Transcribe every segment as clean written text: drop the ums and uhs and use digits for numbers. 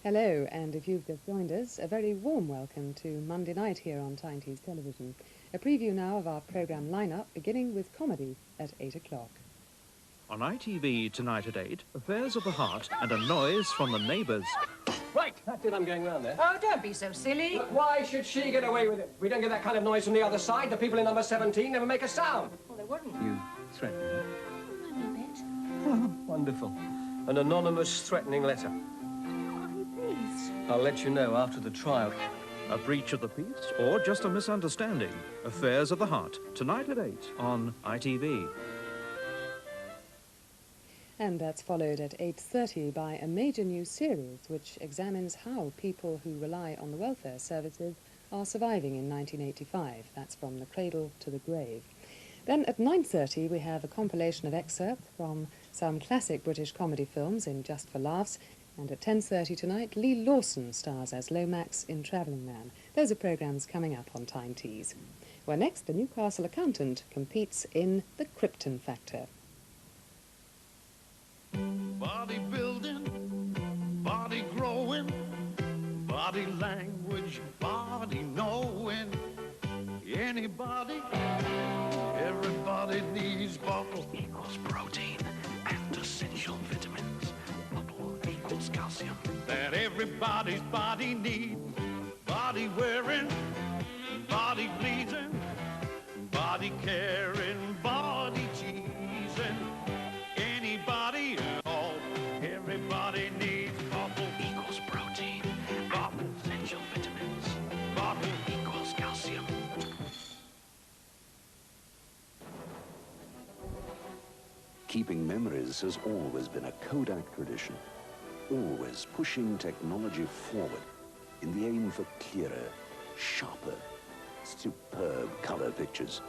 Hello, and if you've just joined us, a very warm welcome to Monday night here on Tyne Tees Television. A preview now of our programme lineup, beginning with comedy at 8 o'clock. On ITV tonight at 8, affairs of the heart and a noise from the neighbours. Right, that's it, I'm going round there. Oh, don't be so silly. Look, why should she get away with it? We don't get that kind of noise from the other side. The people in number 17 never make a sound. Well, they wouldn't. You threatened her? Only a bit. Oh, wonderful. An anonymous threatening letter. Why, please. I'll let you know after the trial. A breach of the peace or just a misunderstanding? Affairs of the heart, tonight at 8 on ITV. And that's followed at 8:30 by a major new series which examines how people who rely on the welfare services are surviving in 1985. That's From the Cradle to the Grave. Then at 9:30 we have a compilation of excerpts from some classic British comedy films in Just for Laughs. And at 10:30 tonight, Lee Lawson stars as Lomax in Travelling Man. Those are programmes coming up on Tyne Tees. Where next, the Newcastle accountant competes in the Krypton Factor. Body building, body growing, body language, body knowing. Anybody, everybody needs bottle equals protein and essential vitamins. Bottle equals calcium that everybody's body needs. Body wearing, body pleasing, body caring, body cheesing. Anybody at all, everybody needs bottle equals protein, bottle essential vitamins, bottle equals calcium. Keeping memories has always been a Kodak tradition, always pushing technology forward in the aim for clearer, sharper, superb color pictures.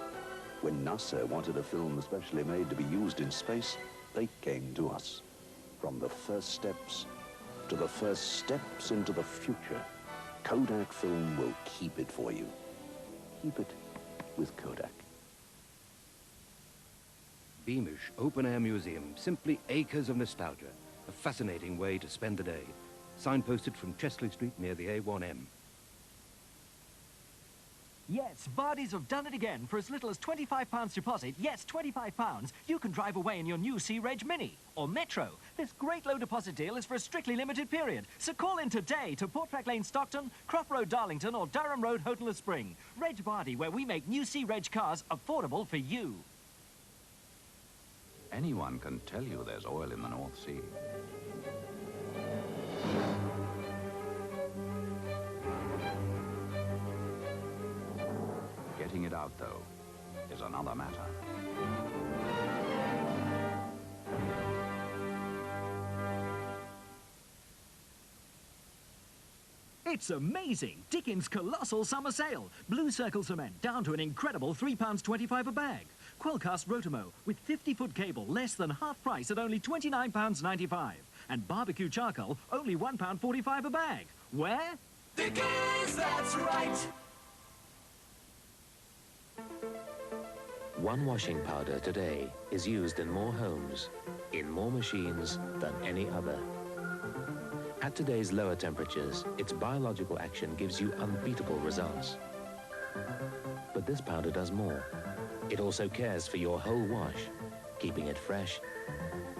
When NASA wanted a film specially made to be used in space, they came to us. From the first steps to the first steps into the future, Kodak Film will keep it for you. Keep it with Kodak. Beamish Open-Air Museum, simply acres of nostalgia. A fascinating way to spend the day. Signposted from Chesley Street near the A1M. Yes, Vardy's have done it again. For as little as £25 deposit, yes, £25, you can drive away in your new Sea Reg Mini or Metro. This great low deposit deal is for a strictly limited period. So call in today to Portrack Lane, Stockton, Croft Road, Darlington or Durham Road, Houghton Spring. Reg Vardy, where we make new Sea Reg cars affordable for you. Anyone can tell you there's oil in the North Sea. Getting it out, though, is another matter. It's amazing! Dickens' colossal summer sale. Blue Circle cement down to an incredible £3.25 a bag. Quellcast Rotamo with 50-foot cable less than half price at only £29.95. And barbecue charcoal only £1.45 a bag. Where? Dickens, that's right! One washing powder today is used in more homes, in more machines than any other. At today's lower temperatures, its biological action gives you unbeatable results. But this powder does more. It also cares for your whole wash, keeping it fresh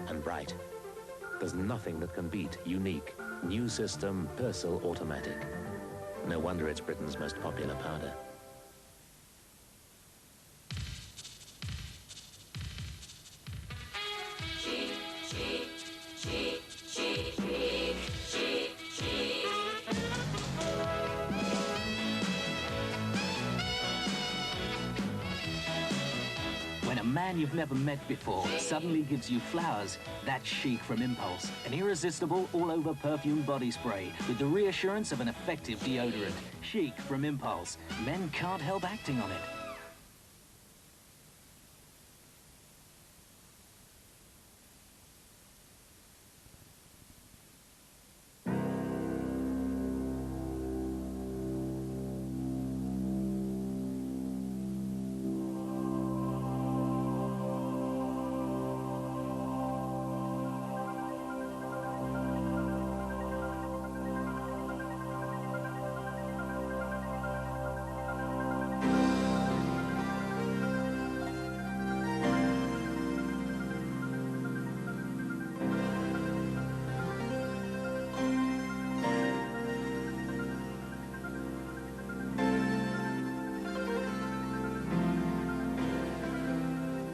and bright. There's nothing that can beat unique, new system Persil Automatic. No wonder it's Britain's most popular powder. When a man you've never met before suddenly gives you flowers, that's Chic from Impulse. An irresistible all-over perfume body spray with the reassurance of an effective deodorant. Chic from Impulse. Men can't help acting on it.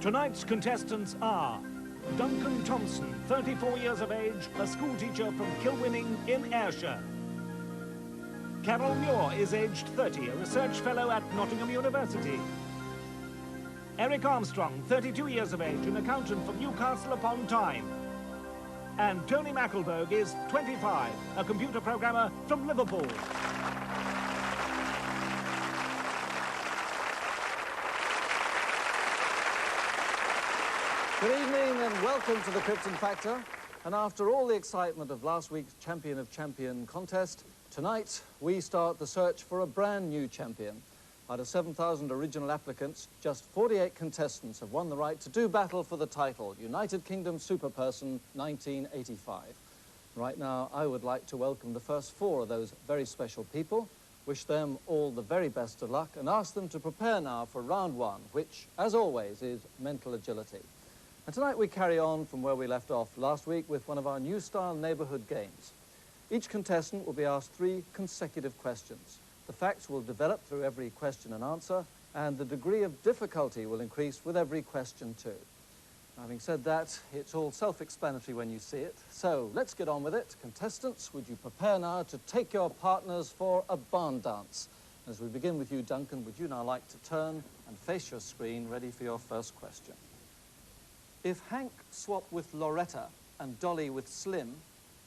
Tonight's contestants are Duncan Thompson, 34 years of age, a schoolteacher from Kilwinning in Ayrshire. Carol Muir is aged 30, a research fellow at Nottingham University. Eric Armstrong, 32 years of age, an accountant from Newcastle upon Tyne. And Tony McElvogue is 25, a computer programmer from Liverpool. Good evening and welcome to the Krypton Factor. And after all the excitement of last week's Champion of Champion contest, tonight we start the search for a brand new champion. Out of 7,000 original applicants, just 48 contestants have won the right to do battle for the title, United Kingdom Superperson 1985. Right now, I would like to welcome the first 4 of those very special people, wish them all the very best of luck, and ask them to prepare now for round 1, which, as always, is mental agility. And tonight we carry on from where we left off last week with one of our new-style neighbourhood games. Each contestant will be asked 3 consecutive questions. The facts will develop through every question and answer, and the degree of difficulty will increase with every question too. Having said that, it's all self-explanatory when you see it. So let's get on with it. Contestants, would you prepare now to take your partners for a barn dance? As we begin with you, Duncan, would you now like to turn and face your screen, ready for your first question? If Hank swapped with Loretta and Dolly with Slim,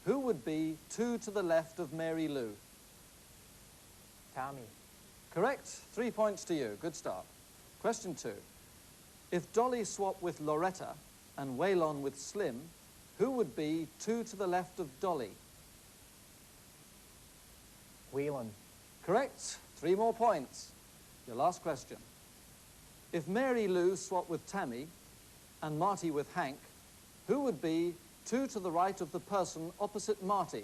who would be 2 to the left of Mary Lou? Tommy. Correct. 3 points to you. Good start. Question 2. If Dolly swapped with Loretta and Waylon with Slim, who would be 2 to the left of Dolly? Waylon. Correct. 3 more points. Your last question. If Mary Lou swapped with Tammy and Marty with Hank, who would be 2 to the right of the person opposite Marty?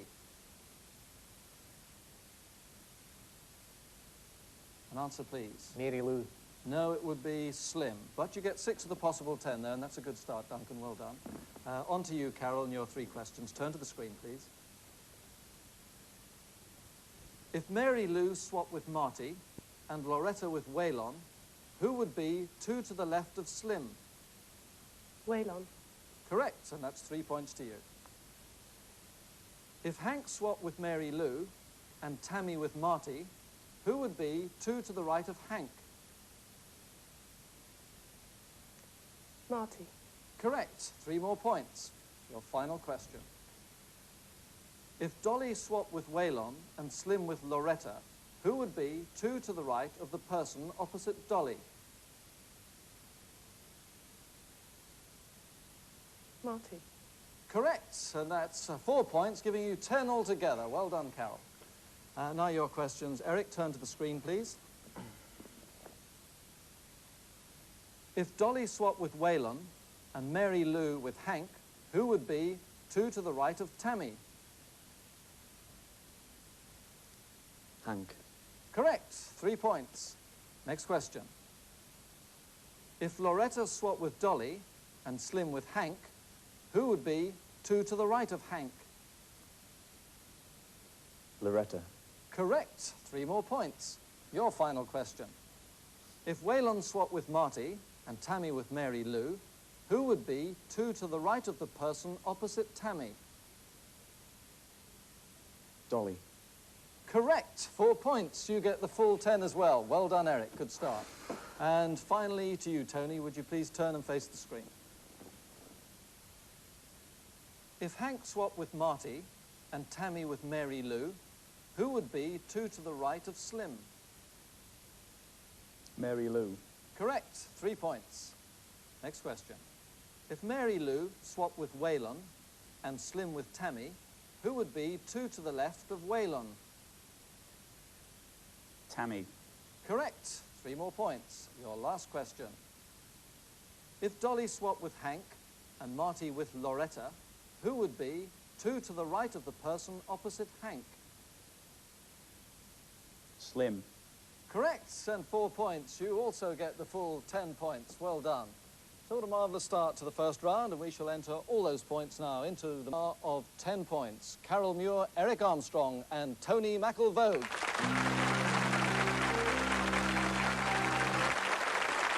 An answer, please. Mary Lou. No, it would be Slim. But you get 6 of the possible 10 there, and that's a good start, Duncan. Well done. On to you, Carol, and your 3 questions. Turn to the screen, please. If Mary Lou swapped with Marty and Loretta with Waylon, who would be 2 to the left of Slim? Waylon. Correct, and that's 3 points to you. If Hank swapped with Mary Lou and Tammy with Marty, who would be 2 to the right of Hank? Marty. Correct. 3 more points. Your final question. If Dolly swapped with Waylon and Slim with Loretta, who would be 2 to the right of the person opposite Dolly? Marty. Correct. And that's 4 points, giving you 10 altogether. Well done, Carol. Now your questions. Eric, turn to the screen, please. If Dolly swapped with Waylon and Mary Lou with Hank, who would be 2 to the right of Tammy? Hank. Correct. 3 points. Next question. If Loretta swapped with Dolly and Slim with Hank, who would be 2 to the right of Hank? Loretta. Correct. 3 more points. Your final question. If Waylon swapped with Marty and Tammy with Mary Lou, who would be 2 to the right of the person opposite Tammy? Dolly. Correct. 4 points. You get the full 10 as well. Well done, Eric. Good start. And finally to you, Tony, would you please turn and face the screen? If Hank swapped with Marty and Tammy with Mary Lou, who would be 2 to the right of Slim? Mary Lou. Correct. 3 points. Next question. If Mary Lou swapped with Waylon and Slim with Tammy, who would be 2 to the left of Waylon? Tammy. Correct. 3 more points. Your last question. If Dolly swapped with Hank and Marty with Loretta, who would be 2 to the right of the person opposite Hank? Slim. Correct, and 4 points. You also get the full 10 points. Well done. So what a marvellous start to the first round, and we shall enter all those points now into the bar of 10 points. Carol Muir, Eric Armstrong, and Tony McElvogue.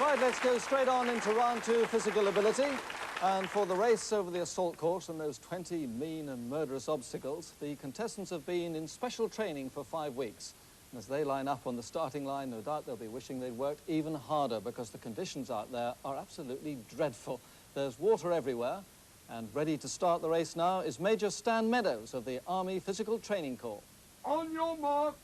Right, let's go straight on into round 2, physical ability. And for the race over the assault course and those 20 mean and murderous obstacles, the contestants have been in special training for 5 weeks. And as they line up on the starting line, no doubt they'll be wishing they'd worked even harder because the conditions out there are absolutely dreadful. There's water everywhere, and ready to start the race now is Major Stan Meadows of the Army Physical Training Corps. On your mark.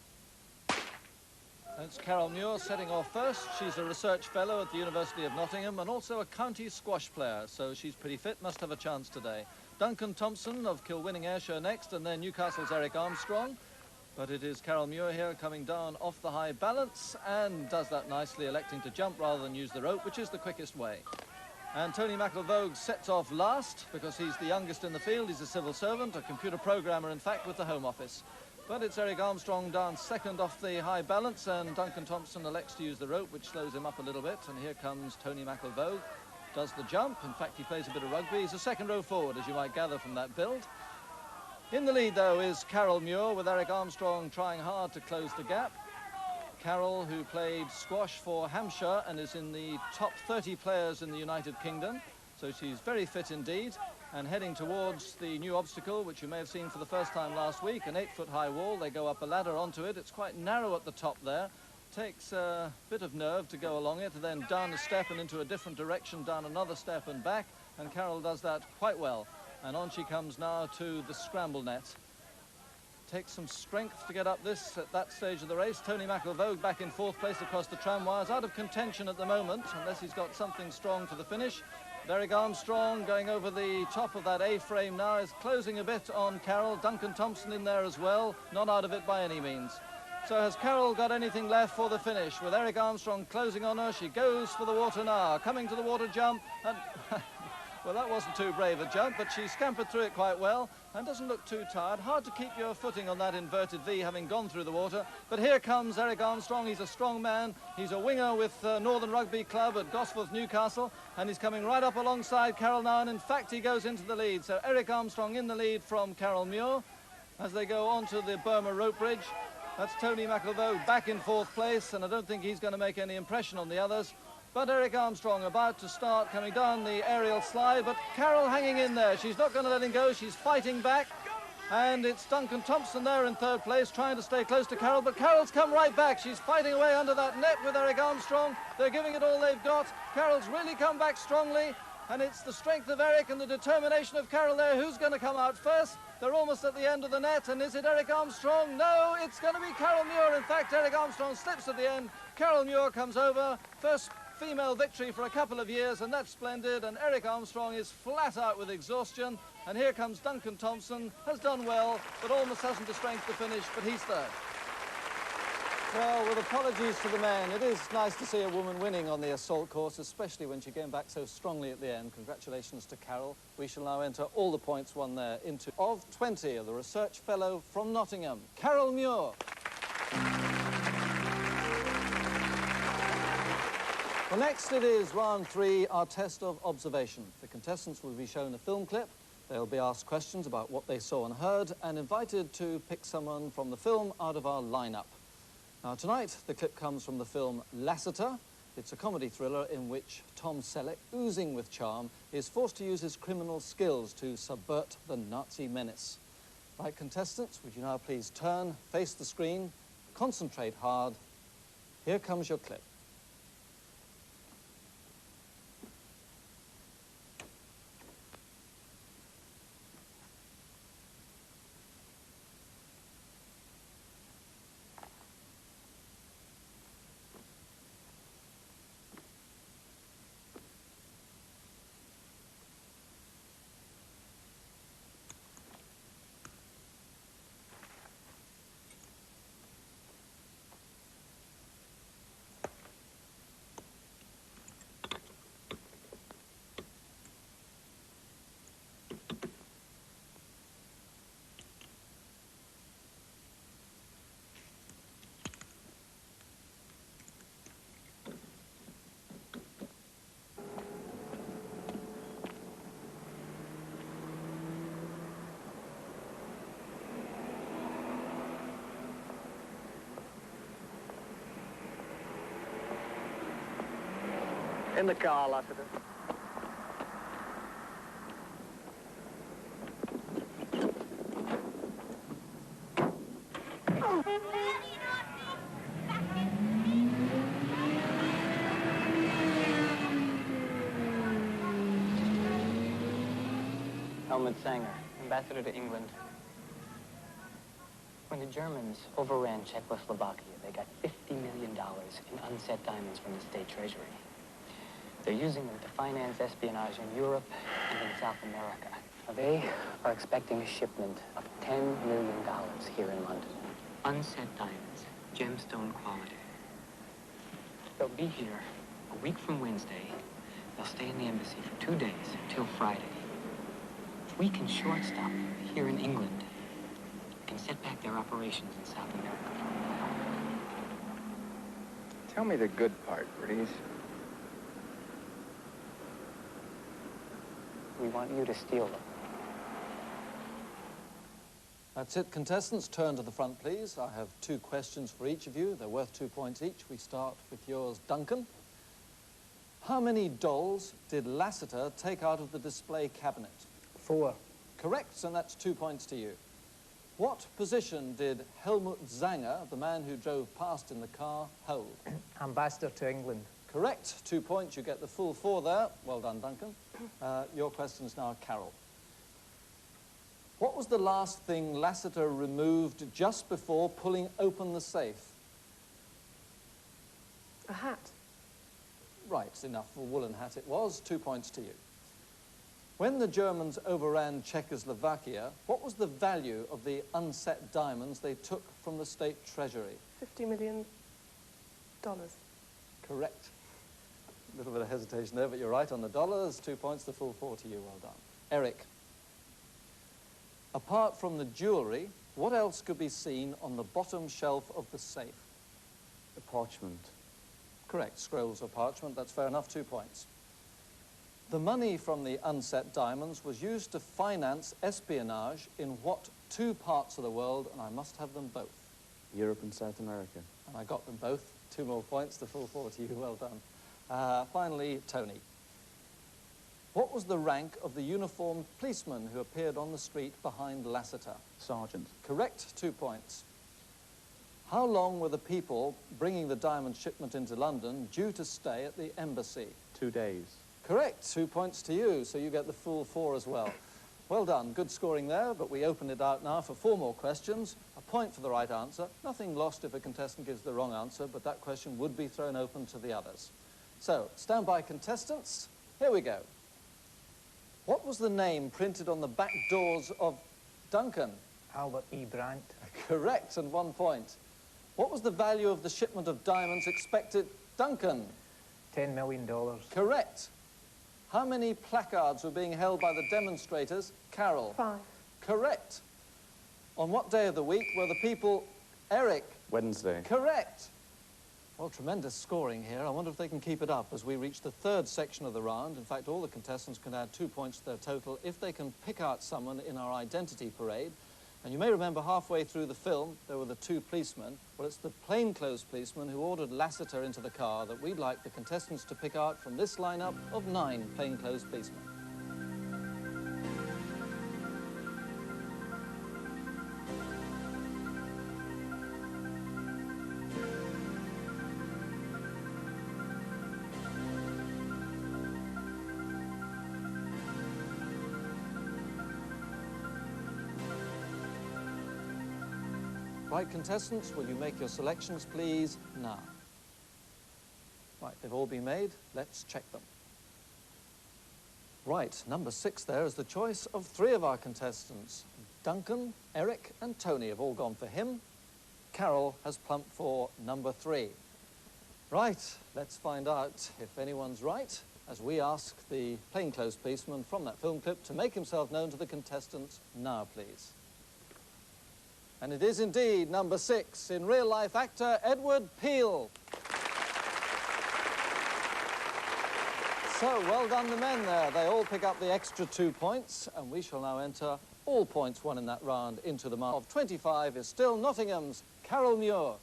That's Carol Muir setting off first. She's a research fellow at the University of Nottingham and also a county squash player, so she's pretty fit, must have a chance today. Duncan Thompson of Kilwinning Ayrshire next, and then Newcastle's Eric Armstrong. But it is Carol Muir here coming down off the high balance and does that nicely, electing to jump rather than use the rope, which is the quickest way. And Tony McIlvogue sets off last because he's the youngest in the field. He's a civil servant, a computer programmer, in fact, with the Home Office. But it's Eric Armstrong down second off the high balance, and Duncan Thompson elects to use the rope, which slows him up a little bit. And here comes Tony McIlvogue, does the jump. In fact, he plays a bit of rugby. He's a second row forward, as you might gather from that build. In the lead, though, is Carol Muir, with Eric Armstrong trying hard to close the gap. Carol, who played squash for Hampshire and is in the top 30 players in the United Kingdom, so she's very fit indeed. And heading towards the new obstacle, which you may have seen for the first time last week, an 8-foot-high wall. They go up a ladder onto it. It's quite narrow at the top there. Takes a bit of nerve to go along it, then down a step and into a different direction, down another step and back. And Carol does that quite well. And on she comes now to the scramble net. Takes some strength to get up this at that stage of the race. Tony McIlvogue back in 4th place across the tram wires, out of contention at the moment, unless he's got something strong to the finish. Eric Armstrong going over the top of that A-frame now is closing a bit on Carol. Duncan Thompson in there as well, not out of it by any means. So has Carol got anything left for the finish? With Eric Armstrong closing on her, she goes for the water now, coming to the water jump, and well, that wasn't too brave a jump, but she scampered through it quite well and doesn't look too tired. Hard to keep your footing on that inverted V, having gone through the water. But here comes Eric Armstrong. He's a strong man. He's a winger with Northern Rugby Club at Gosforth, Newcastle, and he's coming right up alongside Carol now, and in fact, he goes into the lead. So Eric Armstrong in the lead from Carol Muir as they go on to the Burma rope bridge. That's Tony McIlvogue back in 4th place, and I don't think he's going to make any impression on the others. But Eric Armstrong about to start coming down the aerial slide, but Carol hanging in there. She's not going to let him go. She's fighting back. And it's Duncan Thompson there in 3rd place, trying to stay close to Carol, but Carol's come right back. She's fighting away under that net with Eric Armstrong. They're giving it all they've got. Carol's really come back strongly, and it's the strength of Eric and the determination of Carol there. Who's going to come out first? They're almost at the end of the net, and is it Eric Armstrong? No, it's going to be Carol Muir. In fact, Eric Armstrong slips at the end. Carol Muir comes over. First female victory for a couple of years, and that's splendid. And Eric Armstrong is flat out with exhaustion. And here comes Duncan Thompson, has done well, but almost hasn't the strength to finish, but he's 3rd. Well, with apologies to the men, it is nice to see a woman winning on the assault course, especially when she came back so strongly at the end. Congratulations to Carol. We shall now enter all the points won there into of 20 of the research fellow from Nottingham, Carol Muir. Well, next it is round 3, our test of observation. The contestants will be shown a film clip. They'll be asked questions about what they saw and heard and invited to pick someone from the film out of our lineup. Now, tonight, the clip comes from the film Lassiter. It's a comedy thriller in which Tom Selleck, oozing with charm, is forced to use his criminal skills to subvert the Nazi menace. Right, contestants, would you now please turn, face the screen, concentrate hard. Here comes your clip. In the car, Lassiter. Helmut Sanger, ambassador to England. When the Germans overran Czechoslovakia, they got $50 million in unset diamonds from the state treasury. They're using them to finance espionage in Europe and in South America. Now, they are expecting a shipment of $10 million here in London. Unset diamonds, gemstone quality. They'll be here a week from Wednesday. They'll stay in the embassy for 2 days until Friday. If we can short stop them here in England, we can set back their operations in South America for a while. Tell me the good part, please. We want you to steal them. That's it. Contestants, turn to the front, please. I have 2 questions for each of you. They're worth 2 points each. We start with yours, Duncan. How many dolls did Lassiter take out of the display cabinet? 4. Correct, and that's 2 points to you. What position did Helmut Sanger, the man who drove past in the car, hold? Ambassador to England. Correct, 2 points. You get the full 4 there. Well done, Duncan. Your question is now Carol. What was the last thing Lassiter removed just before pulling open the safe? A hat. Right, enough for a woolen hat it was. 2 points to you. When the Germans overran Czechoslovakia, what was the value of the unset diamonds they took from the state treasury? $50 million. Correct. A little bit of hesitation there, but you're right on the dollars. 2 points, the full 4 to you. Well done. Eric. Apart from the jewellery, what else could be seen on the bottom shelf of the safe? The parchment. Correct. Scrolls or parchment. That's fair enough. 2 points. The money from the unset diamonds was used to finance espionage in what 2 parts of the world, and I must have them both? Europe and South America. And I got them both. 2 more points, the full 4 to you. Well done. Finally, Tony. What was the rank of the uniformed policeman who appeared on the street behind Lassiter? Sergeant. Correct. 2 points. How long were the people bringing the diamond shipment into London due to stay at the embassy? 2 days. Correct. 2 points to you, so you get the full 4 as well. Well done. Good scoring there, but we open it out now for 4 more questions. A point for the right answer. Nothing lost if a contestant gives the wrong answer, but that question would be thrown open to the others. So, stand by, contestants. Here we go. What was the name printed on the back doors of Duncan? Albert E. Brandt. Correct, and 1 point. What was the value of the shipment of diamonds expected? Duncan? $10 million. Correct. How many placards were being held by the demonstrators? Carol? 5. Correct. On what day of the week were the people... Eric? Wednesday. Correct. Well, tremendous scoring here. I wonder if they can keep it up as we reach the 3rd section of the round. In fact, all the contestants can add 2 points to their total if they can pick out someone in our identity parade. And you may remember halfway through the film, there were the 2 policemen. Well, it's the plainclothes policeman who ordered Lassiter into the car that we'd like the contestants to pick out from this lineup of 9 plainclothes policemen. Right, contestants, will you make your selections, please, now? Right, they've all been made. Let's check them. Right, number 6 there is the choice of 3 of our contestants. Duncan, Eric, and Tony have all gone for him. Carol has plumped for number 3. Right, let's find out if anyone's right, as we ask the plainclothes policeman from that film clip to make himself known to the contestants now, please. And it is indeed number 6, in real-life actor Edward Peel. So, well done the men there. They all pick up the extra 2 points, and we shall now enter all points won in that round into the mark of 25 is still Nottingham's Carol Muir.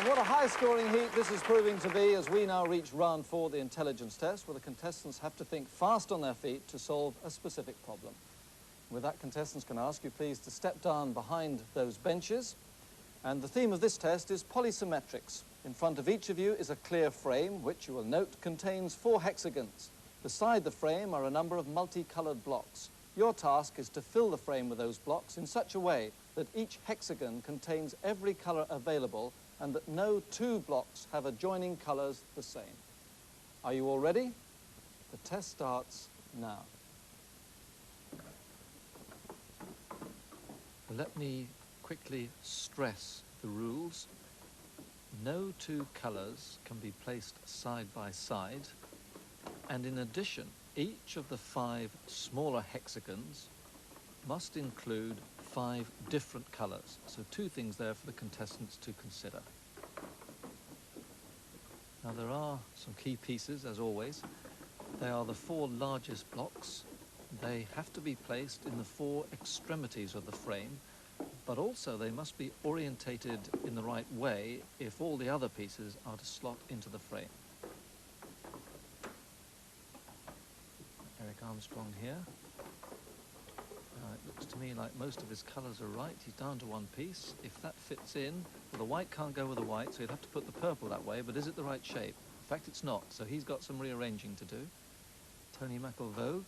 And what a high-scoring heat this is proving to be as we now reach round 4, the intelligence test, where the contestants have to think fast on their feet to solve a specific problem. With that, contestants, can I ask you please to step down behind those benches. And the theme of this test is polysymmetrics. In front of each of you is a clear frame, which you will note contains 4 hexagons. Beside the frame are a number of multicoloured blocks. Your task is to fill the frame with those blocks in such a way that each hexagon contains every colour available and that no 2 blocks have adjoining colours the same. Are you all ready? The test starts now. Let me quickly stress the rules. No 2 colours can be placed side by side, and in addition, each of the 5 smaller hexagons must include 5 different colours. So 2 things there for the contestants to consider. Now there are some key pieces, as always. They are the 4 largest blocks. They have to be placed in the 4 extremities of the frame, but also they must be orientated in the right way if all the other pieces are to slot into the frame. Eric Armstrong here. It looks to me like most of his colours are right. He's down to 1 piece. If that fits in, well, the white can't go with the white, so he'd have to put the purple that way, but is it the right shape? In fact, it's not, so he's got some rearranging to do. Tony McIlvogue,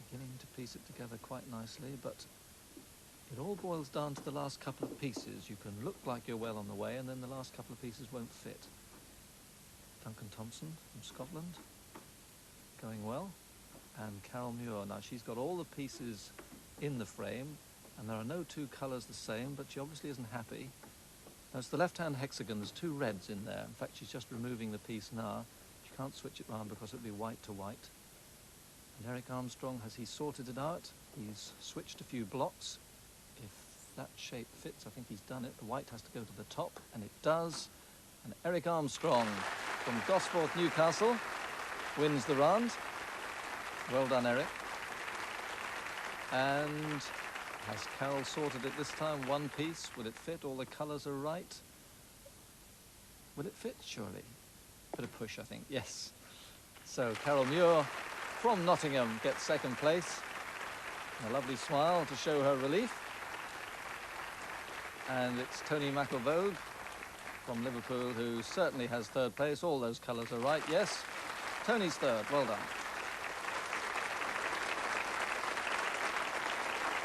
beginning to piece it together quite nicely, but it all boils down to the last couple of pieces. You can look like you're well on the way, and then the last couple of pieces won't fit. Duncan Thompson from Scotland, going well. And Carol Muir. Now, she's got all the pieces in the frame, and there are no 2 colours the same, but she obviously isn't happy. Now, it's the left-hand hexagon. There's 2 reds in there. In fact, she's just removing the piece now. She can't switch it round because it would be white to white. And Eric Armstrong, has he sorted it out? He's switched a few blocks. If that shape fits, I think he's done it. The white has to go to the top, and it does. And Eric Armstrong from Gosforth, Newcastle, wins the round. Well done, Eric. And has Carol sorted it this time? 1 piece. Will it fit? All the colours are right. Will it fit, surely? Bit of push, I think. Yes. So Carol Muir from Nottingham gets 2nd place. A lovely smile to show her relief. And it's Tony McIlvogue from Liverpool who certainly has 3rd place. All those colours are right. Yes. Tony's 3rd. Well done.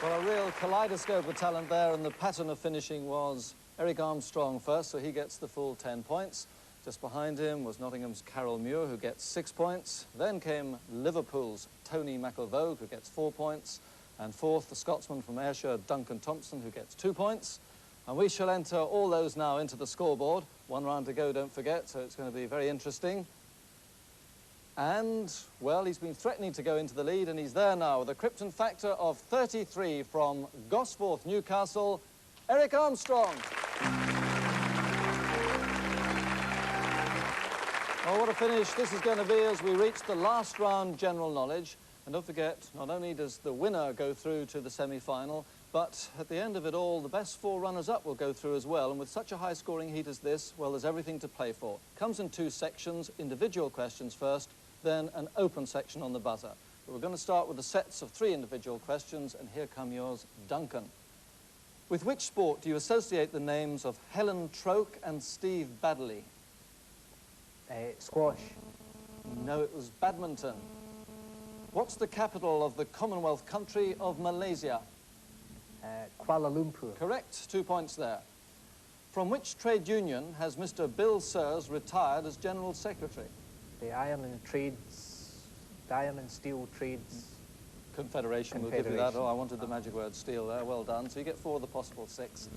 Well, a real kaleidoscope of talent there, and the pattern of finishing was Eric Armstrong first, so he gets the full 10 points. Just behind him was Nottingham's Carol Muir, who gets 6 points. Then came Liverpool's Tony McIlvogue, who gets 4 points. And 4th, the Scotsman from Ayrshire, Duncan Thompson, who gets 2 points. And we shall enter all those now into the scoreboard. 1 round to go, don't forget, so it's going to be very interesting. And, well, he's been threatening to go into the lead, and he's there now with a Krypton factor of 33 from Gosforth, Newcastle, Eric Armstrong. Oh, what a finish this is going to be as we reach the last round, general knowledge. And don't forget, not only does the winner go through to the semi-final, but at the end of it all, the best 4 runners-up will go through as well. And with such a high-scoring heat as this, well, there's everything to play for. Comes in 2 sections, individual questions first, then an open section on the buzzer. But we're going to start with the sets of 3 individual questions, and here come yours, Duncan. With which sport do you associate the names of Helen Troke and Steve Baddeley? Squash. No, it was badminton. What's the capital of the Commonwealth country of Malaysia? Kuala Lumpur. Correct, 2 points there. From which trade union has Mr. Bill Sears retired as General Secretary? The Iron and Steel Trades... Confederation, we'll give you that. Oh, I wanted the magic word steel there. Well done. So you get 4 of the possible 6.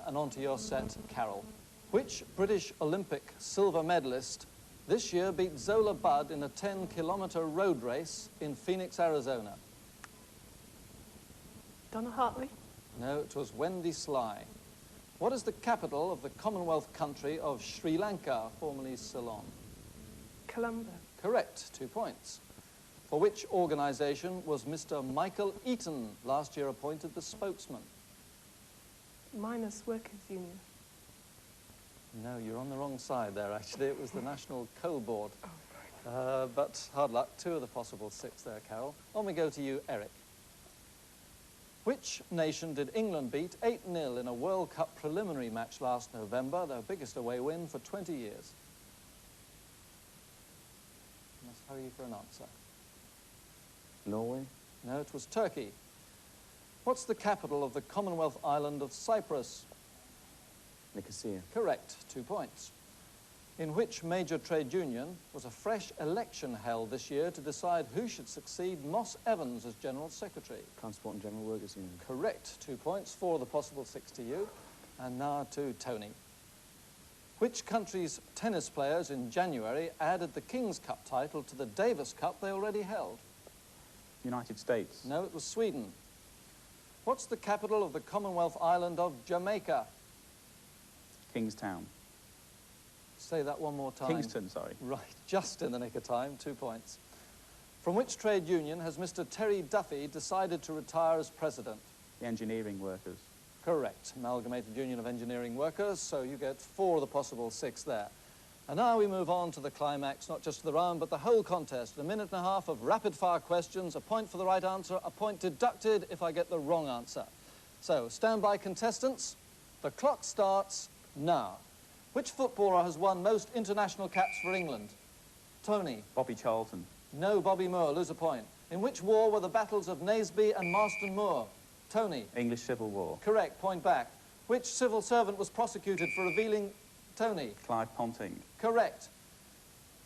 And on to your set, Carol. Which British Olympic silver medalist this year beat Zola Budd in a 10-kilometre road race in Phoenix, Arizona? Donna Hartley? No, it was Wendy Sly. What is the capital of the Commonwealth country of Sri Lanka, formerly Ceylon? Colombo. Correct, 2 points. For which organisation was Mr. Michael Eaton last year appointed the spokesman? Miners' Workers' Union. No, you're on the wrong side there, actually. It was the National Coal Board. But hard luck, 2 of the possible 6 there, Carol. On we go to you, Eric. Which nation did England beat 8-0 in a World Cup preliminary match last November, their biggest away win for 20 years? I must hurry you for an answer. Norway? No, it was Turkey. What's the capital of the Commonwealth island of Cyprus? Nicosia. Correct, 2 points. In which major trade union was a fresh election held this year to decide who should succeed Moss Evans as General Secretary? Transport and General Workers Union. Correct, 2 points, 4 of the possible 6 to you. And now to Tony. Which country's tennis players in January added the King's Cup title to the Davis Cup they already held? United States. No, it was Sweden. What's the capital of the Commonwealth island of Jamaica? Kingstown. Say that one more time. Kingston, sorry. Right, just in the nick of time, 2 points. From which trade union has Mr. Terry Duffy decided to retire as president? The engineering workers. Correct, Amalgamated Union of Engineering Workers, so you get 4 of the possible 6 there. And now we move on to the climax, not just the round, but the whole contest. A minute and a half of rapid-fire questions, a point for the right answer, a point deducted if I get the wrong answer. So, stand by, contestants. The clock starts now. Which footballer has won most international caps for England? Tony. Bobby Charlton. No, Bobby Moore, lose a point. In which war were the battles of Naseby and Marston Moor? Tony. English Civil War. Correct, point back. Which civil servant was prosecuted for revealing... Tony. Clive Ponting. Correct.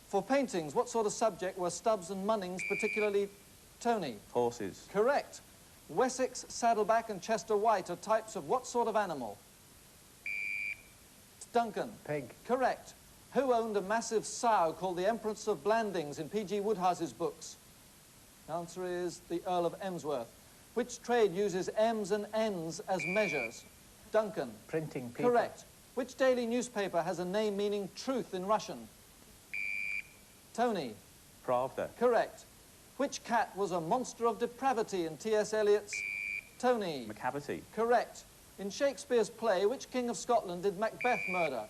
For paintings, what sort of subject were Stubbs and Munnings particularly... Tony. Horses. Correct. Wessex, Saddleback and Chester White are types of what sort of animal? Duncan. Pig. Correct. Who owned a massive sow called the Empress of Blandings in P.G. Woodhouse's books? The answer is the Earl of Emsworth. Which trade uses M's and N's as measures? Duncan. Printing paper. Correct. Which daily newspaper has a name meaning truth in Russian? Tony. Pravda. Correct. Which cat was a monster of depravity in T.S. Eliot's... Tony. Macavity. Correct. In Shakespeare's play, which king of Scotland did Macbeth murder?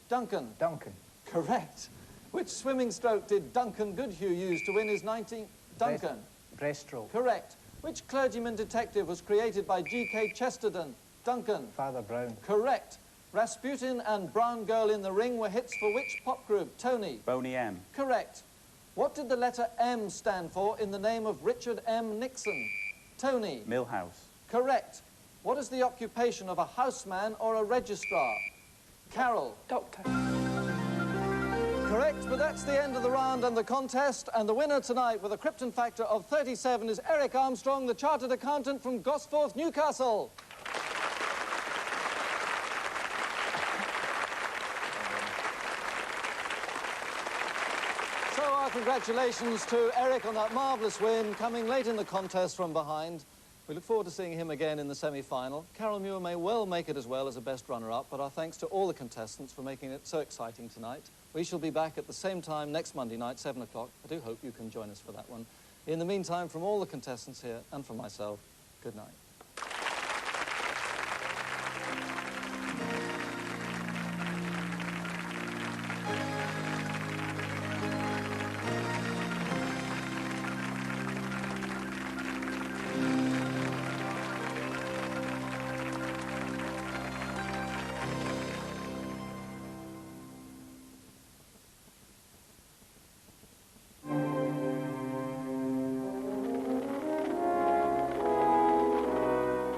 Duncan. Duncan. Correct. Which swimming stroke did Duncan Goodhue use to win his 19th... Duncan. Breaststroke. Correct. Which clergyman detective was created by G.K. Chesterton? Duncan. Father Brown. Correct. Rasputin and Brown Girl in the Ring were hits for which pop group? Tony. Boney M. Correct. What did the letter M stand for in the name of Richard M. Nixon? Tony. Millhouse. Correct. What is the occupation of a houseman or a registrar? Carol. Doctor. Correct, but that's the end of the round and the contest, and the winner tonight with a Krypton factor of 37 is Eric Armstrong, the chartered accountant from Gosforth, Newcastle. So our congratulations to Eric on that marvellous win, coming late in the contest from behind. We look forward to seeing him again in the semi-final. Carol Muir may well make it as well as a best runner-up, but our thanks to all the contestants for making it so exciting tonight. We shall be back at the same time next Monday night, 7 o'clock. I do hope you can join us for that one. In the meantime, from all the contestants here and from myself, good night.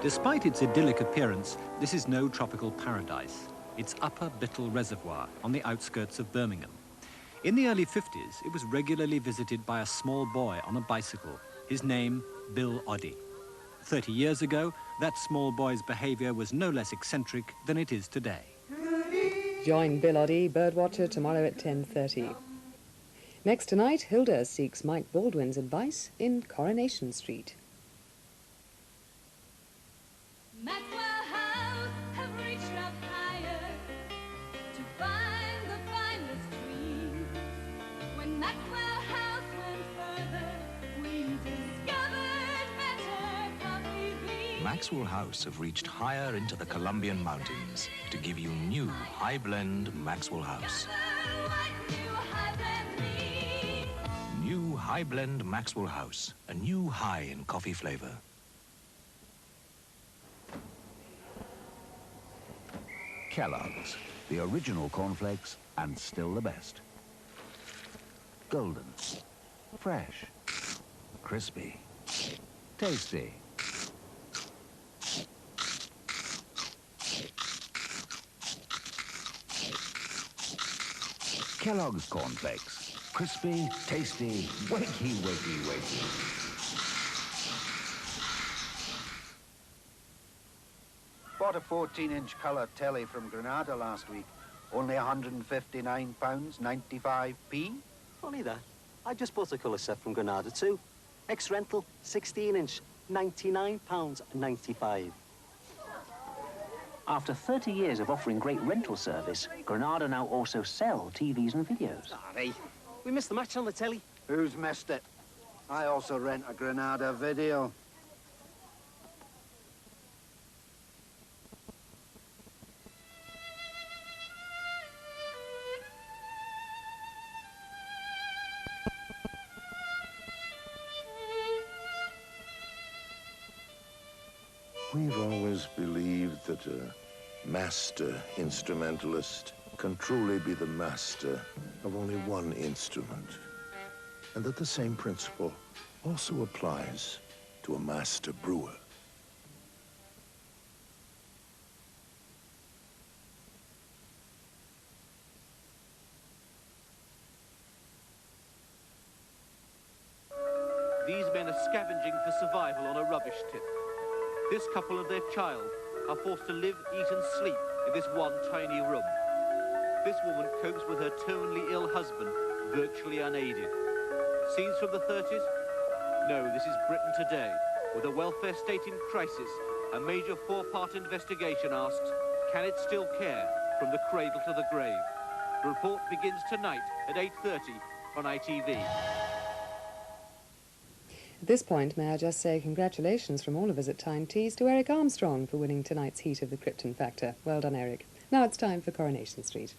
Despite its idyllic appearance, this is no tropical paradise. It's Upper Bittle Reservoir on the outskirts of Birmingham. In the early 50s, it was regularly visited by a small boy on a bicycle, his name Bill Oddie. 30 years ago, that small boy's behaviour was no less eccentric than it is today. Join Bill Oddie, birdwatcher, tomorrow at 10:30. Next tonight, Hilda seeks Mike Baldwin's advice in Coronation Street. Maxwell House have reached up higher to find the finest dreams. When Maxwell House went further, we discovered better coffee beans. Maxwell House have reached higher into the Colombian mountains to give you new high-blend Maxwell House. New high-blend Maxwell House, a new high in coffee flavor. Kellogg's, the original cornflakes and still the best. Golden, fresh, crispy, tasty. Kellogg's cornflakes, crispy, tasty, wakey, wakey, wakey. Bought a 14-inch colour telly from Granada last week. Only £159, 95p. Funny that. I just bought a colour set from Granada too. Ex-rental, 16-inch, £99.95. After 30 years of offering great rental service, Granada now also sell TVs and videos. Sorry, we missed the match on the telly. Who's missed it? I also rent a Granada video. We've always believed that a master instrumentalist can truly be the master of only one instrument, and that the same principle also applies to a master brewer. These men are scavenging for survival on a rubbish tip. This couple and their child are forced to live, eat and sleep in this one tiny room. This woman copes with her terminally ill husband, virtually unaided. Scenes from the 30s? No, this is Britain today, with a welfare state in crisis. A major four-part investigation asks, can it still care from the cradle to the grave? The report begins tonight at 8:30 on ITV. At this point, may I just say congratulations from all of us at Tyne Tees to Eric Armstrong for winning tonight's heat of the Krypton Factor. Well done, Eric. Now it's time for Coronation Street.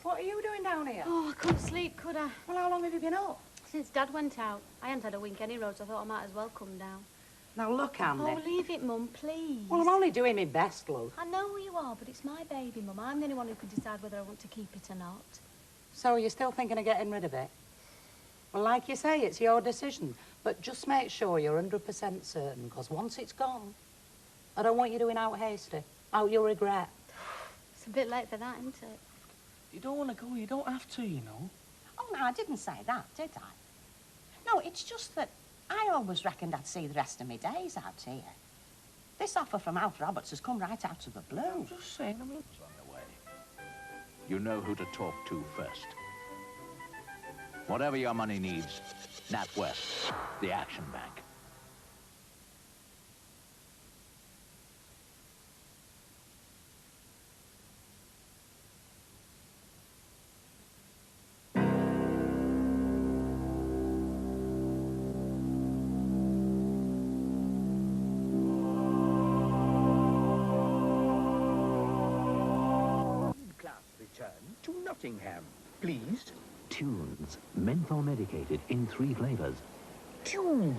What are you doing down here? Oh, I couldn't sleep, could I? Well, how long have you been up? Since Dad went out. I hadn't had a wink any roads. I thought I might as well come down. Now, look, Annie. Oh, leave it, Mum, please. Well, I'm only doing my best, love. I know who you are, but it's my baby, Mum. I'm the only one who can decide whether I want to keep it or not. So are you still thinking of getting rid of it? Well, like you say, it's your decision. But just make sure you're 100% certain, because once it's gone, I don't want you doing out hasty. Out you'll regret. It's a bit late for that, isn't it? You don't want to go, you don't have to, you know. Oh, no, I didn't say that, did I? No, it's just that I always reckoned I'd see the rest of my days out here. This offer from Alf Roberts has come right out of the blue. I'm just saying, I'm on the way. You know who to talk to first. Whatever your money needs, NatWest, the Action Bank. To Nottingham, please. Tunes, menthol medicated in 3 flavors. Tunes.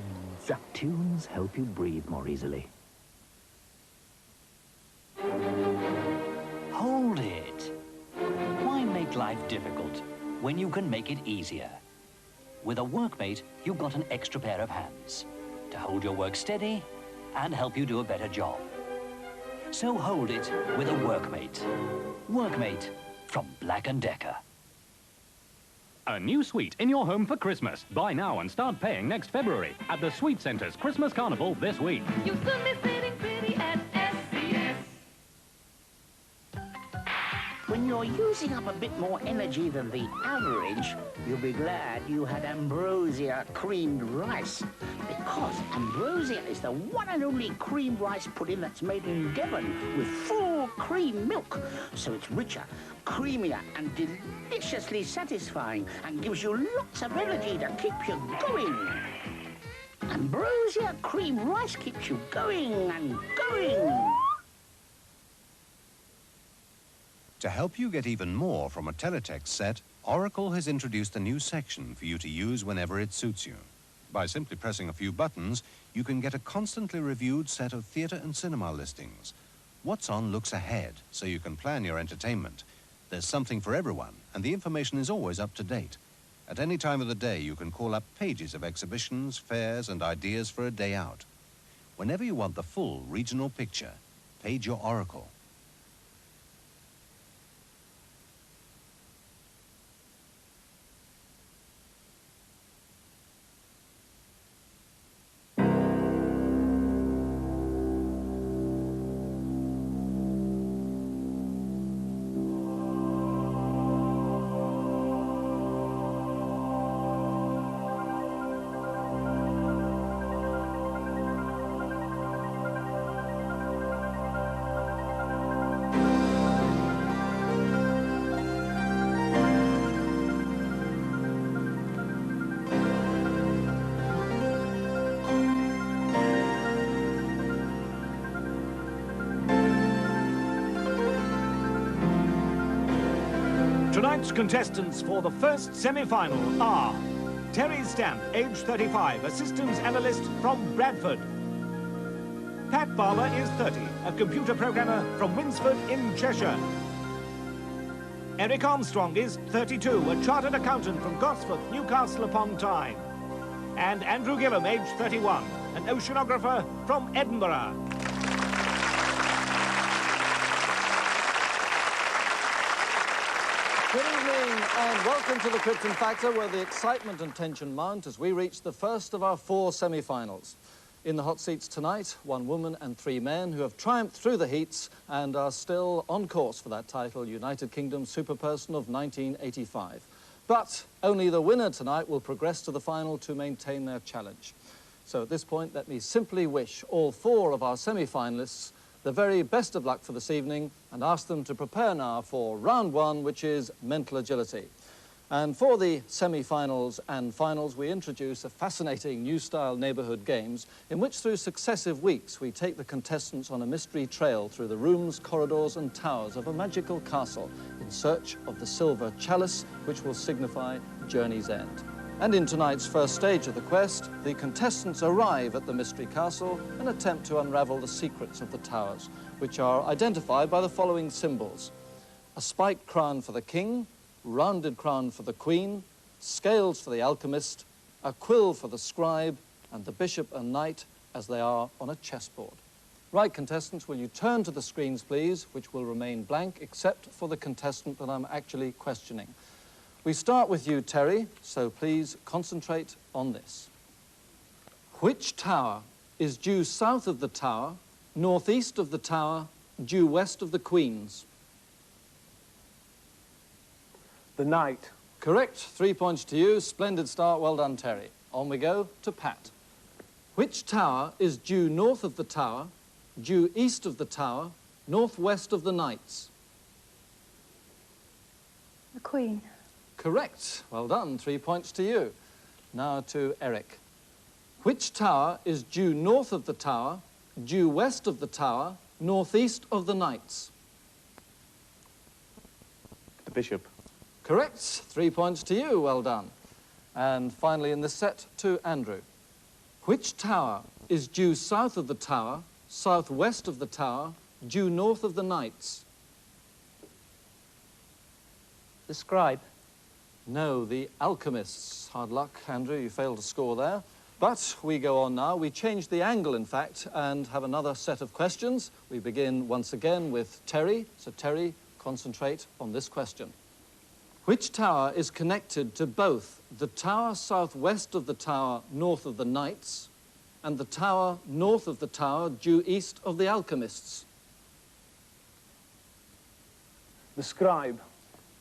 Tunes help you breathe more easily. Hold it. Why make life difficult when you can make it easier? With a workmate, you've got an extra pair of hands to hold your work steady and help you do a better job. So hold it with a workmate. Workmate from Black & Decker. A new suite in your home for Christmas. Buy now and start paying next February at the Suite Centre's Christmas Carnival this week. You'll soon be sitting pretty at SCS. When you're using up a bit more energy than the average, you'll be glad you had ambrosia creamed rice. Because ambrosia is the one and only creamed rice pudding that's made in Devon with full cream milk. So it's richer, creamier, and deliciously satisfying, and gives you lots of energy to keep you going. Ambrosia cream rice keeps you going and going. To help you get even more from a teletext set, Oracle has introduced a new section for you to use whenever it suits you. By simply pressing a few buttons, you can get a constantly reviewed set of theatre and cinema listings. What's on looks ahead, so you can plan your entertainment. There's something for everyone, and the information is always up to date. At any time of the day, you can call up pages of exhibitions, fairs, and ideas for a day out. Whenever you want the full regional picture, page your Oracle. Tonight's contestants for the first semi-final are Terry Stamp, age 35, a systems analyst from Bradford. Pat Barber is 30, a computer programmer from Winsford in Cheshire. Eric Armstrong is 32, a chartered accountant from Gosforth, Newcastle upon Tyne. And Andrew Gillum, age 31, an oceanographer from Edinburgh. Good evening and welcome to the Krypton Factor, where the excitement and tension mount as we reach the first of our 4 semi-finals. In the hot seats tonight, 1 woman and 3 men who have triumphed through the heats and are still on course for that title, United Kingdom Superperson of 1985. But only the winner tonight will progress to the final to maintain their challenge. So at this point, let me simply wish all 4 of our semi-finalists the very best of luck for this evening and ask them to prepare now for round 1, which is mental agility. And for the semi-finals and finals, we introduce a fascinating new-style neighbourhood games in which, through successive weeks, we take the contestants on a mystery trail through the rooms, corridors and towers of a magical castle in search of the silver chalice, which will signify journey's end. And in tonight's first stage of the quest, the contestants arrive at the mystery castle and attempt to unravel the secrets of the towers, which are identified by the following symbols: a spiked crown for the king, rounded crown for the queen, scales for the alchemist, a quill for the scribe, and the bishop and knight as they are on a chessboard. Right, contestants, will you turn to the screens, please, which will remain blank except for the contestant that I'm actually questioning. We start with you, Terry, so please concentrate on this. Which tower is due south of the tower, northeast of the tower, due west of the Queen's? The knight. Correct. 3 points to you. Splendid start. Well done, Terry. On we go to Pat. Which tower is due north of the tower, due east of the tower, northwest of the Knights? The Queen. Correct. Well done. 3 points to you. Now to Eric. Which tower is due north of the tower, due west of the tower, northeast of the Knights? The bishop. Correct. 3 points to you. Well done. And finally in the set to Andrew. Which tower is due south of the tower, southwest of the tower, due north of the Knights? The scribe. No, the alchemists. Hard luck, Andrew, you failed to score there. But we go on now. We change the angle, in fact, and have another set of questions. We begin once again with Terry. So, Terry, concentrate on this question. Which tower is connected to both the tower southwest of the tower north of the Knights and the tower north of the tower due east of the alchemists? The Scribe.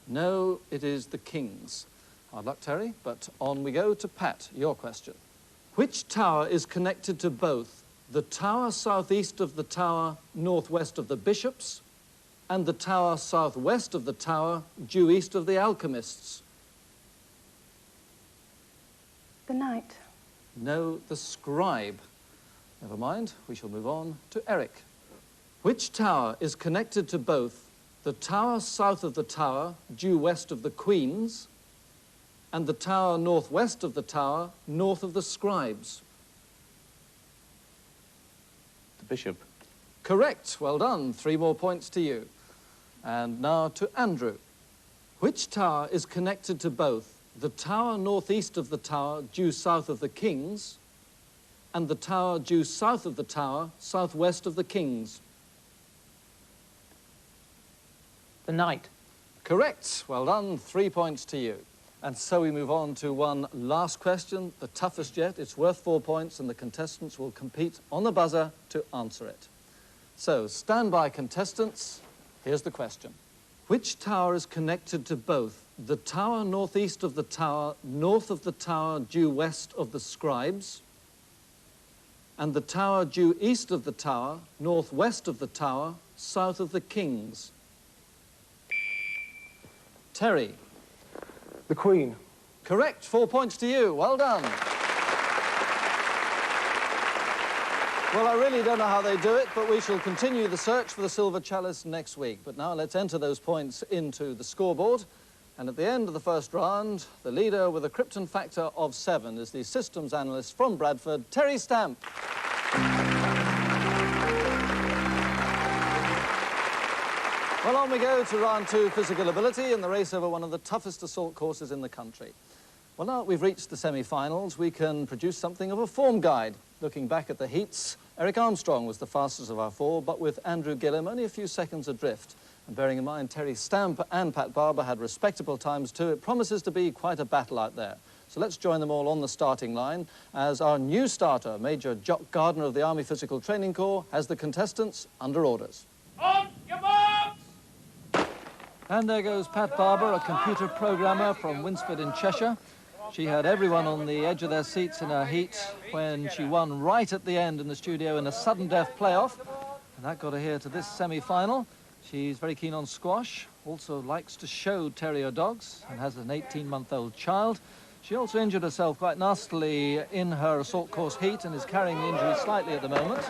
No, it is the Kings. Hard luck, Terry, but on we go to Pat, your question. Which tower is connected to both the tower southeast of the tower northwest of the Bishops and the tower southwest of the tower due east of the Alchemists? The Knight. No, the Scribe. Never mind, we shall move on to Eric. Which tower is connected to both the tower south of the tower due west of the Queens and the tower northwest of the tower north of the Scribes? The Bishop. Correct, well done. 3 more points to you. And now to Andrew. Which tower is connected to both the tower northeast of the tower due south of the Kings and the tower due south of the tower southwest of the Kings? The Knight. Correct, well done. 3 points to you. And so we move on to one last question, the toughest yet. It's worth 4 points, and the contestants will compete on the buzzer to answer it. So, stand by, contestants. Here's the question. Which tower is connected to both the tower northeast of the tower north of the tower due west of the Scribes and the tower due east of the tower northwest of the tower south of the Kings? Terry. The Queen. Correct. 4 points to you. Well done. Well, I really don't know how they do it, but we shall continue the search for the silver chalice next week. But now let's enter those points into the scoreboard. And at the end of the first round, the leader with a Krypton factor of 7 is the systems analyst from Bradford, Terry Stamp. Well, on we go to round 2, physical ability, in the race over one of the toughest assault courses in the country. Well, now that we've reached the semi-finals, we can produce something of a form guide. Looking back at the heats, Eric Armstrong was the fastest of our 4, but with Andrew Gillum only a few seconds adrift. And bearing in mind Terry Stamp and Pat Barber had respectable times too, it promises to be quite a battle out there. So let's join them all on the starting line as our new starter, Major Jock Gardner of the Army Physical Training Corps, has the contestants under orders. On your marks! And there goes Pat Barber, a computer programmer from Winsford in Cheshire. She had everyone on the edge of their seats in her heat when she won right at the end in the studio in a sudden death playoff. And that got her here to this semi-final. She's very keen on squash, also likes to show terrier dogs, and has an 18-month-old child. She also injured herself quite nastily in her assault course heat and is carrying the injury slightly at the moment.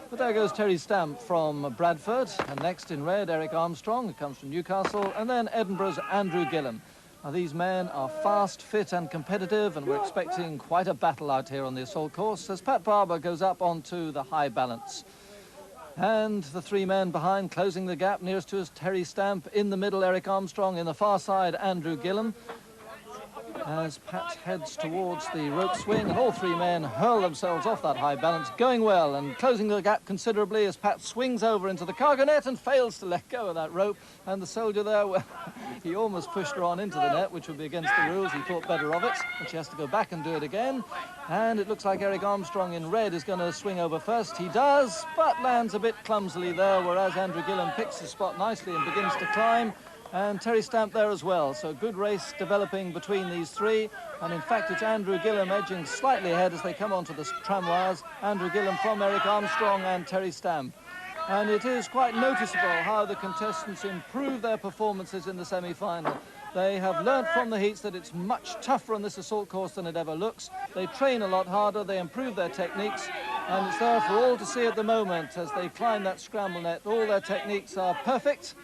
But there goes Terry Stamp from Bradford, and next in red, Eric Armstrong, who comes from Newcastle, and then Edinburgh's Andrew Gillum. Now, these men are fast, fit and competitive, and we're expecting quite a battle out here on the assault course as Pat Barber goes up onto the high balance. And the 3 men behind, closing the gap, nearest to us, Terry Stamp, in the middle, Eric Armstrong, in the far side, Andrew Gillum. As Pat heads towards the rope swing, and all 3 men hurl themselves off that high balance, going well and closing the gap considerably as Pat swings over into the cargo net and fails to let go of that rope. And the soldier there, well, he almost pushed her on into the net, which would be against the rules. He thought better of it, and she has to go back and do it again. And it looks like Eric Armstrong in red is going to swing over first. He does, but lands a bit clumsily there, whereas Andrew Gillum picks his spot nicely and begins to climb. And Terry Stamp there as well, so good race developing between these 3. And in fact, it's Andrew Gillum edging slightly ahead as they come onto the tram wires. Andrew Gillum from Eric Armstrong and Terry Stamp. And it is quite noticeable how the contestants improve their performances in the semi-final. They have learnt from the heats that it's much tougher on this assault course than it ever looks. They train a lot harder, they improve their techniques, and it's there for all to see at the moment as they climb that scramble net. All their techniques are perfect.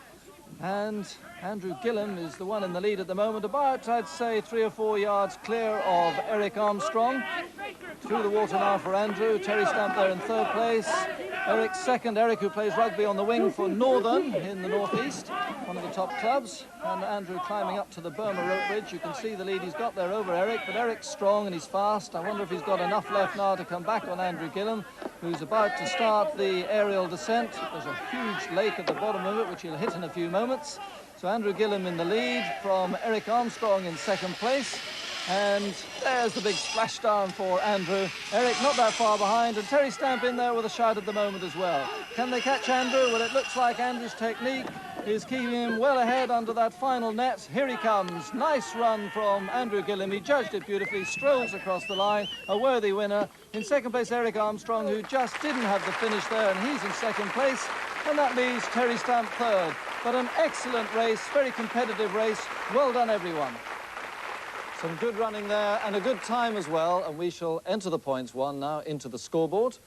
And Andrew Gillum is the one in the lead at the moment, about, I'd say, 3 or 4 yards clear of Eric Armstrong. Through the water now for Andrew. Terry Stamp there in 3rd place. Eric second. Eric, who plays rugby on the wing for Northern in the northeast, one of the top clubs. And Andrew climbing up to the Burma rope bridge. You can see the lead he's got there over Eric, but Eric's strong and he's fast. I wonder if he's got enough left now to come back on Andrew Gillum, who's about to start the aerial descent. There's a huge lake at the bottom of it, which he'll hit in a few moments. So Andrew Gillum in the lead from Eric Armstrong in 2nd place. And there's the big splashdown for Andrew. Eric not that far behind, and Terry Stamp in there with a shout at the moment as well. Can they catch Andrew? Well, it looks like Andrew's technique is keeping him well ahead under that final net. Here he comes. Nice run from Andrew Gillim. He judged it beautifully, strolls across the line, a worthy winner. In second place, Eric Armstrong, who just didn't have the finish there, and he's in second place. And that leaves Terry Stamp third. But an excellent race, very competitive race. Well done, everyone. Some good running there and a good time as well, and we shall enter the points one now into the scoreboard.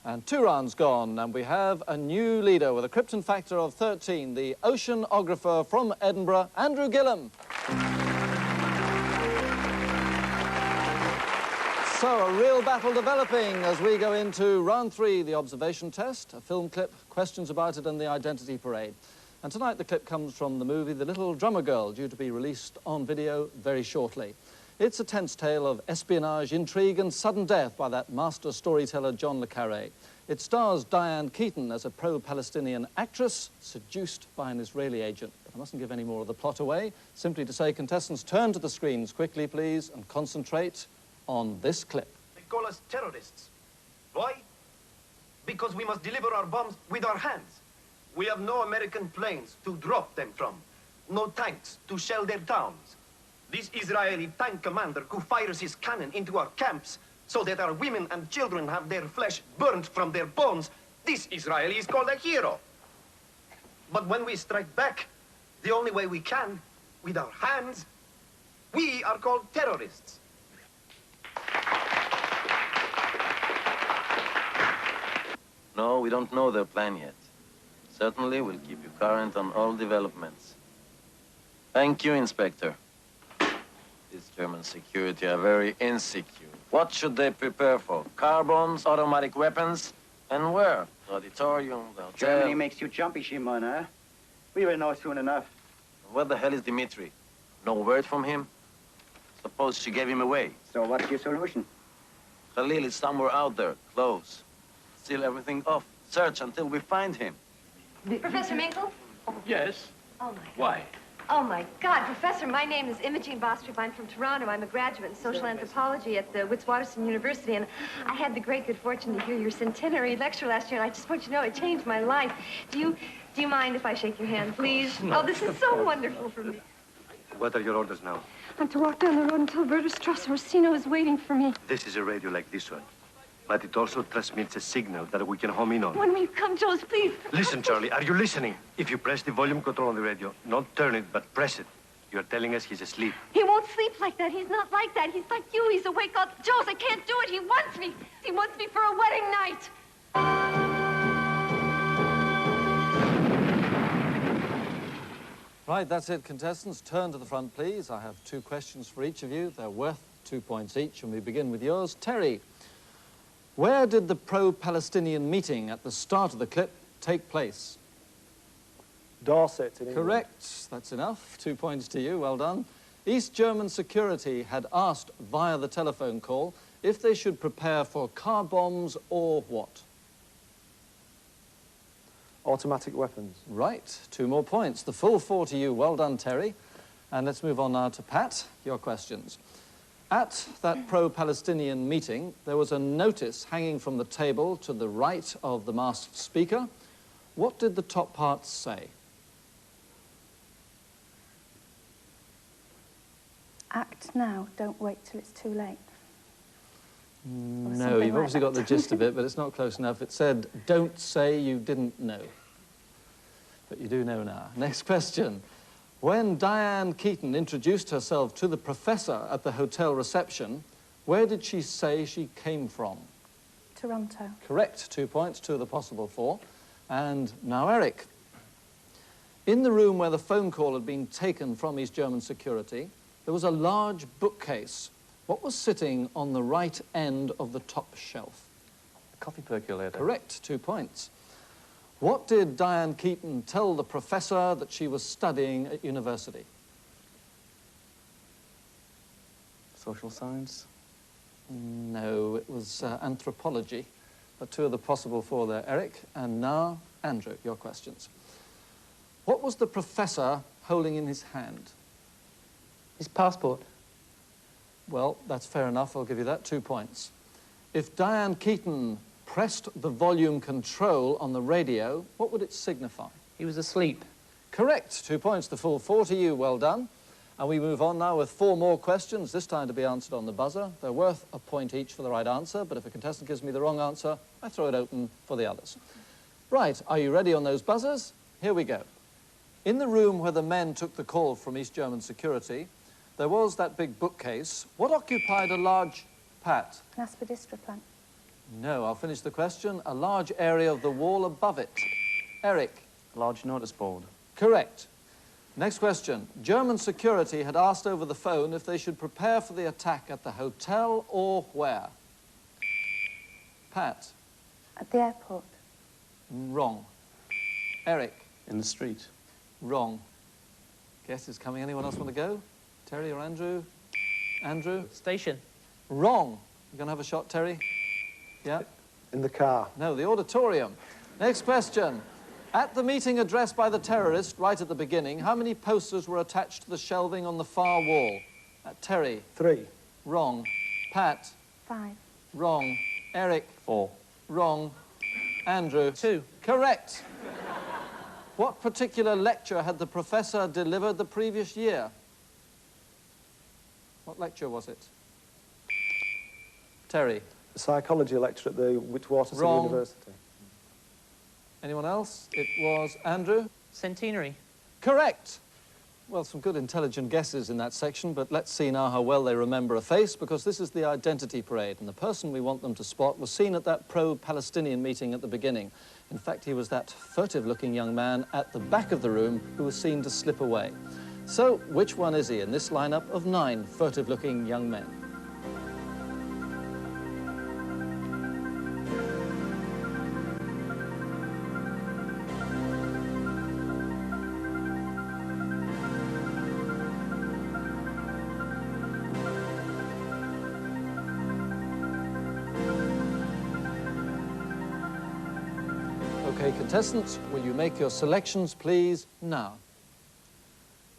And 2 rounds gone, and we have a new leader with a Krypton factor of 13, the oceanographer from Edinburgh, Andrew Gillim. So, a real battle developing as we go into round 3, the observation test, a film clip, questions about it, and the identity parade. And tonight the clip comes from the movie The Little Drummer Girl, due to be released on video very shortly. It's a tense tale of espionage, intrigue and sudden death by that master storyteller John le Carré. It stars Diane Keaton as a pro-Palestinian actress seduced by an Israeli agent. But I mustn't give any more of the plot away. Simply to say, contestants, turn to the screens quickly, please, and concentrate on this clip. They call us terrorists. Why? Because we must deliver our bombs with our hands. We have no American planes to drop them from, no tanks to shell their towns. This Israeli tank commander who fires his cannon into our camps so that our women and children have their flesh burnt from their bones, this Israeli is called a hero. But when we strike back, the only way we can, with our hands, we are called terrorists. No, we don't know their plan yet. Certainly, we'll keep you current on all developments. Thank you, Inspector. These German security are very insecure. What should they prepare for? Car bombs, automatic weapons? And where? The auditorium, the hotel? Germany makes you jumpy, Shimon, huh? We will know soon enough. Where the hell is Dimitri? No word from him? Suppose she gave him away. So what's your solution? Khalil is somewhere out there, close. Seal everything off. Search until we find him. Professor Minkle? Yes? Oh, my God. Why? Oh, my God. Professor, my name is Imogene Bostrup. I'm from Toronto. I'm a graduate in social anthropology at the Witwatersrand University, and I had the great good fortune to hear your centenary lecture last year, and I just want you to know it changed my life. Do you mind if I shake your hand, please? No. Oh, this is so wonderful for me. What are your orders now? I'm to walk down the road until Werderstrasse Orsino is waiting for me. This is a radio like this one. But it also transmits a signal that we can home in on. When will you come, Jules, please? Listen, Charlie, are you listening? If you press the volume control on the radio, not turn it, but press it, you're telling us he's asleep. He won't sleep like that. He's not like that. He's like you. He's awake all... Jules, I can't do it. He wants me. He wants me for a wedding night. Right, that's it, contestants. Turn to the front, please. I have 2 questions for each of you. They're worth 2 points each, and we begin with yours. Terry, where did the pro-Palestinian meeting at the start of the clip take place? Dorset in England. Correct. That's enough. 2 points to you. Well done. East German security had asked via the telephone call if they should prepare for car bombs or what? Automatic weapons. Right. 2 more points. The full 4 to you. Well done, Terry. And let's move on now to Pat. Your questions. At that pro-Palestinian meeting, there was a notice hanging from the table to the right of the masked speaker. What did the top part say? Act now, don't wait till it's too late. No, you've obviously got the gist of it, but it's not close enough. It said, don't say you didn't know. But you do know now. Next question. When Diane Keaton introduced herself to the professor at the hotel reception, where did she say she came from? Toronto. Correct. 2 points, 2 of the possible 4. And now Eric. In the room where the phone call had been taken from East German security, there was a large bookcase. What was sitting on the right end of the top shelf? A coffee percolator. Correct. 2 points. What did Diane Keaton tell the professor that she was studying at university? Social science? No, it was anthropology. But 2 of the possible 4 there, Eric. And now, Andrew, your questions. What was the professor holding in his hand? His passport. Well, that's fair enough. I'll give you that. 2 points. If Diane Keaton pressed the volume control on the radio, what would it signify? He was asleep. Correct. 2 points, the full 4 to you. Well done. And we move on now with 4 more questions, this time to be answered on the buzzer. They're worth a point each for the right answer, but if a contestant gives me the wrong answer, I throw it open for the others. Right, are you ready on those buzzers? Here we go. In the room where the men took the call from East German security, there was that big bookcase. What occupied a large... Pat? An aspidistra plant. No, I'll finish the question. A large area of the wall above it. Eric? A large notice board. Correct. Next question. German security had asked over the phone if they should prepare for the attack at the hotel or where? Pat? At the airport. Wrong. Eric? In the street. Wrong. Guess is coming. Anyone else want to go? Terry or Andrew? Andrew? Station. Wrong. You going to have a shot, Terry? Yeah? In the car. No, the auditorium. Next question. At the meeting addressed by the terrorist right at the beginning, how many posters were attached to the shelving on the far wall? Terry? 3. Wrong. Pat? 5. Wrong. Eric? 4. Wrong. Andrew? 2. Correct. What particular lecture had the professor delivered the previous year? What lecture was it? Terry? A psychology lecture at the Witwatersrand Wrong. University. Anyone else? It was Andrew? Centenary. Correct. Well, some good intelligent guesses in that section, but let's see now how well they remember a face, because this is the identity parade, and the person we want them to spot was seen at that pro-Palestinian meeting at the beginning. In fact, he was that furtive-looking young man at the back of the room who was seen to slip away. So, which one is he in this lineup of 9 furtive-looking young men? Okay, contestants, will you make your selections, please, now?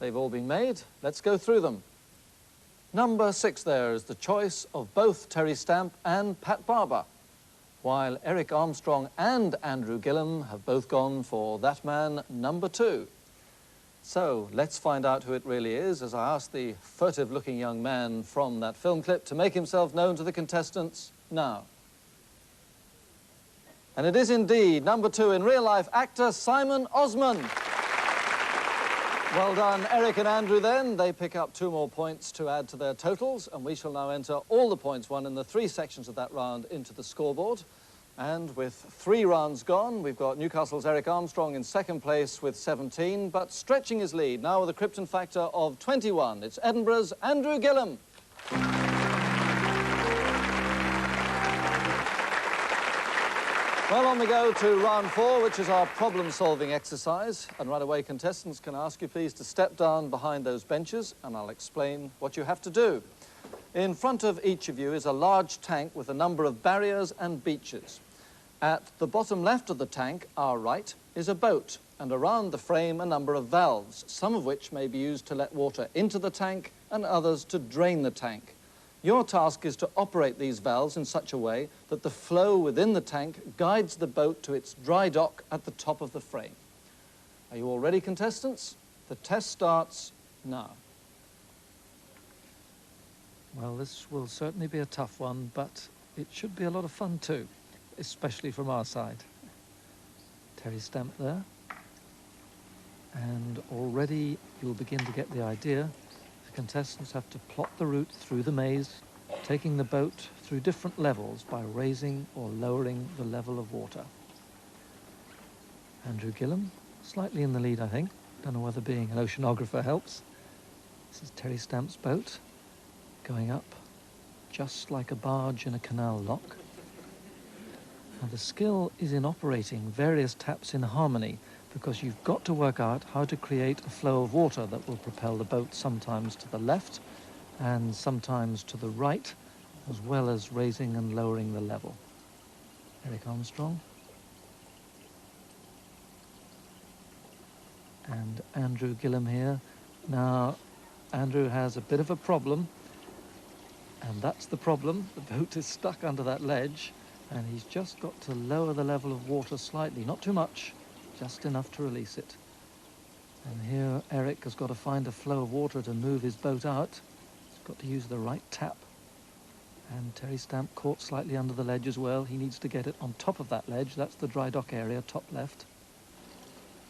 They've all been made. Let's go through them. Number 6 there is the choice of both Terry Stamp and Pat Barber, while Eric Armstrong and Andrew Gillum have both gone for that man, number 2. So let's find out who it really is as I ask the furtive-looking young man from that film clip to make himself known to the contestants now. And it is indeed number 2 in real-life actor Simon Osman. Well done, Eric and Andrew, then. They pick up 2 more points to add to their totals, and we shall now enter all the points won in the 3 sections of that round into the scoreboard. And with 3 rounds gone, we've got Newcastle's Eric Armstrong in 2nd place with 17, but stretching his lead now with a Krypton factor of 21. It's Edinburgh's Andrew Gillum. Well, on we go to round 4, which is our problem-solving exercise. And right away, contestants, can I ask you please to step down behind those benches, and I'll explain what you have to do. In front of each of you is a large tank with a number of barriers and beaches. At the bottom left of the tank, our right, is a boat, and around the frame a number of valves, some of which may be used to let water into the tank and others to drain the tank. Your task is to operate these valves in such a way that the flow within the tank guides the boat to its dry dock at the top of the frame. Are you all ready, contestants? The test starts now. Well, this will certainly be a tough one, but it should be a lot of fun too, especially from our side. Terry Stamp there. And already you'll begin to get the idea. Contestants have to plot the route through the maze, taking the boat through different levels by raising or lowering the level of water. Andrew Gillum, slightly in the lead, I think. Don't know whether being an oceanographer helps. This is Terry Stamp's boat, going up just like a barge in a canal lock. Now, the skill is in operating various taps in harmony, because you've got to work out how to create a flow of water that will propel the boat sometimes to the left and sometimes to the right, as well as raising and lowering the level. Eric Armstrong. And Andrew Gillum here. Now, Andrew has a bit of a problem. And that's the problem. The boat is stuck under that ledge, and he's just got to lower the level of water slightly. Not too much, just enough to release it. And here Eric has got to find a flow of water to move his boat out. He's got to use the right tap. And Terry Stamp caught slightly under the ledge as well. He needs to get it on top of that ledge. That's the dry dock area, top left.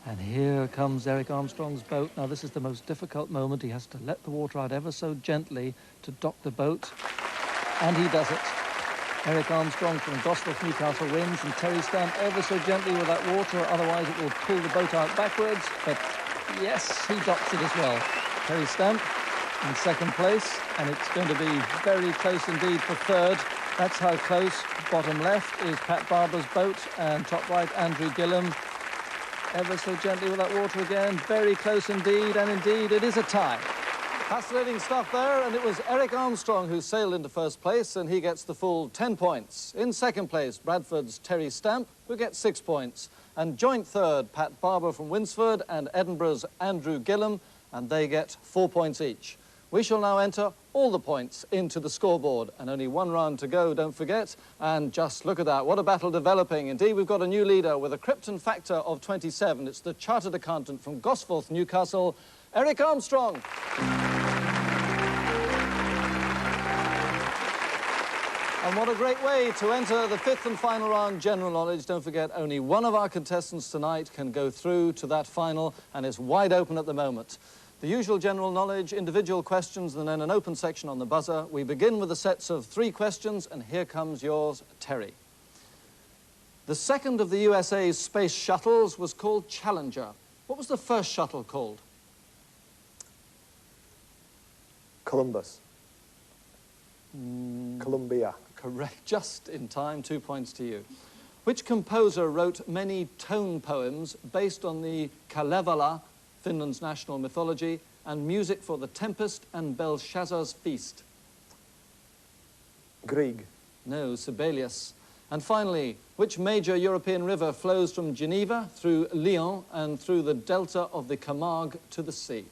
And here comes Eric Armstrong's boat. Now this is the most difficult moment. He has to let the water out ever so gently to dock the boat. And he does it. Eric Armstrong from Gosforth, Newcastle wins, and Terry Stamp ever so gently with that water, otherwise it will pull the boat out backwards. But yes, he docks it as well. Terry Stamp in second place, and it's going to be very close indeed for third. That's how close. Bottom left is Pat Barber's boat, and top right, Andrew Gillum. Ever so gently with that water again. Very close indeed, and indeed it is a tie. Fascinating stuff there, and it was Eric Armstrong who sailed into first place, and he gets the full 10 points. In second place, Bradford's Terry Stamp, who gets 6 points. And joint third, Pat Barber from Winsford and Edinburgh's Andrew Gillum, and they get 4 points each. We shall now enter all the points into the scoreboard, and only one round to go, don't forget. And just look at that, what a battle developing. Indeed, we've got a new leader with a Krypton factor of 27. It's the chartered accountant from Gosforth, Newcastle, Eric Armstrong. And what a great way to enter the fifth and final round, general knowledge. Don't forget, only one of our contestants tonight can go through to that final, and it's wide open at the moment. The usual general knowledge, individual questions, and then an open section on the buzzer. We begin with the sets of 3 questions, and here comes yours, Terry. The second of the USA's space shuttles was called Challenger. What was the first shuttle called? Columbus. Columbia. Correct, just in time, 2 points to you. Which composer wrote many tone poems based on the Kalevala, Finland's national mythology, and music for The Tempest and Belshazzar's Feast? Grieg. No, Sibelius. And finally, which major European river flows from Geneva through Lyon and through the delta of the Camargue to the sea?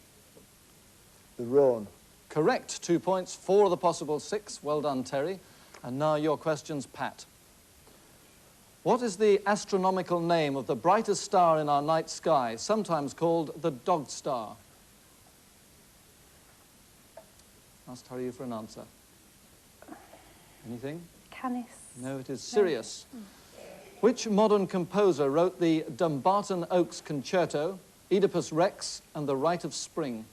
The Rhone. Correct, 2 points, 4 of the possible 6. Well done, Terry. And now your questions, Pat. What is the astronomical name of the brightest star in our night sky, sometimes called the dog star? Asked Harry for an answer. Anything? Canis. No, it is Sirius. No. Which modern composer wrote the Dumbarton Oaks Concerto, Oedipus Rex, and The Rite of Spring?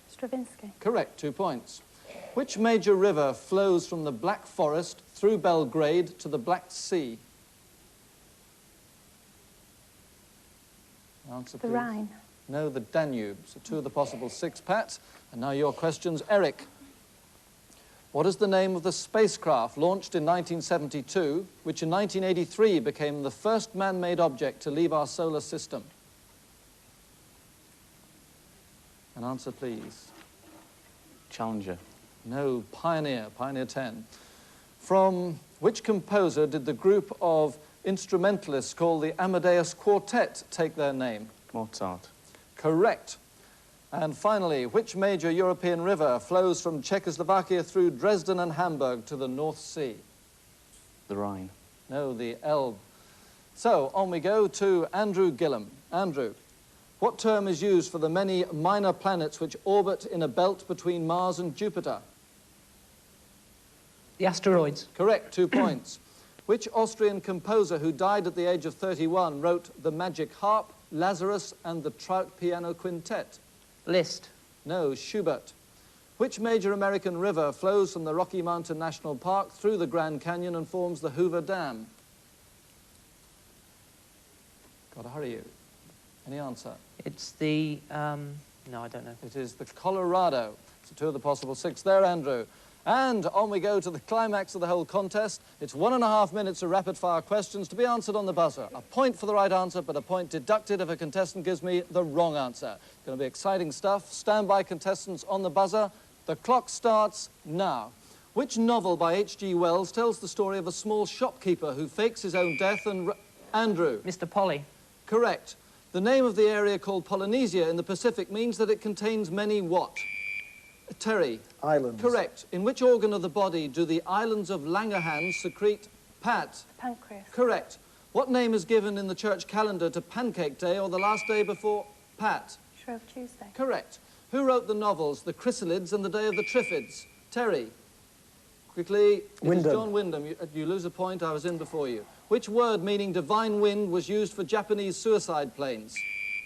Stravinsky. Correct, 2 points. Which major river flows from the Black Forest through Belgrade to the Black Sea? Answer, please. The Rhine. No, the Danube. So 2 of the possible 6, Pat. And now your questions, Eric. What is the name of the spacecraft launched in 1972, which in 1983 became the first man-made object to leave our solar system? An answer, please. Challenger. No, Pioneer, Pioneer 10. From which composer did the group of instrumentalists called the Amadeus Quartet take their name? Mozart. Correct. And finally, which major European river flows from Czechoslovakia through Dresden and Hamburg to the North Sea? The Rhine. No, the Elbe. So, on we go to Andrew Gillum. Andrew, what term is used for the many minor planets which orbit in a belt between Mars and Jupiter? The asteroids. Correct, 2 points. Which Austrian composer who died at the age of 31 wrote The Magic Harp, Lazarus, and the Trout Piano Quintet? Liszt. No, Schubert. Which major American river flows from the Rocky Mountain National Park through the Grand Canyon and forms the Hoover Dam? Got to hurry you. Any answer? It's the, no, I don't know. It is the Colorado. So 2 of the possible 6 there, Andrew. And on we go to the climax of the whole contest. It's 1.5 minutes of rapid-fire questions to be answered on the buzzer. A point for the right answer, but a point deducted if a contestant gives me the wrong answer. It's going to be exciting stuff. Stand by, contestants, on the buzzer. The clock starts now. Which novel by H.G. Wells tells the story of a small shopkeeper who fakes his own death and... Andrew? Mr. Polly. Correct. The name of the area called Polynesia in the Pacific means that it contains many what? Terry. Islands. Correct. In which organ of the body do the islands of Langerhans secrete? Pat. Pancreas. Correct. What name is given in the church calendar to Pancake Day or the last day before? Pat. Shrove Tuesday. Correct. Who wrote the novels The Chrysalids and The Day of the Triffids? Terry. Quickly. It is Wyndham. John Wyndham. You lose a point. I was in before you. Which word meaning divine wind was used for Japanese suicide planes?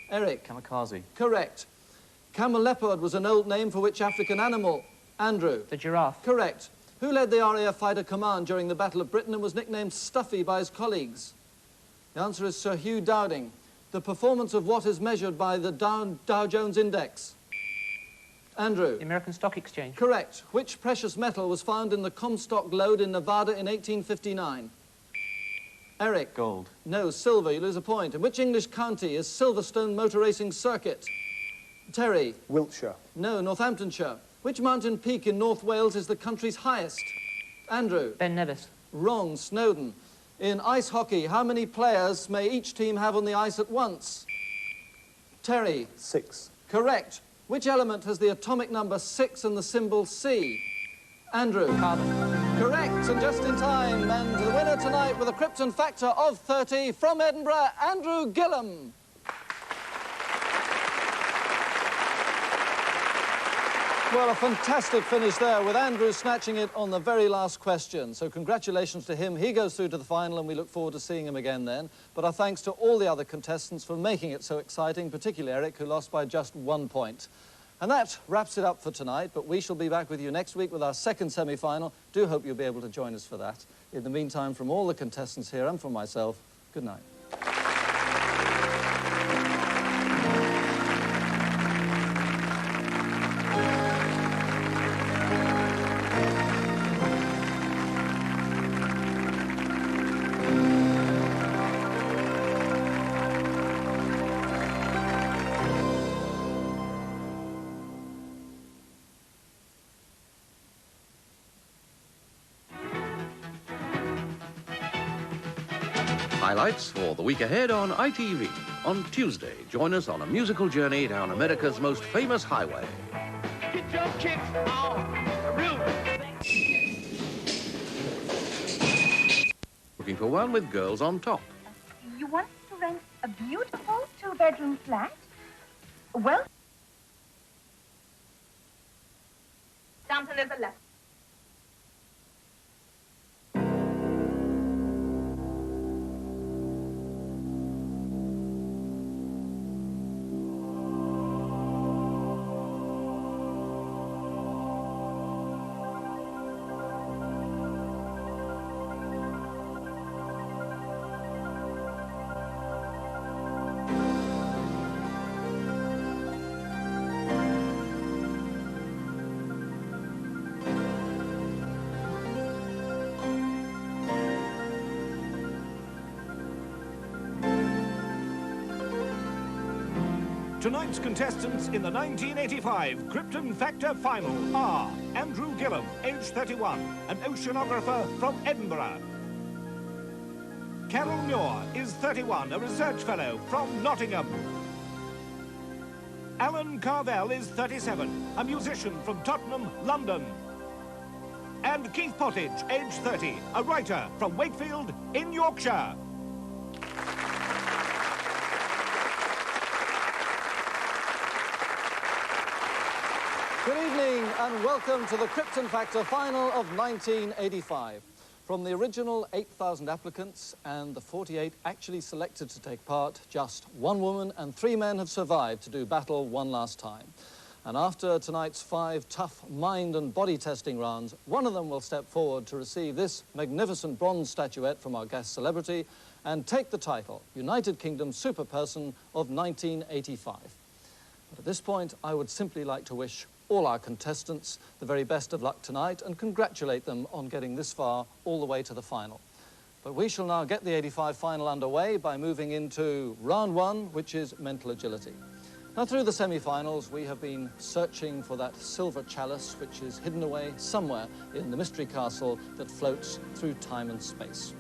Eric. Kamikaze. Correct. Camelopard was an old name for which African animal? Andrew. The giraffe. Correct. Who led the RAF Fighter Command during the Battle of Britain and was nicknamed Stuffy by his colleagues? The answer is Sir Hugh Dowding. The performance of what is measured by the Dow Jones Index? Andrew. The American Stock Exchange. Correct. Which precious metal was found in the Comstock lode in Nevada in 1859? Eric. Gold. No, silver. You lose a point. In which English county is Silverstone Motor Racing Circuit? Terry. Wiltshire. No, Northamptonshire. Which mountain peak in North Wales is the country's highest? Andrew. Ben Nevis. Wrong, Snowdon. In ice hockey, how many players may each team have on the ice at once? Terry. 6. Correct. Which element has the atomic number 6 and the symbol C? Andrew. Carbon. Correct, and just in time. And the winner tonight with a Krypton factor of 30 from Edinburgh, Andrew Gillum. Well, a fantastic finish there with Andrew snatching it on the very last question. So congratulations to him. He goes through to the final and we look forward to seeing him again then. But our thanks to all the other contestants for making it so exciting, particularly Eric, who lost by just 1 point. And that wraps it up for tonight, but we shall be back with you next week with our second semi-final. Do hope you'll be able to join us for that. In the meantime, from all the contestants here and from myself, good night. Highlights for the week ahead on ITV. On Tuesday, join us on a musical journey down America's most famous highway. Get your kicks on the roof. Looking for one with girls on top. You want to rent a beautiful two-bedroom flat? Well, down to the left. Tonight's contestants in the 1985 Krypton Factor Final are Andrew Gillum, age 31, an oceanographer from Edinburgh. Carol Muir is 31, a research fellow from Nottingham. Alan Carvell is 37, a musician from Tottenham, London. And Keith Pottage, age 30, a writer from Wakefield in Yorkshire. Good evening and welcome to the Krypton Factor final of 1985. From the original 8,000 applicants and the 48 actually selected to take part, just 1 woman and 3 men have survived to do battle one last time. And after tonight's 5 tough mind and body testing rounds, one of them will step forward to receive this magnificent bronze statuette from our guest celebrity and take the title, United Kingdom Superperson of 1985. But at this point, I would simply like to wish all our contestants the very best of luck tonight and congratulate them on getting this far all the way to the final. But we shall now get the 85 final underway by moving into round 1, which is mental agility. Now, through the semi-finals, we have been searching for that silver chalice which is hidden away somewhere in the mystery castle that floats through time and space.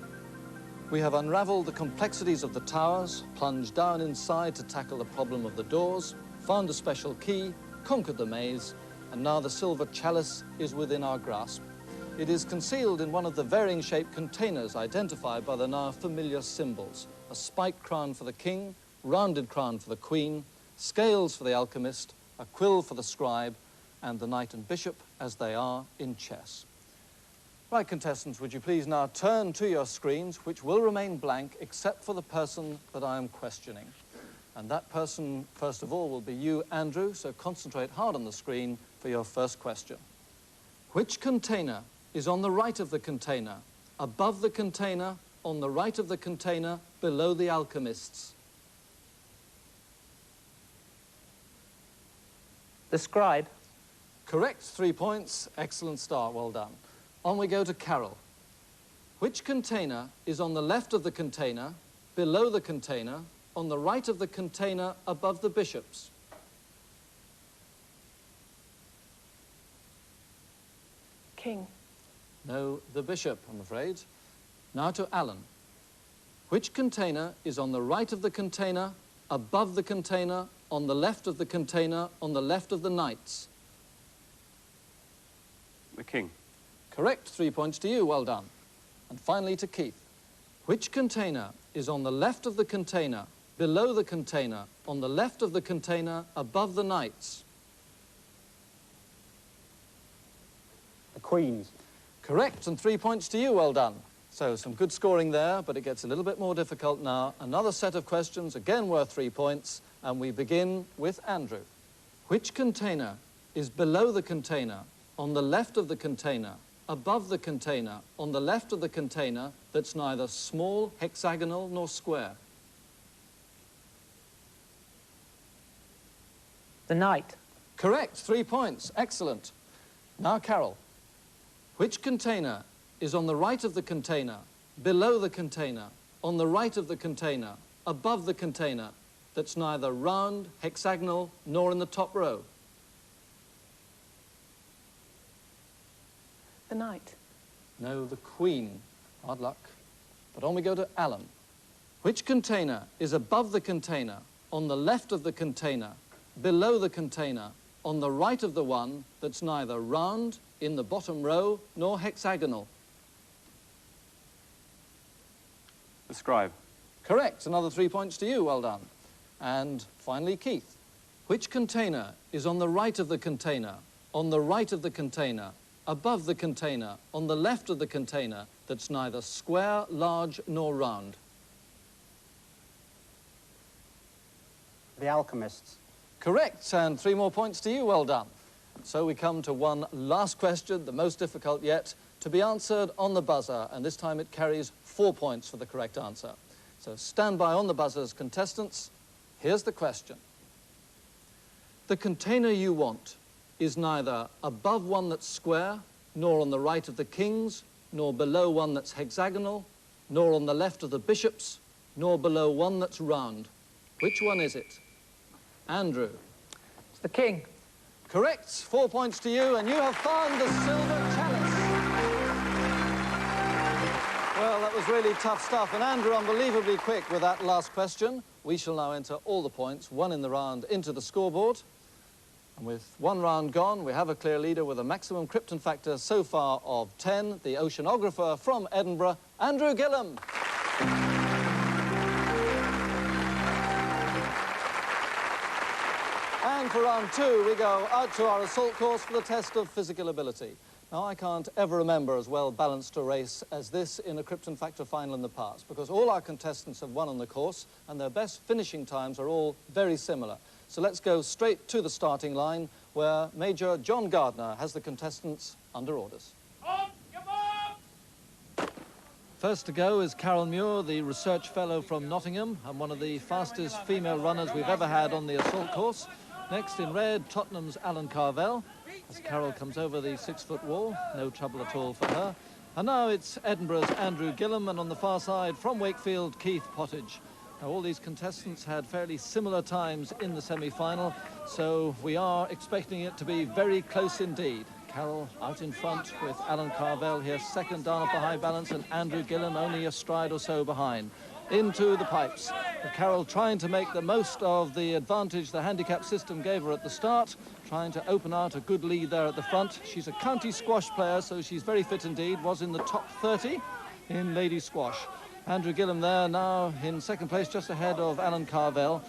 We have unraveled the complexities of the towers, plunged down inside to tackle the problem of the doors, found a special key, conquered the maze, and now the silver chalice is within our grasp. It is concealed in one of the varying shaped containers identified by the now familiar symbols: a spiked crown for the king, rounded crown for the queen, scales for the alchemist, a quill for the scribe, and the knight and bishop as they are in chess. Right, contestants, would you please now turn to your screens, which will remain blank except for the person that I am questioning. And that person, first of all, will be you, Andrew, so concentrate hard on the screen for your first question. Which container is on the right of the container, above the container, on the right of the container, below the alchemists? The scribe. Correct, 3 points. Excellent start, well done. On we go to Carol. Which container is on the left of the container, below the container, on the right of the container, above the bishops? King. No, the bishop, I'm afraid. Now to Alan. Which container is on the right of the container, above the container, on the left of the container, on the left of the knights? The king. Correct, 3 points to you, well done. And finally to Keith. Which container is on the left of the container, below the container, on the left of the container, above the knights? The queens. Correct, and 3 points to you, well done. So some good scoring there, but it gets a little bit more difficult now. Another set of questions, again worth 3 points, and we begin with Andrew. Which container is below the container, on the left of the container, above the container, on the left of the container, that's neither small, hexagonal, nor square? The knight. Correct, 3 points, excellent. Now, Carol, which container is on the right of the container, below the container, on the right of the container, above the container, that's neither round, hexagonal, nor in the top row? The knight. No, the queen. Hard luck. But on we go to Alan. Which container is above the container, on the left of the container, below the container, on the right of the one that's neither round, in the bottom row, nor hexagonal? The scribe. Correct. Another 3 points to you. Well done. And finally, Keith. Which container is on the right of the container, on the right of the container, above the container, on the left of the container, that's neither square, large, nor round? The alchemists. Correct, and 3 more points to you, well done. So we come to one last question, the most difficult yet, to be answered on the buzzer, and this time it carries 4 points for the correct answer. So stand by on the buzzers, contestants. Here's the question. The container you want is neither above one that's square, nor on the right of the kings, nor below one that's hexagonal, nor on the left of the bishops, nor below one that's round. Which one is it? Andrew. It's the king. Correct. 4 points to you, and you have found the silver chalice. Well, that was really tough stuff, and Andrew unbelievably quick with that last question. We shall now enter all the points, one in the round, into the scoreboard. And with one round gone, we have a clear leader with a maximum Krypton factor so far of 10, the oceanographer from Edinburgh, Andrew Gillum. And for round 2, we go out to our assault course for the test of physical ability. Now, I can't ever remember as well balanced a race as this in a Krypton Factor final in the past, because all our contestants have won on the course, and their best finishing times are all very similar. So let's go straight to the starting line, where Major John Gardner has the contestants under orders. First to go is Carol Muir, the research fellow from Nottingham, and one of the fastest female runners we've ever had on the assault course. Next in red, Tottenham's Alan Carvell. As Carol comes over the 6-foot wall, no trouble at all for her. And now it's Edinburgh's Andrew Gillum, and on the far side from Wakefield, Keith Pottage. Now, all these contestants had fairly similar times in the semi-final, so we are expecting it to be very close indeed. Carol out in front with Alan Carvell here second down off the high balance, and Andrew Gillum only a stride or so behind. into the pipes. But Carol trying to make the most of the advantage the handicap system gave her at the start, trying to open out a good lead there at the front. She's a county squash player, so she's very fit indeed, was in the top 30 in ladies squash. Andrew Gillum there now in second place, just ahead of Alan Carvell,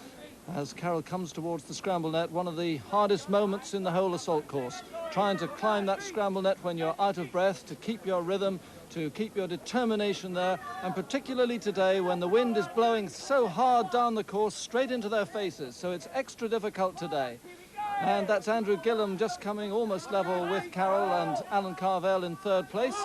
as Carol comes towards the scramble net, one of the hardest moments in the whole assault course. Trying to climb that scramble net when you're out of breath, to keep your rhythm, to keep your determination there, and particularly today when the wind is blowing so hard down the course, straight into their faces, so it's extra difficult today. And that's Andrew Gillum just coming almost level with Carol, and Alan Carvell in third place.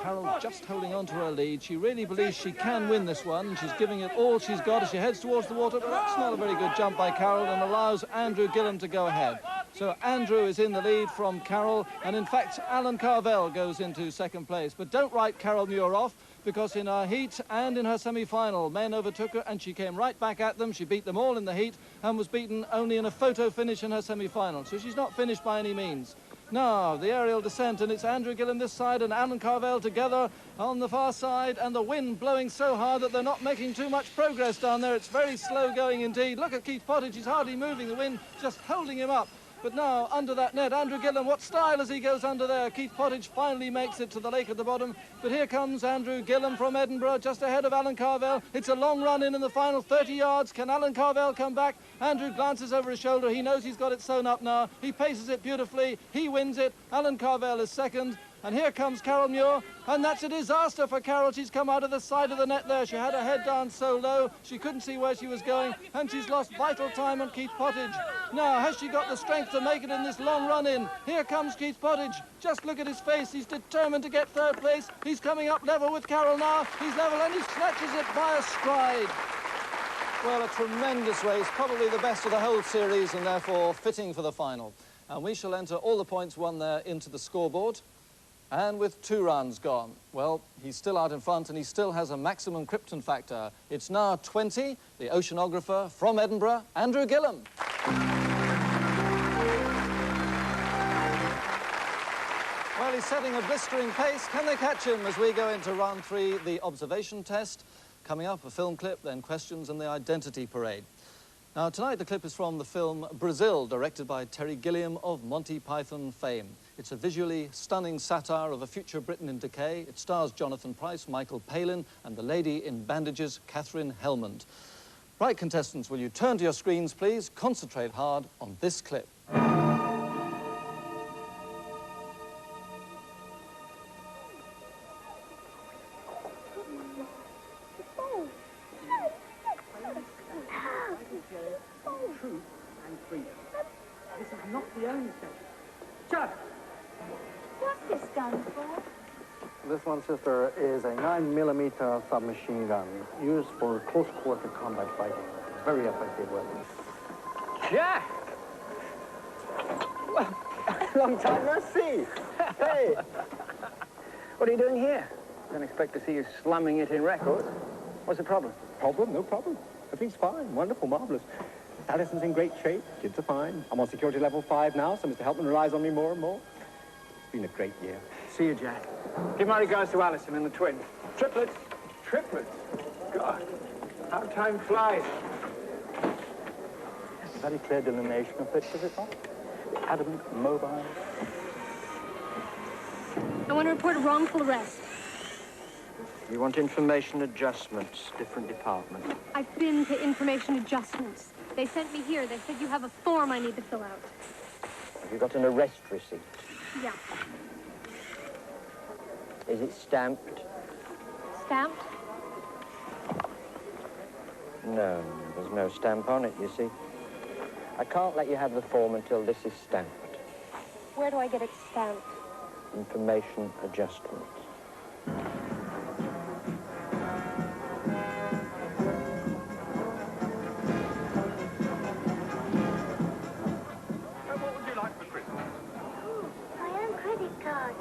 Carol just holding on to her lead. She really believes she can win this one. She's giving it all she's got as she heads towards the water, but that's not a very good jump by Carol and allows Andrew Gillum to go ahead. So Andrew is in the lead from Carol, and in fact Alan Carvell goes into second place. But don't write Carol Muir off, because in her heat and in her semi-final, men overtook her and she came right back at them. She beat them all in the heat and was beaten only in a photo finish in her semi-final. So she's not finished by any means. Now, the aerial descent, and it's Andrew Gillum this side and Alan Carvell together on the far side, and the wind blowing so hard that they're not making too much progress down there. It's very slow going indeed. Look at Keith Pottage, he's hardly moving, the wind just holding him up. But now, under that net, Andrew Gillum, what style as he goes under there. Keith Pottage finally makes it to the lake at the bottom. But here comes Andrew Gillum from Edinburgh, just ahead of Alan Carvell. It's a long run in the final 30 yards. Can Alan Carvell come back? Andrew glances over his shoulder. He knows he's got it sewn up now. He paces it beautifully. He wins it. Alan Carvell is second. And here comes Carol Muir, and that's a disaster for Carol. She's come out of the side of the net there. She had her head down so low, she couldn't see where she was going, and she's lost vital time on Keith Pottage. Now, has she got the strength to make it in this long run in? Here comes Keith Pottage. Just look at his face. He's determined to get third place. He's coming up level with Carol now. He's level, and he snatches it by a stride. Well, a tremendous race, probably the best of the whole series, and therefore fitting for the final. And we shall enter all the points won there into the scoreboard. And with 2 rounds gone, well, he's still out in front and he still has a maximum Krypton factor. It's now 20, the oceanographer from Edinburgh, Andrew Gillum. Well, he's setting a blistering pace. Can they catch him as we go into round 3, the observation test? Coming up, a film clip, then questions and the identity parade. Now, tonight the clip is from the film Brazil, directed by Terry Gilliam of Monty Python fame. It's a visually stunning satire of a future Britain in decay. It stars Jonathan Pryce, Michael Palin, and the lady in bandages, Catherine Helmond. Right, contestants, will you turn to your screens, please? Concentrate hard on this clip. Truth and freedom. This is not the only thing. Chuck! What's this gun for? This one, sister, is a 9mm submachine gun used for close-quarter combat fighting. It's very effective weapon. Jack! Well, long time no see. Hey! What are you doing here? Don't expect to see you slumming it in records. What's the problem? Problem? No problem. Everything's fine. Wonderful, marvelous. Alison's in great shape. Kids are fine. I'm on security level 5 now, so Mr. Helpman relies on me more and more. It's been a great year. See you, Jack. Give my regards to Alison and the twins. Triplets. Triplets. God, how time flies. Very clear delineation of it, is it not? Adamant, mobile. I want to report a wrongful arrest. You want information adjustments, different department. I've been to information adjustments. They sent me here. They said you have a form I need to fill out. Have you got an arrest receipt? Yeah. Is it stamped? Stamped? No, there's no stamp on it, you see. I can't let you have the form until this is stamped. Where do I get it stamped? Information adjustment. What would you like for Christmas? My own credit card.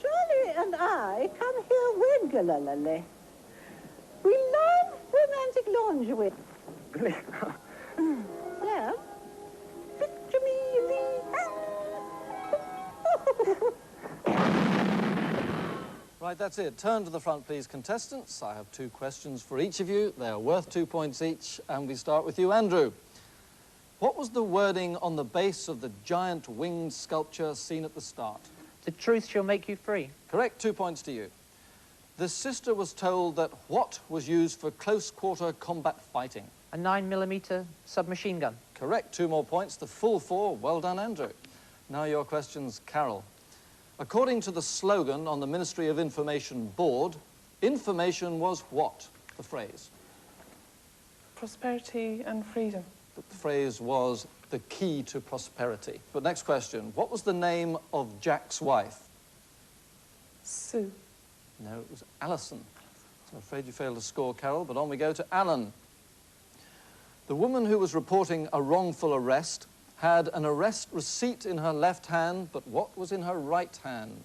Charlie and I come here regularly. We love romantic lingerie. Really? Yeah. Picture me, Elise. Right, that's it. Turn to the front, please, contestants. I have 2 questions for each of you. They are worth 2 points each, and we start with you, Andrew. What was the wording on the base of the giant winged sculpture seen at the start? The truth shall make you free. Correct, 2 points to you. The sister was told that what was used for close-quarter combat fighting? A 9mm submachine gun. Correct, 2 more points, the full 4. Well done, Andrew. Now your questions, Carol. According to the slogan on the Ministry of Information board, information was what? The phrase. Prosperity and freedom. The phrase was the key to prosperity. But next question, what was the name of Jack's wife? Sue. No, it was Alison. I'm afraid you failed to score, Carol, but on we go to Alan. The woman who was reporting a wrongful arrest had an arrest receipt in her left hand, but what was in her right hand?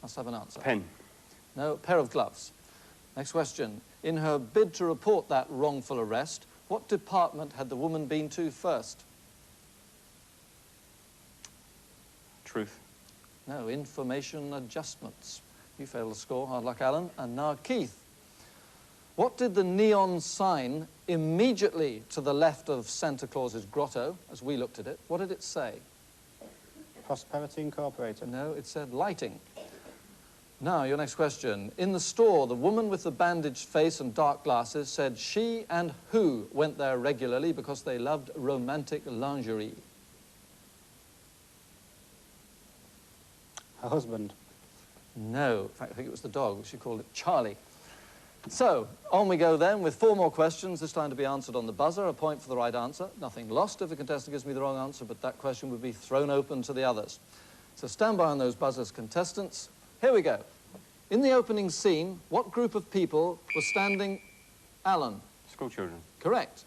Must have an answer. Pen. No, a pair of gloves. Next question. In her bid to report that wrongful arrest, what department had the woman been to first? Truth. No, information adjustments. You failed to score. Hard luck, Alan. And now Keith. What did the neon sign immediately to the left of Santa Claus's grotto, as we looked at it, what did it say? Prosperity Incorporated. No, it said lighting. Now, your next question. In the store, the woman with the bandaged face and dark glasses said she and who went there regularly because they loved romantic lingerie? Her husband. No, in fact, I think it was the dog. She called it Charlie. So, on we go then with 4 more questions, this time to be answered on the buzzer. A point for the right answer. Nothing lost if the contestant gives me the wrong answer, but that question would be thrown open to the others. So stand by on those buzzers, contestants. Here we go. In the opening scene, what group of people was standing? Alan. School children. Correct.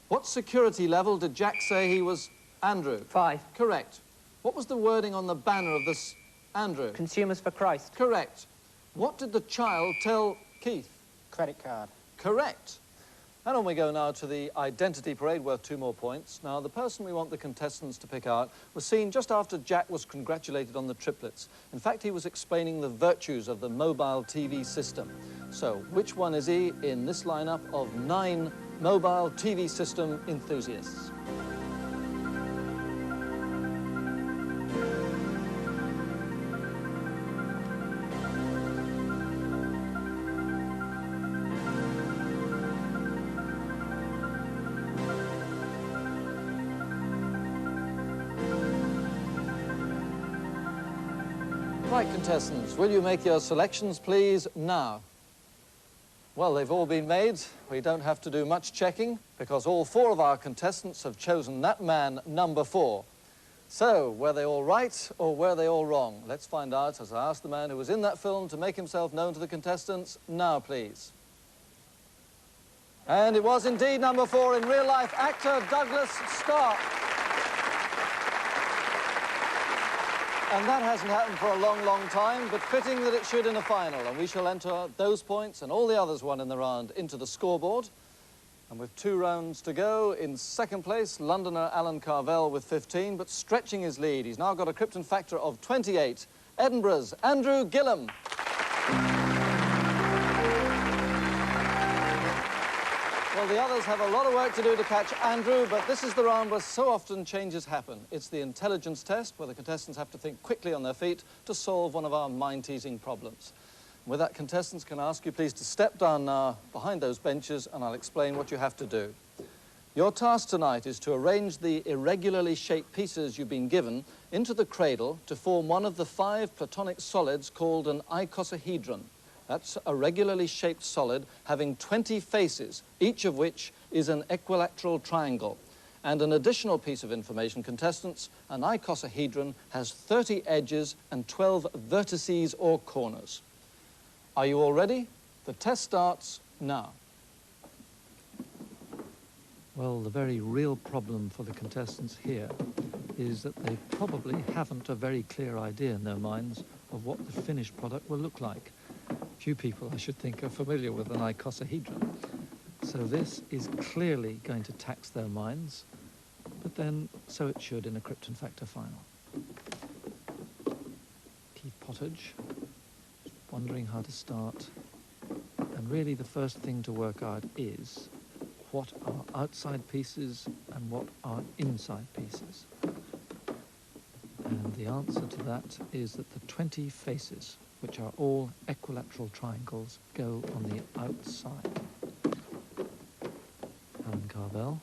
What security level did Jack say he was? Andrew. 5. Correct. What was the wording on the banner of this? Andrew. Consumers for Christ. Correct. What did the child tell Keith? Credit card. Correct. And on we go now to the identity parade, worth 2 more points. Now, the person we want the contestants to pick out was seen just after Jack was congratulated on the triplets. In fact, he was explaining the virtues of the mobile TV system. So, which one is he in this lineup of 9 mobile TV system enthusiasts? Right, contestants, will you make your selections, please, now? Well, they've all been made. We don't have to do much checking because all 4 of our contestants have chosen that man, number 4. So, were they all right or were they all wrong? Let's find out as I ask the man who was in that film to make himself known to the contestants. Now, please. And it was indeed number 4 in real life, actor Douglas Stark. And that hasn't happened for a long, long time, but fitting that it should in a final. And we shall enter those points and all the others won in the round into the scoreboard. And with 2 rounds to go, in second place, Londoner Alan Carvell with 15, but stretching his lead. He's now got a Krypton factor of 28. Edinburgh's Andrew Gillum. Well, the others have a lot of work to do to catch Andrew, but this is the round where so often changes happen. It's the intelligence test, where the contestants have to think quickly on their feet to solve one of our mind-teasing problems. With that, contestants, can I ask you please to step down now behind those benches, and I'll explain what you have to do. Your task tonight is to arrange the irregularly shaped pieces you've been given into the cradle to form one of the 5 platonic solids called an icosahedron. That's a regularly shaped solid having 20 faces, each of which is an equilateral triangle. And an additional piece of information, contestants, an icosahedron has 30 edges and 12 vertices or corners. Are you all ready? The test starts now. Well, the very real problem for the contestants here is that they probably haven't a very clear idea in their minds of what the finished product will look like. Few people, I should think, are familiar with an icosahedron. So this is clearly going to tax their minds, but then so it should in a Krypton Factor final. Pottage, wondering how to start. And really the first thing to work out is what are outside pieces and what are inside pieces. And the answer to that is that the 20 faces, which are all equilateral triangles, go on the outside. Alan Carvel.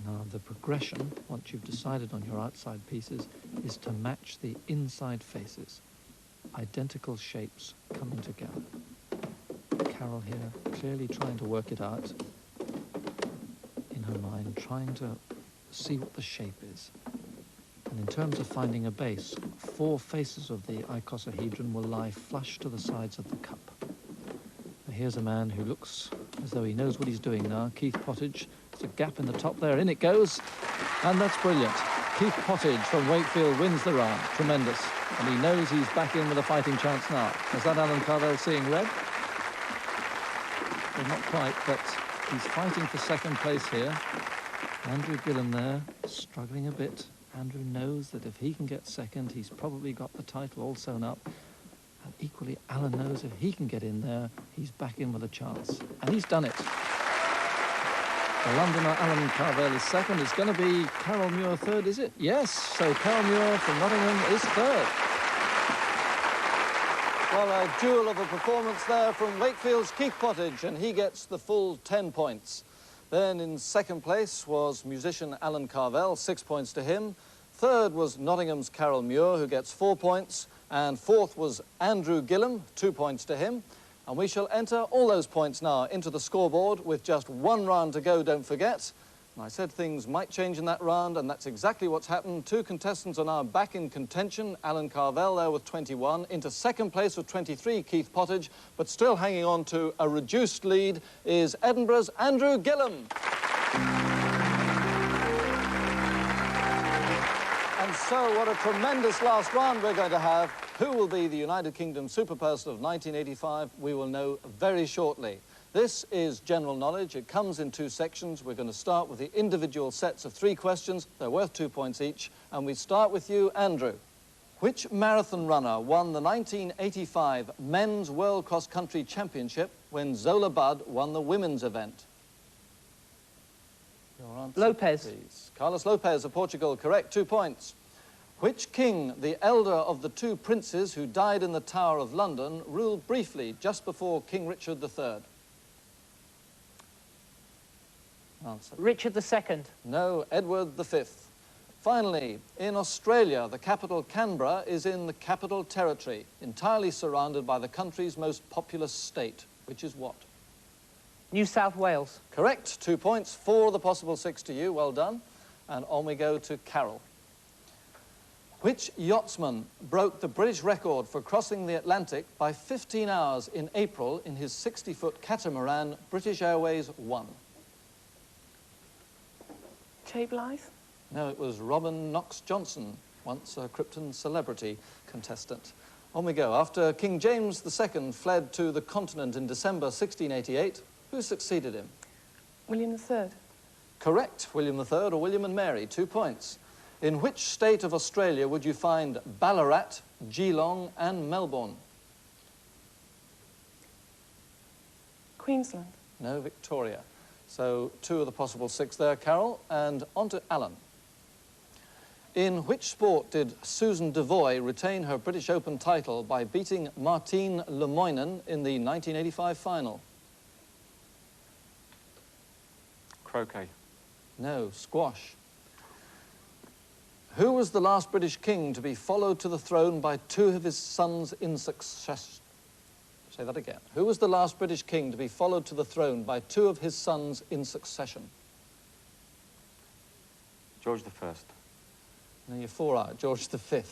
Now the progression, once you've decided on your outside pieces, is to match the inside faces. Identical shapes coming together. Carol here clearly trying to work it out in her mind, trying to see what the shape is. And in terms of finding a base, 4 faces of the icosahedron will lie flush to the sides of the cup. Now here's a man who looks as though he knows what he's doing now. Keith Pottage. There's a gap in the top there. In it goes. And that's brilliant. Keith Pottage from Wakefield wins the round. Tremendous. And he knows he's back in with a fighting chance now. Is that Alan Carvel seeing red? Well, not quite, but he's fighting for second place here. Andrew Gillam there, struggling a bit. Andrew knows that if he can get second, he's probably got the title all sewn up. And equally, Alan knows if he can get in there, he's back in with a chance. And he's done it. The Londoner Alan Carvel is second. It's going to be Carol Muir third, is it? Yes, so Carol Muir from Nottingham is third. Well, a duel of a performance there from Wakefield's Keith Pottage, and he gets the full 10 points. Then in second place was musician Alan Carvel, 6 points to him. Third was Nottingham's Carol Muir, who gets 4 points. And fourth was Andrew Gillam, 2 points to him. And we shall enter all those points now into the scoreboard with just 1 round to go, don't forget. And I said things might change in that round, and that's exactly what's happened. 2 contestants are now back in contention. Alan Carvel there with 21. Into second place with 23, Keith Pottage. But still hanging on to a reduced lead is Edinburgh's Andrew Gillam. And so what a tremendous last round we're going to have. Who will be the United Kingdom Superperson of 1985? We will know very shortly. This is general knowledge. It comes in 2 sections. We're going to start with the individual sets of 3 questions. They're worth 2 points each. And we start with you, Andrew. Which marathon runner won the 1985 Men's World Cross Country Championship when Zola Budd won the women's event? Your answer, Lopez. Please. Carlos Lopez of Portugal, correct, 2 points. Which king, the elder of the 2 princes who died in the Tower of London, ruled briefly just before King Richard III? Answer. Richard II. No, Edward V. Finally, in Australia, the capital Canberra is in the Capital Territory, entirely surrounded by the country's most populous state, which is what? New South Wales. Correct, 2 points, 4 of the possible 6 to you, well done. And on we go to Carol. Which yachtsman broke the British record for crossing the Atlantic by 15 hours in April in his 60-foot catamaran British Airways 1? Jay Blythe? No, it was Robin Knox-Johnson, once a Krypton celebrity contestant. On we go. After King James II fled to the continent in December 1688, who succeeded him? William III. Correct, William III or William and Mary, 2 points. In which state of Australia would you find Ballarat, Geelong and Melbourne? Queensland. No, Victoria. So 2 of the possible 6 there, Carol. And on to Alan. In which sport did Susan Devoy retain her British Open title by beating Martine Lemoynen in the 1985 final? Croquet. No, squash. Who was the last British king to be followed to the throne by 2 of his sons in succession? Say that again. Who was the last British king to be followed to the throne by 2 of his sons in succession? George I. Now you're 4 out, George V.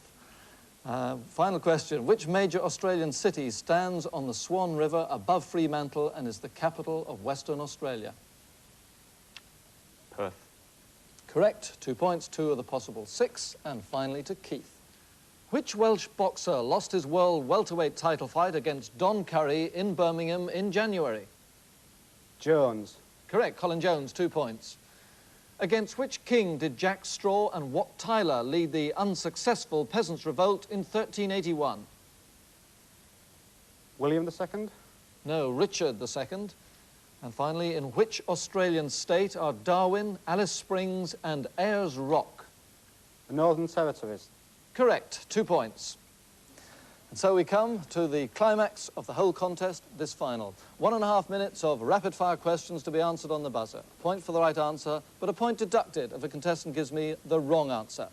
Final question. Which major Australian city stands on the Swan River above Fremantle and is the capital of Western Australia? Perth. Correct. 2 points, 2 of the possible 6. And finally to Keith. Which Welsh boxer lost his world welterweight title fight against Don Curry in Birmingham in January? Jones. Correct. Colin Jones, 2 points. Against which king did Jack Straw and Wat Tyler lead the unsuccessful Peasants' Revolt in 1381? William II? No, Richard II. And finally, in which Australian state are Darwin, Alice Springs and Ayers Rock? The Northern Territories. Correct, 2 points. And so we come to the climax of the whole contest, this final. 1.5 minutes of rapid-fire questions to be answered on the buzzer. A point for the right answer, but a point deducted if a contestant gives me the wrong answer.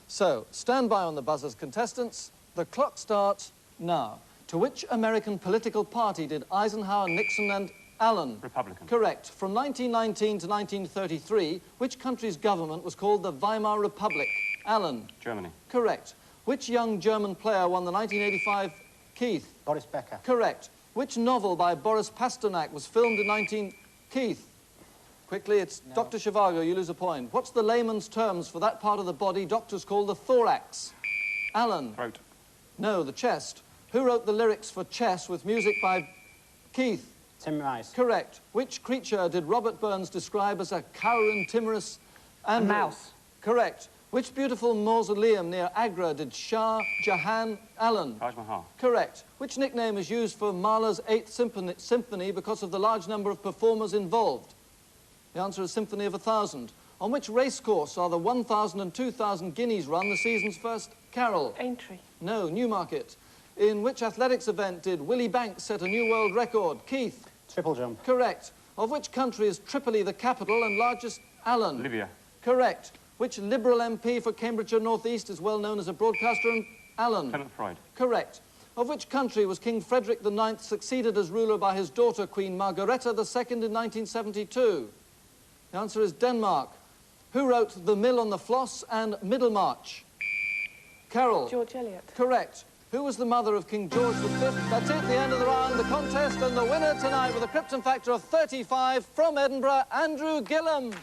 So, stand by on the buzzers, contestants. The clock starts now. To which American political party did Eisenhower, Nixon and Allen? Republican. Correct. From 1919 to 1933, which country's government was called the Weimar Republic? Allen. Germany. Correct. Which young German player won the 1985 Keith? Boris Becker. Correct. Which novel by Boris Pasternak was filmed in Keith? Quickly, it's no. Dr. Zhivago, you lose a point. What's the layman's terms for that part of the body doctors call the thorax? Alan. Throat. No, the chest. Who wrote the lyrics for Chess with music by Keith? Tim Rice. Correct. Which creature did Robert Burns describe as a cowering, timorous animal? A mouse. Correct. Which beautiful mausoleum near Agra did Shah Jahan Allen? Taj Mahal. Correct. Which nickname is used for Mahler's 8th Symphony because of the large number of performers involved? The answer is Symphony of 1,000. On which racecourse are the 1,000 and 2,000 guineas run the season's first carol? Aintree. No, Newmarket. In which athletics event did Willie Banks set a new world record? Keith? Triple jump. Correct. Of which country is Tripoli the capital and largest? Allen? Libya. Correct. Which Liberal MP for Cambridgeshire North East is well known as a broadcaster and Allen? Clement Freud. Correct. Of which country was King Frederick IX succeeded as ruler by his daughter, Queen Margareta II, in 1972? The answer is Denmark. Who wrote The Mill on the Floss and Middlemarch? Carol. George Eliot. Correct. Who was the mother of King George V? That's it, the end of the round, the contest, and the winner tonight with a Krypton factor of 35 from Edinburgh, Andrew Gillum.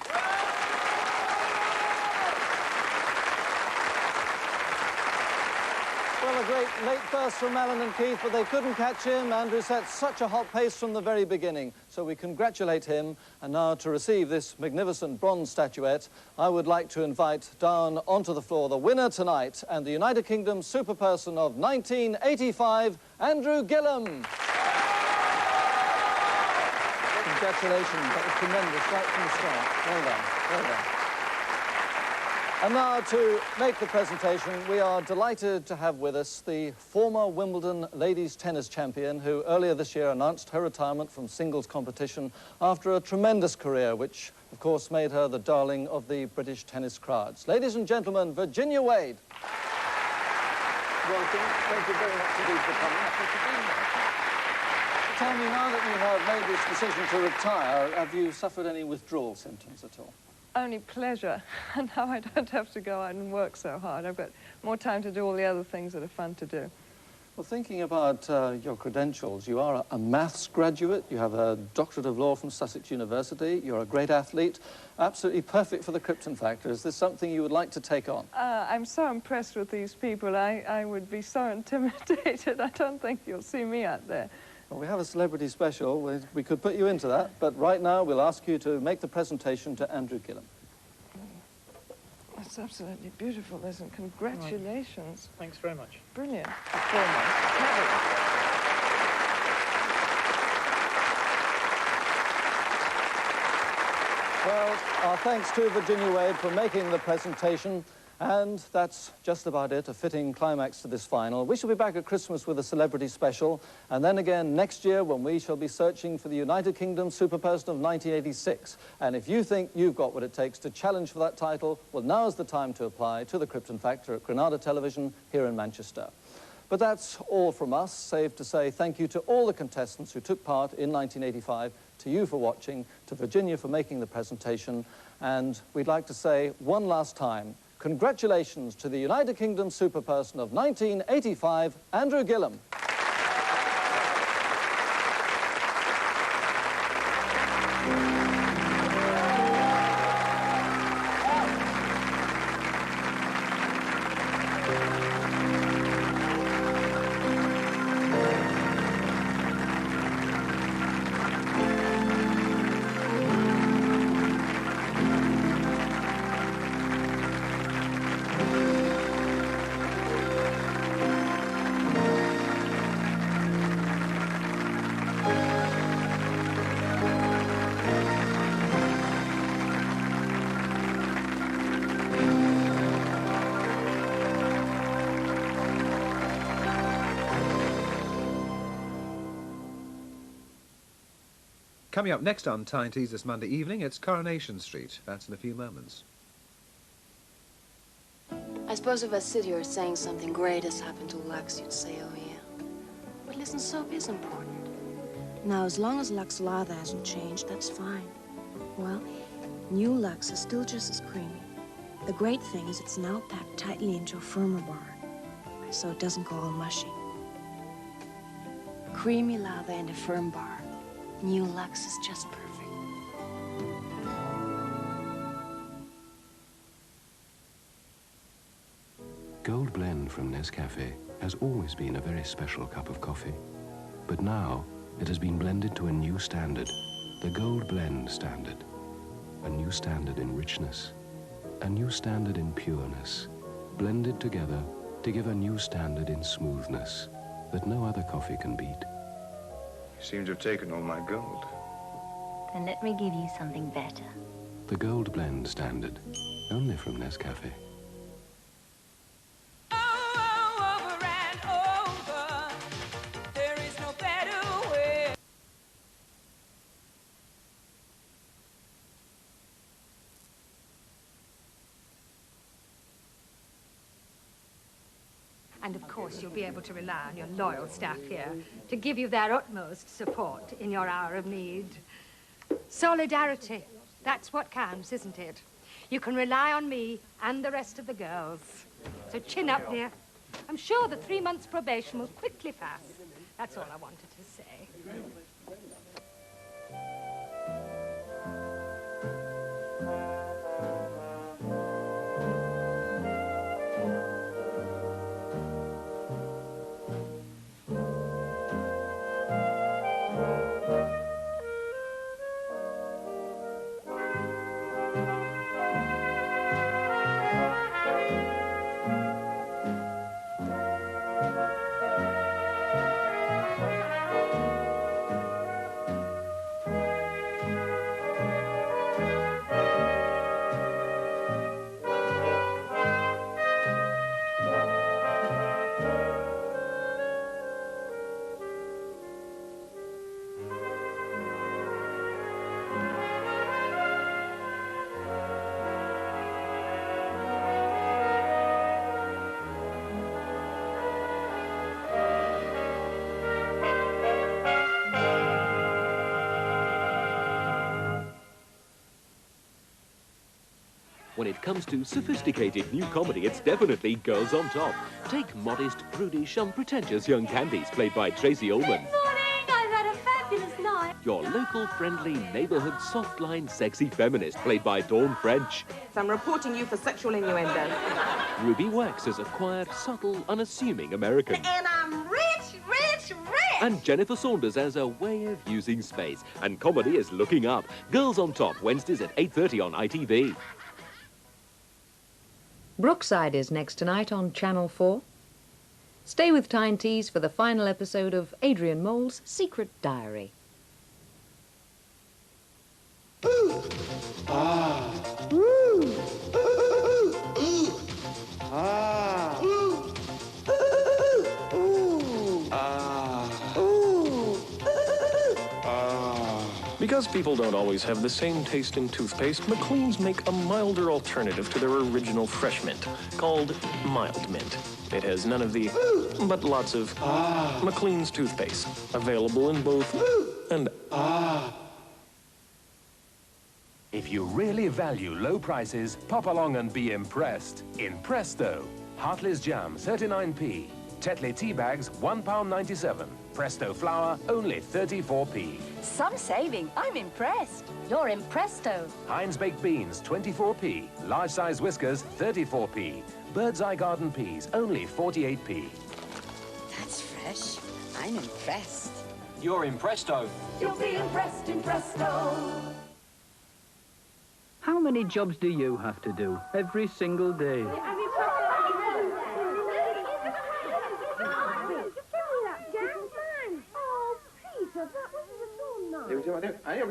Well, a great late burst from Alan and Keith, but they couldn't catch him. Andrew set such a hot pace from the very beginning, so we congratulate him. And now, to receive this magnificent bronze statuette, I would like to invite down onto the floor the winner tonight and the United Kingdom superperson of 1985, Andrew Gillum. Congratulations, that was tremendous right from the start. Well done, well done. And now, to make the presentation, we are delighted to have with us the former Wimbledon ladies tennis champion who earlier this year announced her retirement from singles competition after a tremendous career, which, of course, made her the darling of the British tennis crowds. Ladies and gentlemen, Virginia Wade. Welcome. Thank you very much indeed for coming. Tell me, now that you have made this decision to retire, have you suffered any withdrawal symptoms at all? Only pleasure. And now I don't have to go out and work so hard. I've got more time to do all the other things that are fun to do. Well, thinking about your credentials, you are a maths graduate, you have a doctorate of law from Sussex University, you're a great athlete, absolutely perfect for the Krypton factor. Is this something you would like to take on? I'm so impressed with these people. I would be so intimidated. I don't think you'll see me out there. Well, we have a celebrity special. We could put you into that, but right now we'll ask you to make the presentation to Andrew Gillum. That's absolutely beautiful, isn't it? Congratulations. Right. Thanks very much. Brilliant performance. Well, our thanks to Virginia Wade for making the presentation. And that's just about it, a fitting climax to this final. We shall be back at Christmas with a celebrity special, and then again next year when we shall be searching for the United Kingdom Superperson of 1986. And if you think you've got what it takes to challenge for that title, well, now's the time to apply to the Krypton Factor at Granada Television here in Manchester. But that's all from us, save to say thank you to all the contestants who took part in 1985, to you for watching, to Virginia for making the presentation, and we'd like to say one last time, congratulations to the United Kingdom superperson of 1985, Andrew Gillum. Coming up next on Tyne Tees this Monday evening, it's Coronation Street. That's in a few moments. I suppose if I sit here saying something great has happened to Lux, you'd say, oh, yeah. But listen, soap is important. Now, as long as Lux lather hasn't changed, that's fine. Well, new Lux is still just as creamy. The great thing is it's now packed tightly into a firmer bar, so it doesn't go all mushy. Creamy lather and a firm bar. New Lux is just perfect. Gold Blend from Nescafe has always been a very special cup of coffee. But now, it has been blended to a new standard, the Gold Blend standard. A new standard in richness, a new standard in pureness, blended together to give a new standard in smoothness that no other coffee can beat. You seem to have taken all my gold. Then let me give you something better. The Gold Blend standard, only from Nescafe. And of course, you'll be able to rely on your loyal staff here to give you their utmost support in your hour of need. Solidarity, that's what counts, isn't it? You can rely on me and the rest of the girls. So chin up, dear. I'm sure the 3 months probation will quickly pass. That's all I wanted to say. When it comes to sophisticated new comedy, it's definitely Girls on Top. Take modest, prudish, unpretentious young candies played by Tracy Ullman. Good morning! I've had a fabulous night. Your local, friendly, neighborhood, soft-line, sexy feminist played by Dawn French. I'm reporting you for sexual innuendo. Ruby Wax as a quiet, subtle, unassuming American. And I'm rich, rich, rich! And Jennifer Saunders as a way of using space. And comedy is looking up. Girls on Top, Wednesdays at 8:30 on ITV. Brookside is next tonight on Channel 4. Stay with Tyne Tees for the final episode of Adrian Mole's Secret Diary. Ah. Ooh. Ooh. Ooh. Ah. Ooh. Ooh. Ah. Ooh. Ah. Because people don't always have the same taste in toothpaste, McLean's make a milder alternative to their original fresh mint, called Mild Mint. It has none of the, but lots of McLean's toothpaste, available in both and If you really value low prices, pop along and be impressed. In Presto, Hartley's jam, 39p. Tetley tea bags, £1.97. Presto flour, only 34p. Some saving. I'm impressed. You're impresto. Heinz baked beans, 24p. Large size whiskers, 34p. Bird's Eye garden peas, only 48p. That's fresh. I'm impressed. You're impresto. You'll be impressed in Presto. How many jobs do you have to do every single day?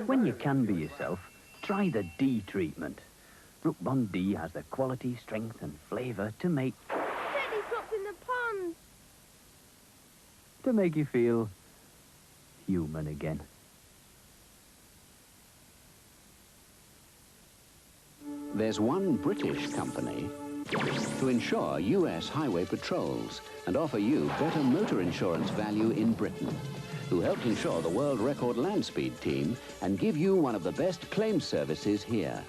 When you can be yourself, try the D treatment. Brook Bond D has the quality, strength and flavour to make in the pond. you feel human again. There's one British company to ensure US highway patrols and offer you better motor insurance value in Britain, who helped ensure the world record land speed team and give you one of the best claims services here,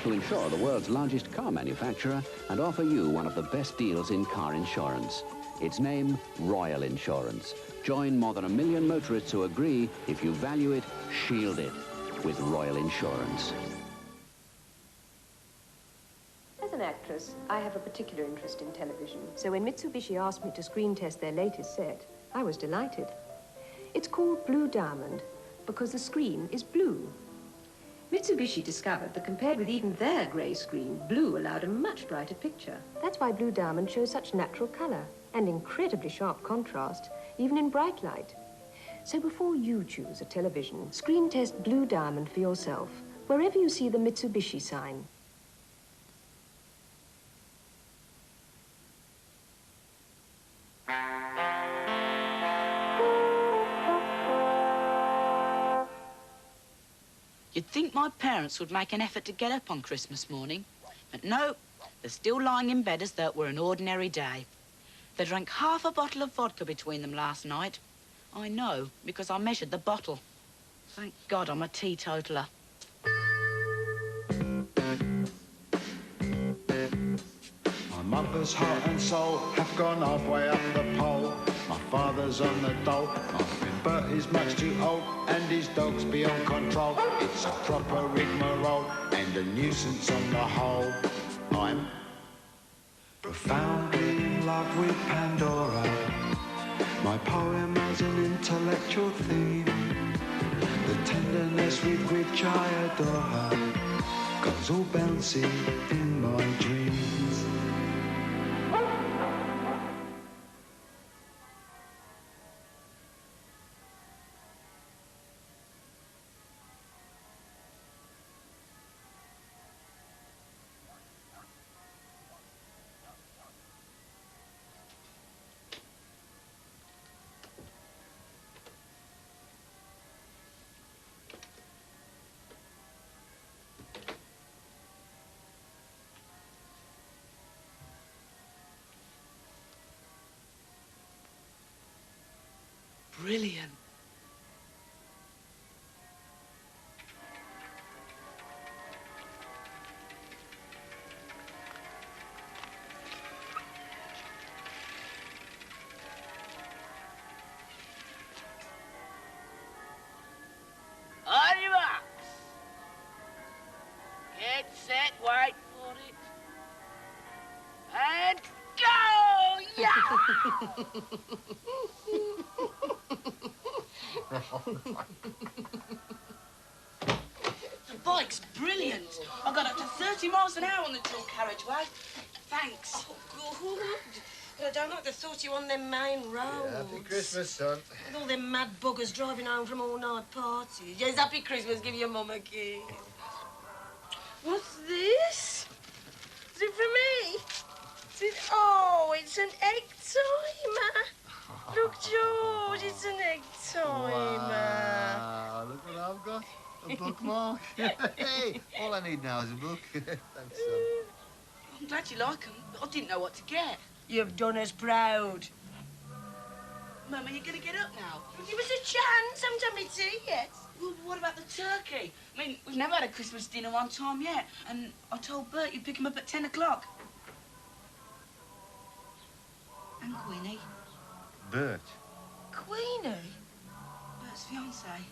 to ensure the world's largest car manufacturer and offer you one of the best deals in car insurance. Its name, Royal Insurance. Join more than 1 million motorists who agree, if you value it, shield it with Royal Insurance. As an actress, I have a particular interest in television. So when Mitsubishi asked me to screen test their latest set, I was delighted. It's called Blue Diamond because the screen is blue. Mitsubishi discovered that compared with even their grey screen, blue allowed a much brighter picture. That's why Blue Diamond shows such natural colour and incredibly sharp contrast, even in bright light. So before you choose a television, screen test Blue Diamond for yourself, wherever you see the Mitsubishi sign. You'd think my parents would make an effort to get up on Christmas morning, but no, they're still lying in bed as though it were an ordinary day. They drank half a bottle of vodka between them last night. I know, because I measured the bottle. Thank God I'm a teetotaler. My mother's heart and soul have gone halfway up the pole. My father's on the dole. My friend Bert is much too old, and his dog's beyond control. It's a proper rigmarole and a nuisance on the whole. I'm profoundly in love with Pandora. My poem has an intellectual theme. The tenderness with which I adore her goes all bouncy in my dreams. Brilliant. Arriba! Get set, wait for it. And go! Yeah! The bike's brilliant. I got up to 30 miles an hour on the dual carriageway. Thanks. Oh, good. But I don't like the thought you on them main roads. Happy Christmas, son. With all them mad buggers driving home from all-night parties. Yes, happy Christmas. Give your mum a kiss. What's this? Is it for me? Is it... Oh, it's an egg timer. Look, George, it's an egg timer. Wow, look what I've got. A bookmark. Hey, all I need now is a book. Thanks, son. I'm glad you like them, but I didn't know what to get. You've done us proud. Mum, are you going to get up now? Give us a chance. Haven't had my tea yet. Well, what about the turkey? I mean, we've never had a Christmas dinner on time yet, and I told Bert you'd pick him up at 10 o'clock. And Queenie. Bert. Queenie? Bert's fiancée.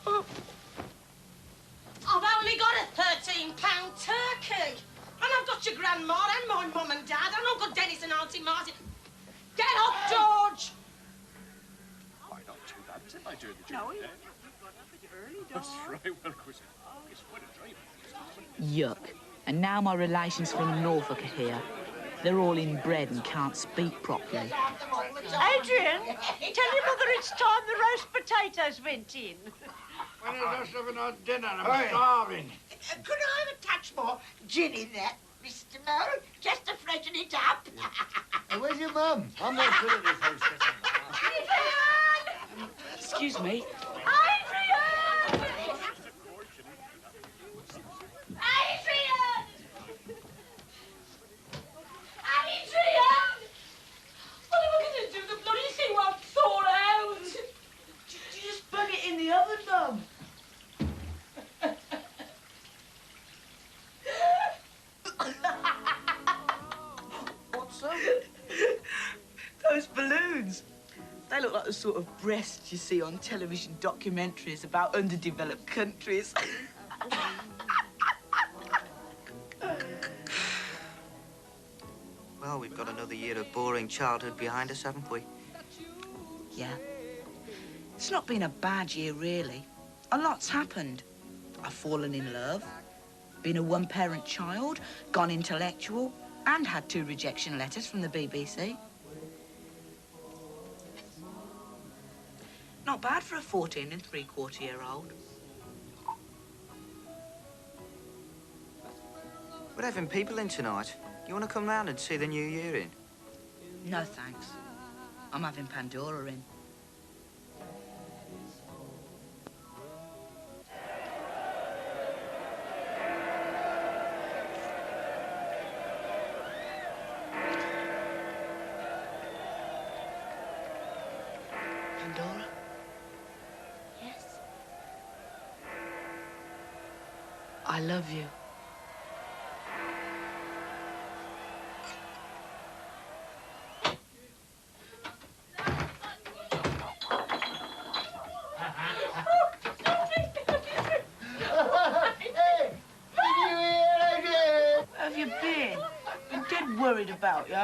Oh. I've only got a £13 turkey. And I've got your grandma and my mum and dad and Uncle Dennis and Auntie Martin. Get up, George! Why, not too bad, is it, my dear? No, you got up a bit early, That's right, well, of course, it's quite a drive. Yuck. And now my relations from Norfolk are here. They're all inbred and can't speak properly. Adrian, tell your mother it's time the roast potatoes went in. Well, I'm just having our dinner. I'm starving. Could I have a touch more gin in that, Mr. Mole? Just to freshen it up. Where's your mum? I'm not good at this hostess. Adrian! Excuse me. Adrian! Adrian! Mum. What's up? Those balloons. They look like the sort of breasts you see on television documentaries about underdeveloped countries. Well, we've got another year of boring childhood behind us, haven't we? Yeah. It's not been a bad year, really. A lot's happened. I've fallen in love, been a one-parent child, gone intellectual, and had 2 rejection letters from the BBC. Not bad for a 14 and 3/4-year-old. We're having people in tonight. You want to come round and see the new year in? No, thanks. I'm having Pandora in. Pandora? Yes? I love you. Worried about you.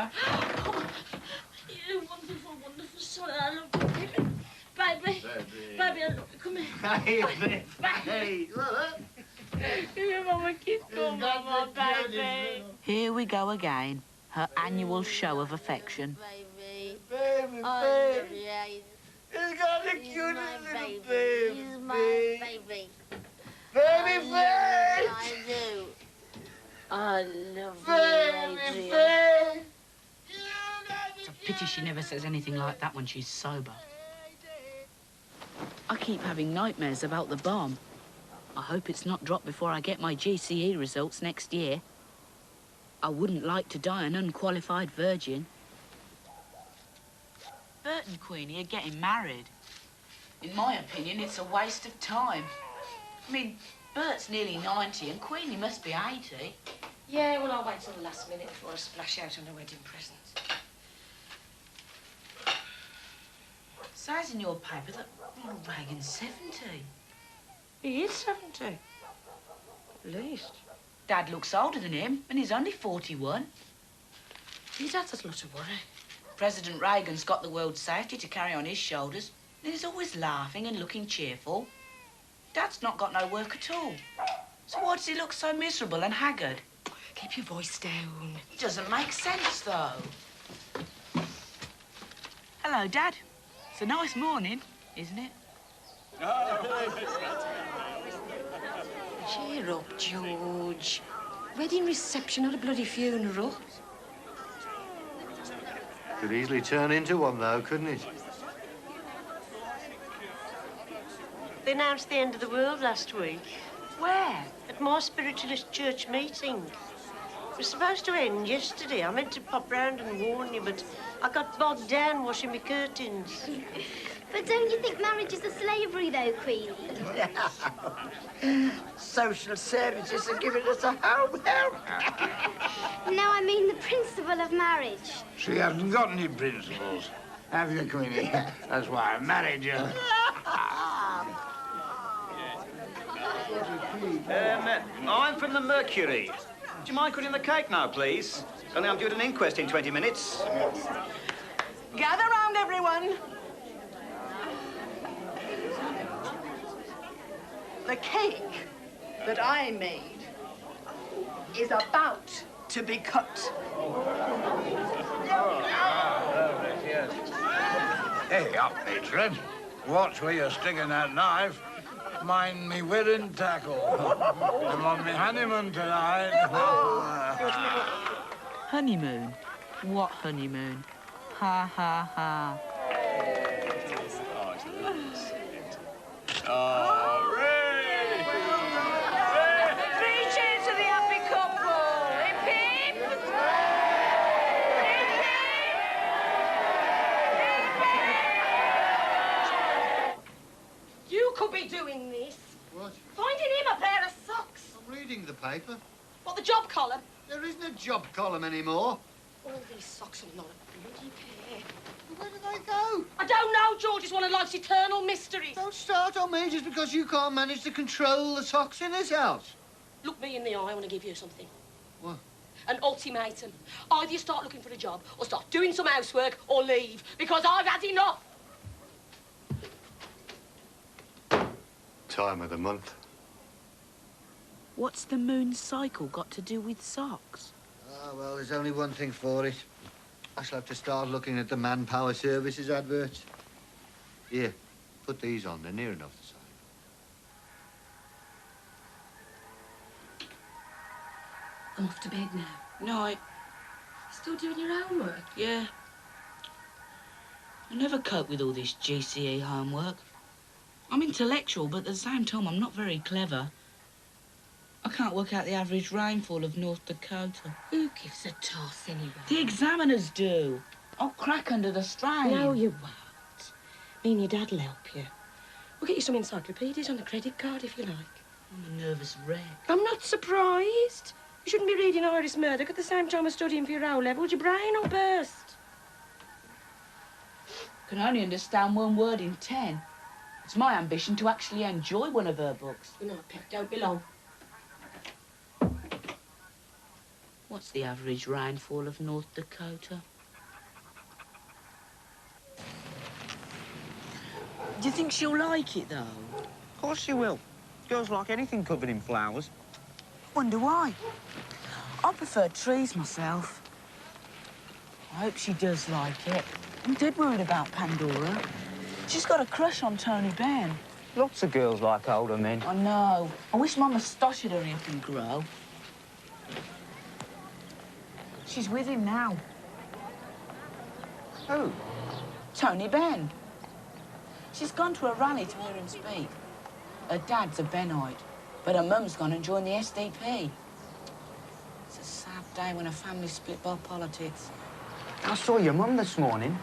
You're wonderful, wonderful son. I love you, baby. Baby. Baby, come here. Hey, Give me Mama a kiss. Go, Mama, baby. Here we go again. Her annual show of affection. Baby. Baby, I love baby. you. He's got the He's cutest my little baby. baby. He's my baby. Baby face. I do. I love Baby you, face. It's a pity she never says anything like that when she's sober. I keep having nightmares about the bomb. I hope it's not dropped before I get my GCE results next year. I wouldn't like to die an unqualified virgin. Bert and Queenie are getting married. In my opinion, it's a waste of time. I mean, Bert's nearly 90 and Queenie must be 80. Yeah, well, I'll wait till the last minute before I splash out on the wedding presents. It says in your paper that Ronald Reagan's 70. He is 70. At least. Dad looks older than him, and he's only 41. His dad has a lot of worry. President Reagan's got the world's safety to carry on his shoulders, and he's always laughing and looking cheerful. Dad's not got no work at all. So why does he look so miserable and haggard? Keep your voice down. It doesn't make sense, though. Hello, Dad. It's a nice morning, isn't it? Cheer up, George. Wedding reception, not a bloody funeral. Could easily turn into one, though, couldn't it? They announced the end of the world last week. Where? At my spiritualist church meeting. It was supposed to end yesterday. I meant to pop round and warn you, but I got bogged down washing my curtains. But don't you think marriage is a slavery, though, Queenie? Social services are giving us a home help. No, I mean the principle of marriage. She hasn't got any principles. Have you, Queenie? That's why I married you. I'm from the Mercury. Do you mind cutting the cake now, please? Only I'm due at an inquest in 20 minutes. Gather round, everyone. The cake that I made is about to be cut. Hey, up, matron. Watch where you're sticking that knife. Mind me willing tackle. I'm on my honeymoon tonight. Honeymoon? What honeymoon? Ha, ha, ha. Three cheers to the happy couple. Hip, hip. You could be doing in this. What? Finding him a pair of socks. I'm reading the paper. What, the job column? There isn't a job column anymore. All these socks are not a bloody pair. Where do they go? I don't know, George. It's one of life's eternal mysteries. Don't start on me just because you can't manage to control the socks in this house. Look me in the eye, I want to give you something. What? An ultimatum. Either you start looking for a job or start doing some housework or leave, because I've had enough. Time of the month. What's the moon's cycle got to do with socks? Ah, well, there's only one thing for it. I shall have to start looking at the manpower services adverts. Here, put these on. They're near enough the side. I'm off to bed now. Night. Still doing your homework? Yeah. I never cope with all this GCE homework. I'm intellectual, but at the same time, I'm not very clever. I can't work out the average rainfall of North Dakota. Who gives a toss anyway? The examiners do. I'll crack under the strain. No, you won't. Me and your dad'll help you. We'll get you some encyclopedias on a credit card if you like. I'm a nervous wreck. I'm not surprised. You shouldn't be reading Irish Murdoch at the same time as studying for your O-levels. Your brain will burst. Can only understand one word in 10. It's my ambition to actually enjoy one of her books. Good night, Pet. Don't be long. What's the average rainfall of North Dakota? Do you think she'll like it, though? Of course she will. Girls like anything covered in flowers. Wonder why. I prefer trees myself. I hope she does like it. I'm dead worried about Pandora. She's got a crush on Tony Benn. Lots of girls like older men. I know. I wish my moustache would hurry up and grow. She's with him now. Who? Tony Benn. She's gone to a rally to hear him speak. Her dad's a Bennite, but her mum's gone and joined the SDP. It's a sad day when a family's split by politics. I saw your mum this morning.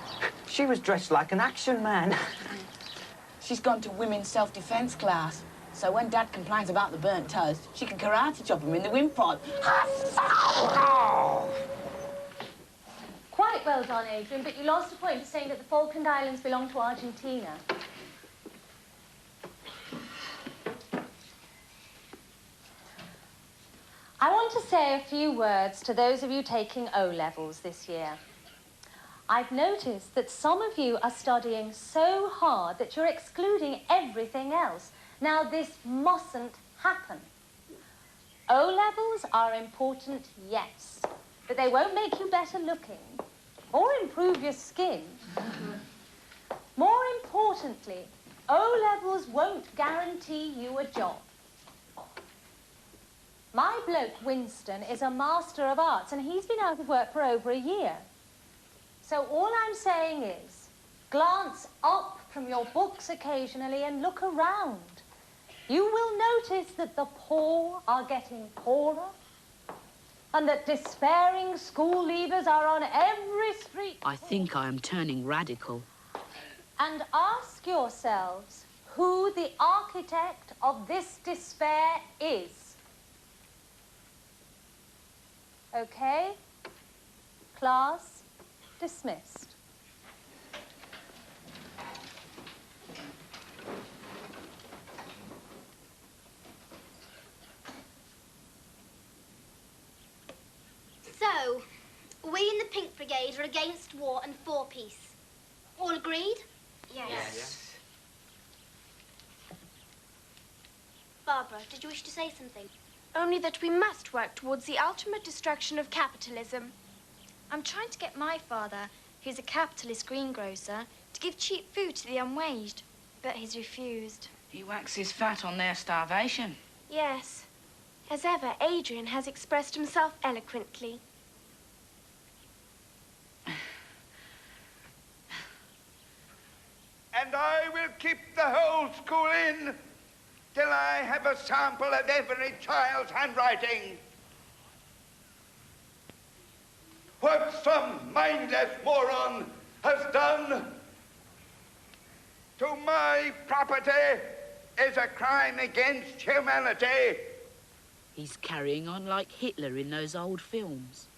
She was dressed like an action man. She's gone to women's self-defense class, so when Dad complains about the burnt toast, she can karate chop him in the windpipe. Quite well done, Adrian, but you lost a point for saying that the Falkland Islands belong to Argentina. I want to say a few words to those of you taking O-levels this year. I've noticed that some of you are studying so hard that you're excluding everything else. Now, this mustn't happen. O-levels are important, yes, but they won't make you better looking or improve your skin. More importantly, O-levels won't guarantee you a job. My bloke, Winston, is a Master of Arts, and he's been out of work for over a year. So all I'm saying is, glance up from your books occasionally and look around. You will notice that the poor are getting poorer and that despairing school leavers are on every street. I think I am turning radical. And ask yourselves who the architect of this despair is. Okay? Class dismissed. So, we in the Pink Brigade are against war and for peace. All agreed? Yes. Barbara, did you wish to say something? Only that we must work towards the ultimate destruction of capitalism. I'm trying to get my father, who's a capitalist greengrocer, to give cheap food to the unwaged, but he's refused. He waxes fat on their starvation. Yes. As ever, Adrian has expressed himself eloquently. And I will keep the whole school in till I have a sample of every child's handwriting. What some mindless moron has done to my property is a crime against humanity. He's carrying on like Hitler in those old films.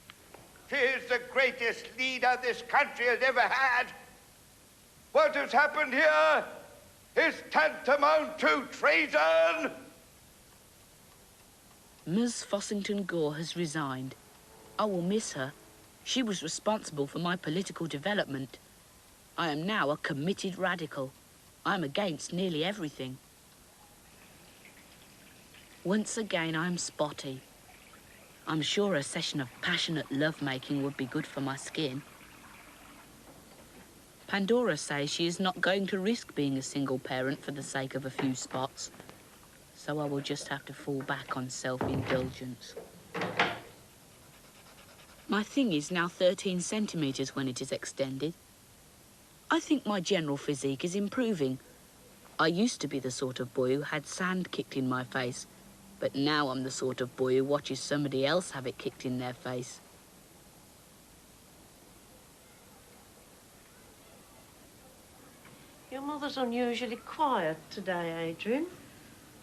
He is the greatest leader this country has ever had. What has happened here is tantamount to treason. Ms. Fossington Gore has resigned. I will miss her. She was responsible for my political development. I am now a committed radical. I am against nearly everything. Once again, I'm spotty. I'm sure a session of passionate lovemaking would be good for my skin. Pandora says she is not going to risk being a single parent for the sake of a few spots. So I will just have to fall back on self-indulgence. My thing is now 13 centimetres when it is extended. I think my general physique is improving. I used to be the sort of boy who had sand kicked in my face, but now I'm the sort of boy who watches somebody else have it kicked in their face. Your mother's unusually quiet today, Adrian.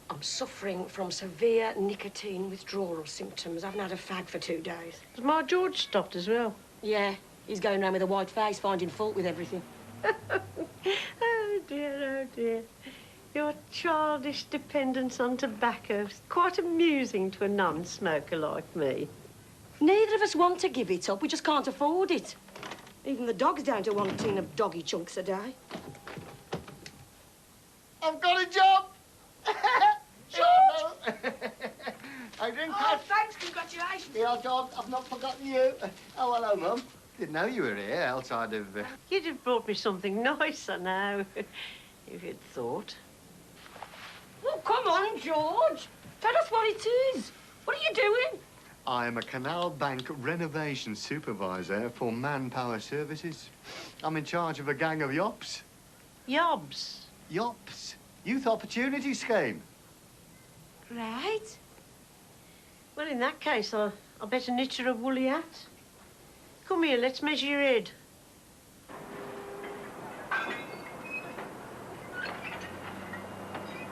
I'm suffering from severe nicotine withdrawal symptoms. I haven't had a fag for 2 days. Has my George stopped as well? Yeah, he's going around with a white face, finding fault with everything. Oh, dear, oh, dear. Your childish dependence on tobacco is quite amusing to a non-smoker like me. Neither of us want to give it up. We just can't afford it. Even the dog's down to 1 tin of doggy chunks a day. I've got a job! George! Adrian, thanks, congratulations. Yeah, Dog, I've not forgotten you. Oh, hello, Mum. Didn't know you were here outside of... You'd have brought me something nicer now, if you'd thought. Oh, come on, George. Tell us what it is. What are you doing? I am a Canal Bank renovation supervisor for Manpower Services. I'm in charge of a gang of yops. Yobs? Yops. Youth Opportunity Scheme. Right. Well, in that case, I'll better knit her a woolly hat. Come here, let's measure your head.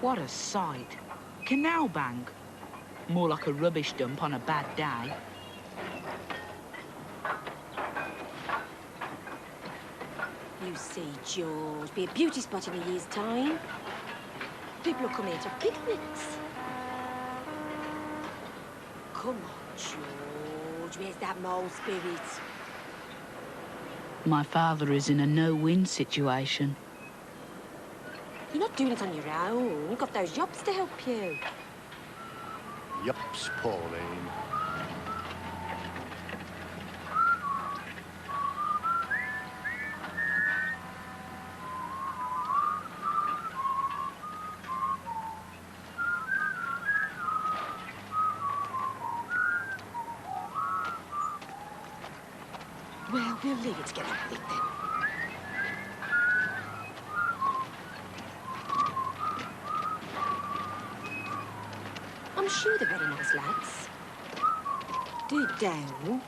What a sight. Canal bank. More like a rubbish dump on a bad day. You see, George, be a beauty spot in a year's time. People will come here to picnics. Come on, George, where's that mole spirit? My father is in a no-win situation. You're not doing it on your own. You've got those jobs to help you. Yops, Pauline. Well, we'll leave it to get on with it then. I'm sure they're very nice lads. Deep down.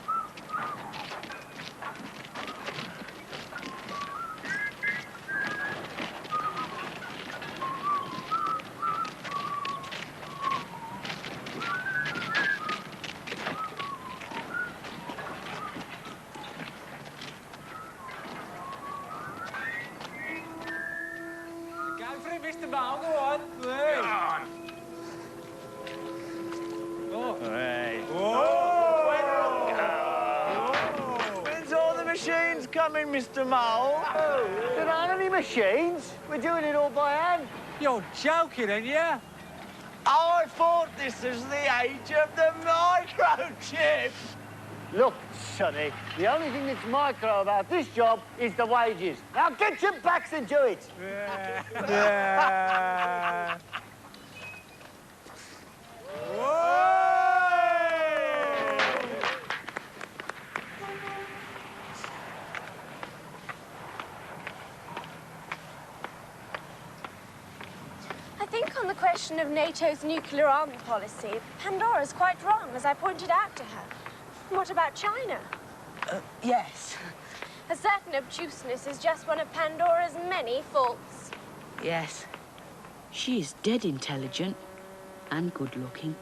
Go for it, Mr. Mole, go on. Go on. Oh. Hey. When's all the machines coming, Mr. Mole? There aren't any machines. We're doing it all by hand. You're joking, aren't you? I thought this was the age of the microchip. Look, Sonny, the only thing that's micro about this job is the wages. Now get your backs into it. Yeah. I think on the question of NATO's nuclear arms policy, Pandora's quite wrong, as I pointed out to her. What about China? Yes. A certain obtuseness is just one of Pandora's many faults. Yes. She is dead intelligent and good-looking.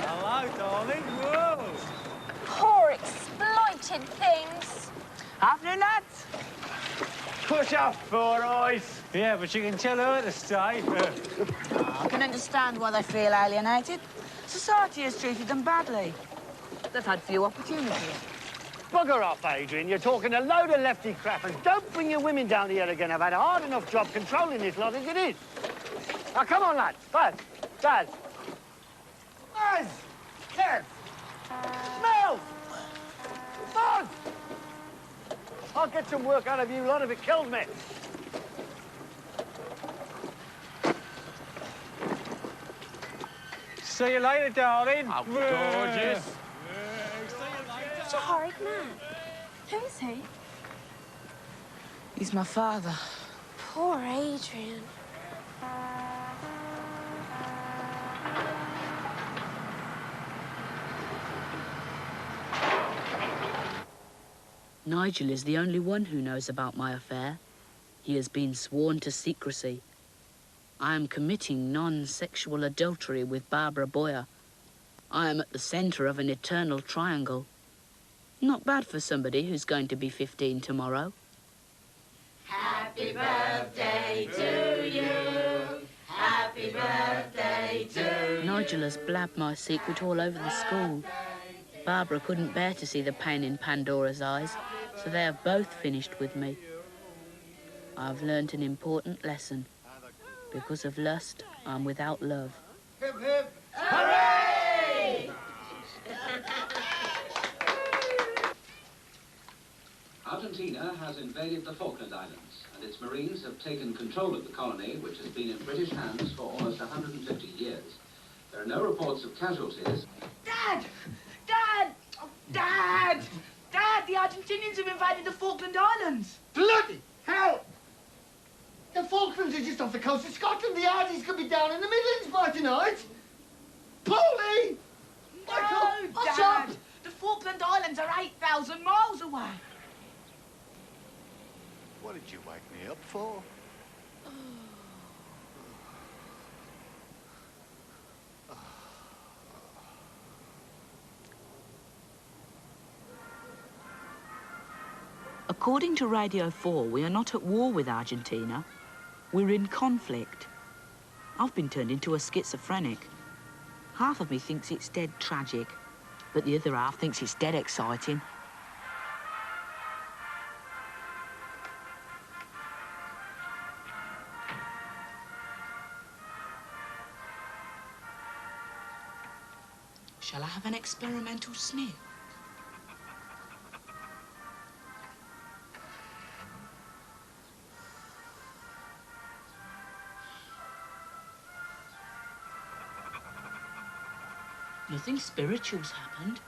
Hello, darling. Whoa. Poor exploited things. Afternoon, lads. Push off, Four Eyes. Yeah, but you can tell her to stay. I can understand why they feel alienated. Society has treated them badly. They've had few opportunities. Bugger off, Adrian. You're talking a load of lefty crap, and don't bring your women down here again. I've had a hard enough job controlling this lot as it is. Now, come on, lads. Baz, Baz. Baz! Kev! Mel! Buzz! I'll get some work out of you lot if it kills me. See you later, darling. Oh, gorgeous. Such a horrid man. Who is he? He's my father. Poor Adrian. Nigel is the only one who knows about my affair. He has been sworn to secrecy. I am committing non-sexual adultery with Barbara Boyer. I am at the centre of an eternal triangle. Not bad for somebody who's going to be 15 tomorrow. Happy birthday to you. Happy birthday to you. Nigel has blabbed my secret all over the school. Barbara couldn't bear to see the pain in Pandora's eyes, so they have both finished with me. I've learnt an important lesson. Because of lust, I'm without love. Hip, hip. Hooray! Argentina has invaded the Falkland Islands, and its Marines have taken control of the colony, which has been in British hands for almost 150 years. There are no reports of casualties. Dad! Dad! Oh, Dad! Dad, the Argentinians have invaded the Falkland Islands. Bloody hell! The Falklands are just off the coast of Scotland. The Ardies could be down in the Midlands by tonight. Paulie! Michael, what's Dad! up? The Falkland Islands are 8,000 miles away. What did you wake me up for? According to Radio 4, we are not at war with Argentina. We're in conflict. I've been turned into a schizophrenic. Half of me thinks it's dead tragic, but the other half thinks it's dead exciting. Shall I have an experimental sniff? Nothing spiritual's happened.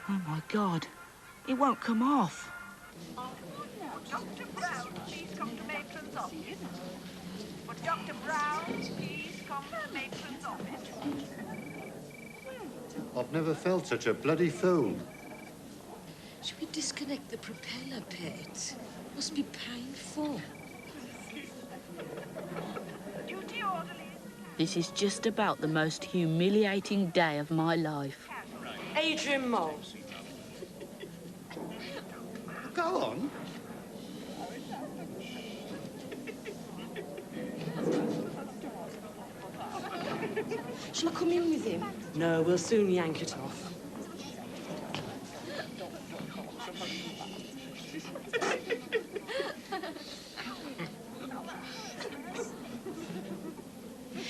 Oh, my God. It won't come off. Dr. Brown, please come to matron's office. Would Dr. Brown please come to matron's office? I've never felt such a bloody fool. Should we disconnect the propeller, Pet? Must be painful. This is just about the most humiliating day of my life. Adrian Mole. Go on. Shall I come in with him? No, we'll soon yank it off.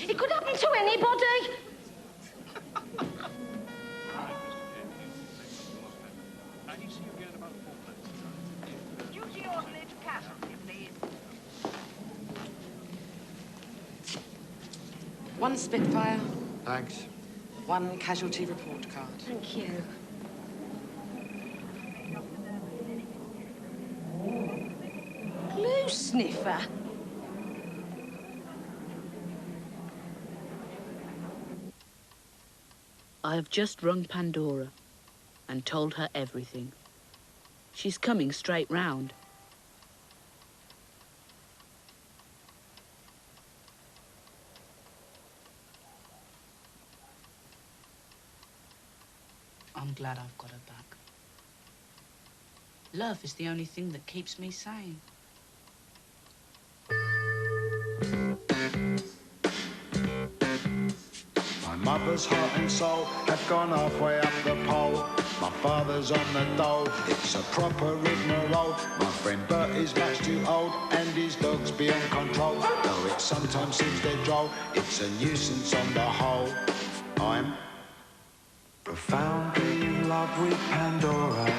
It could happen to anybody. Duty orderly to casualty, please. One Spitfire, Thanks. one casualty report card. Thank you. sniffer. I have just rung Pandora and told her everything. She's coming straight round. I'm glad I've got her back. Love is the only thing that keeps me sane. My mother's heart and soul have gone halfway up the pole. My father's on the dole, it's a proper rigmarole. My friend Bert is much too old, and his dog's beyond control. Though it sometimes seems dead droll, it's a nuisance on the whole. I'm profoundly in love with Pandora.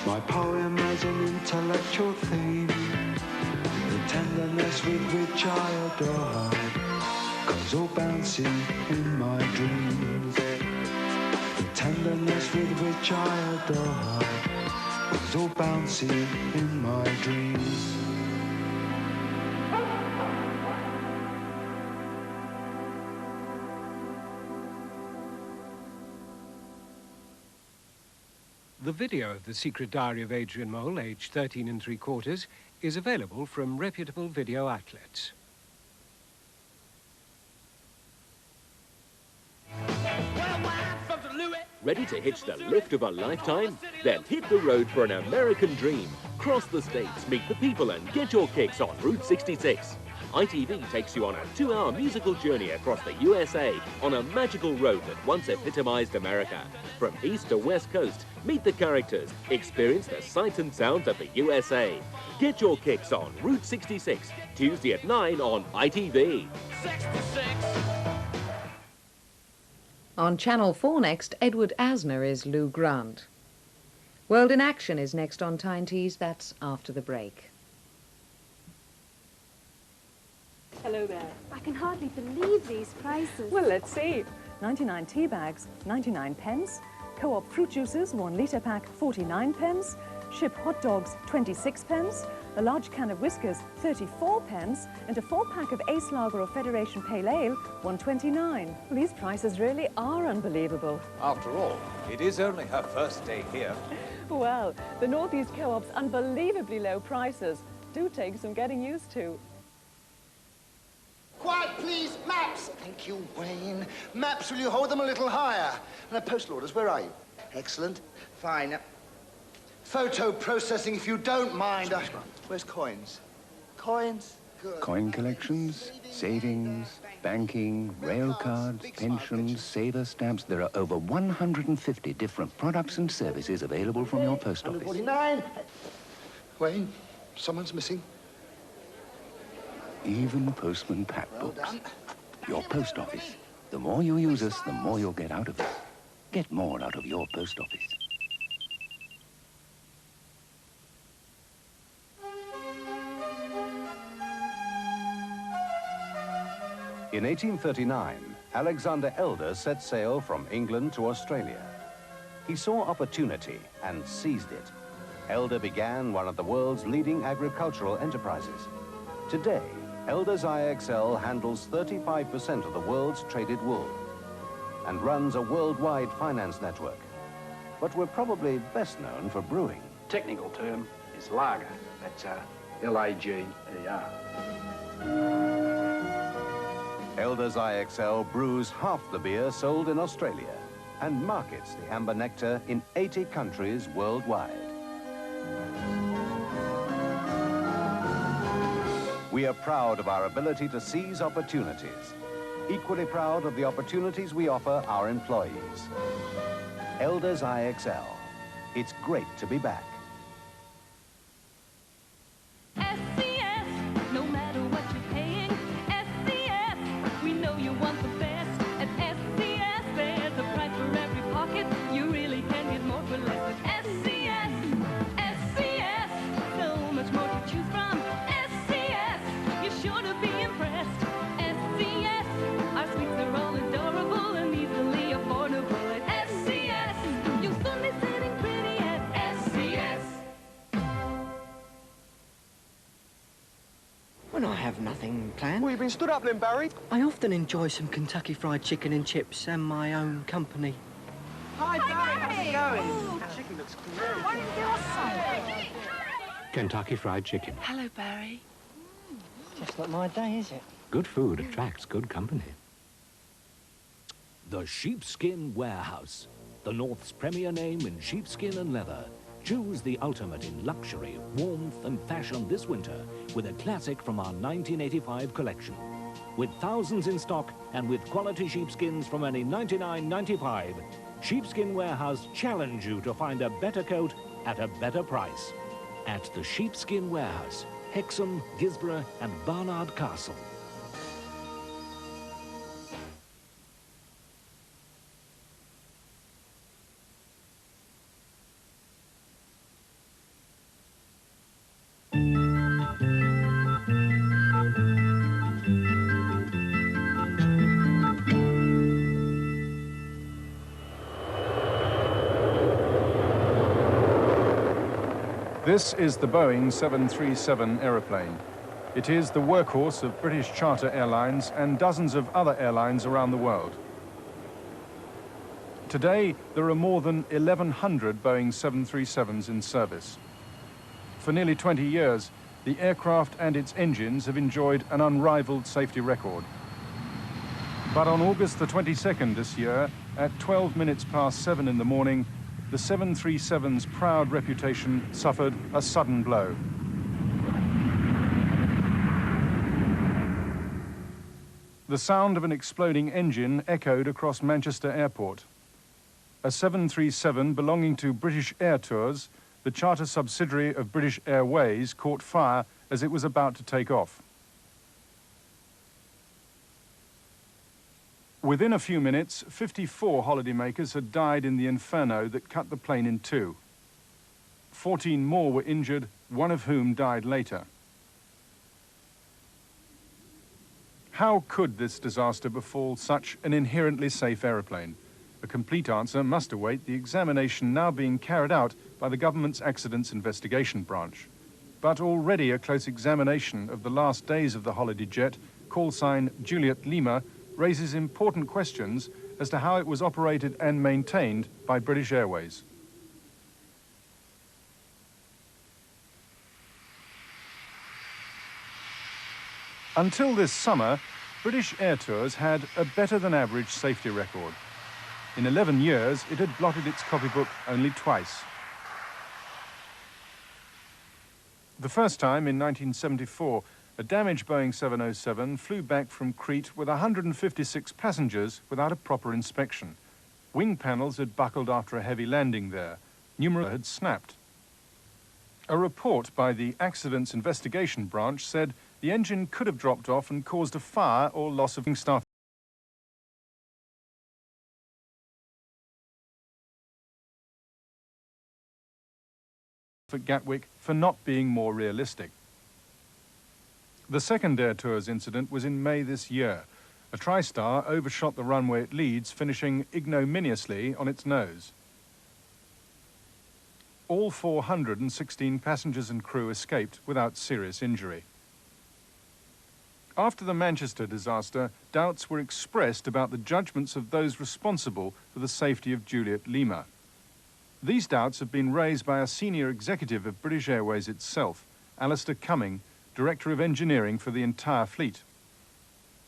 My poem has an intellectual theme. The tenderness with which I adore her goes all bouncing in my dreams. The tenderness with which I adore her goes all bouncing in my dreams. The video of The Secret Diary of Adrian Mole, aged 13 3/4, is available from reputable video outlets. Ready to hitch the lift of a lifetime? Then hit the road for an American dream. Cross the states, meet the people and get your kicks on Route 66. ITV takes you on a 2-hour musical journey across the USA on a magical road that once epitomized America. From east to west coast, meet the characters, experience the sights and sounds of the USA. Get your kicks on Route 66, Tuesday at 9 on ITV. 66. On Channel 4 next, Edward Asner is Lou Grant. World in Action is next on Tyne Tees. That's after the break. Hello there. I can hardly believe these prices. Well, let's see. 99 tea bags, 99 pence. Co-op fruit juices, 1 litre pack, 49 pence. Ship hot dogs, 26 pence. A large can of whiskers, 34 pence. And a 4-pack of Ace Lager or Federation Pale Ale, 129. Well, these prices really are unbelievable. After all, it is only her first day here. Well, the North East Co-op's unbelievably low prices do take some getting used to. Quiet, please. Maps. Thank you, Wayne. Maps, will you hold them a little higher? And postal orders, where are you? Excellent. Fine. Photo processing, if you don't mind. Where's coins? Coins? Good. Coin collections, savings, banking, rail cards, pensions, saver stamps. There are over 150 different products and services available from your post office. 49. Wayne, someone's missing. Even postman pat books. Your post office. The more you use us, the more you'll get out of us. Get more out of your post office. In 1839, Alexander Elder set sail from England to Australia. He saw opportunity and seized it. Elder began one of the world's leading agricultural enterprises. Today, Elder's IXL handles 35% of the world's traded wool and runs a worldwide finance network. But we're probably best known for brewing. Technical term is lager. That's L-A-G-E-R. Elder's IXL brews half the beer sold in Australia and markets the amber nectar in 80 countries worldwide. We are proud of our ability to seize opportunities, equally proud of the opportunities we offer our employees. Elder's IXL. It's great to be back. No matter what you're paying, SCS, we know you want the best. At SCS, there's a price for every pocket. You really can get more for less. At SCS, SCS, so much more to choose from. SCS, you're sure to be impressed. SCS, our sweets are all adorable and easily affordable. At SCS, you'll soon be sitting pretty at SCS. When I have nothing planned. Well, you've been stood up then, Barry. I often enjoy some Kentucky Fried Chicken and chips and my own company. Hi, Barry. How's it going? The chicken looks great. What is your Kentucky Fried Chicken. Hello, Barry. Just not my day, is it? Good food attracts good company. The Sheepskin Warehouse, the North's premier name in sheepskin and leather. Choose the ultimate in luxury, warmth and fashion this winter with a classic from our 1985 collection. With thousands in stock and with quality sheepskins from only $99.95, Sheepskin Warehouse challenge you to find a better coat at a better price. At the Sheepskin Warehouse, Hexham, Gisborough and Barnard Castle. This is the Boeing 737 aeroplane. It is the workhorse of British Charter Airlines and dozens of other airlines around the world. Today, there are more than 1,100 Boeing 737s in service. For nearly 20 years, the aircraft and its engines have enjoyed an unrivaled safety record. But on August the 22nd this year, at 12 minutes past 7 in the morning, the 737's proud reputation suffered a sudden blow. The sound of an exploding engine echoed across Manchester Airport. A 737 belonging to British Air Tours, the charter subsidiary of British Airways, caught fire as it was about to take off. Within a few minutes, 54 holidaymakers had died in the inferno that cut the plane in two. 14 more were injured, one of whom died later. How could this disaster befall such an inherently safe aeroplane? A complete answer must await the examination now being carried out by the government's Accidents Investigation Branch. But already a close examination of the last days of the holiday jet, call sign Juliet Lima, raises important questions as to how it was operated and maintained by British Airways. Until this summer, British Air Tours had a better-than-average safety record. In 11 years, it had blotted its copybook only twice. The first time, in 1974, a damaged Boeing 707 flew back from Crete with 156 passengers without a proper inspection. Wing panels had buckled after a heavy landing there. Numerous had snapped. A report by the Accidents Investigation Branch said the engine could have dropped off and caused a fire or loss of staff. At Gatwick for not being more realistic. The second Air Tours incident was in May this year. A TriStar overshot the runway at Leeds, finishing ignominiously on its nose. All 416 passengers and crew escaped without serious injury. After the Manchester disaster, doubts were expressed about the judgments of those responsible for the safety of Juliet Lima. These doubts have been raised by a senior executive of British Airways itself, Alistair Cumming, Director of Engineering for the entire fleet.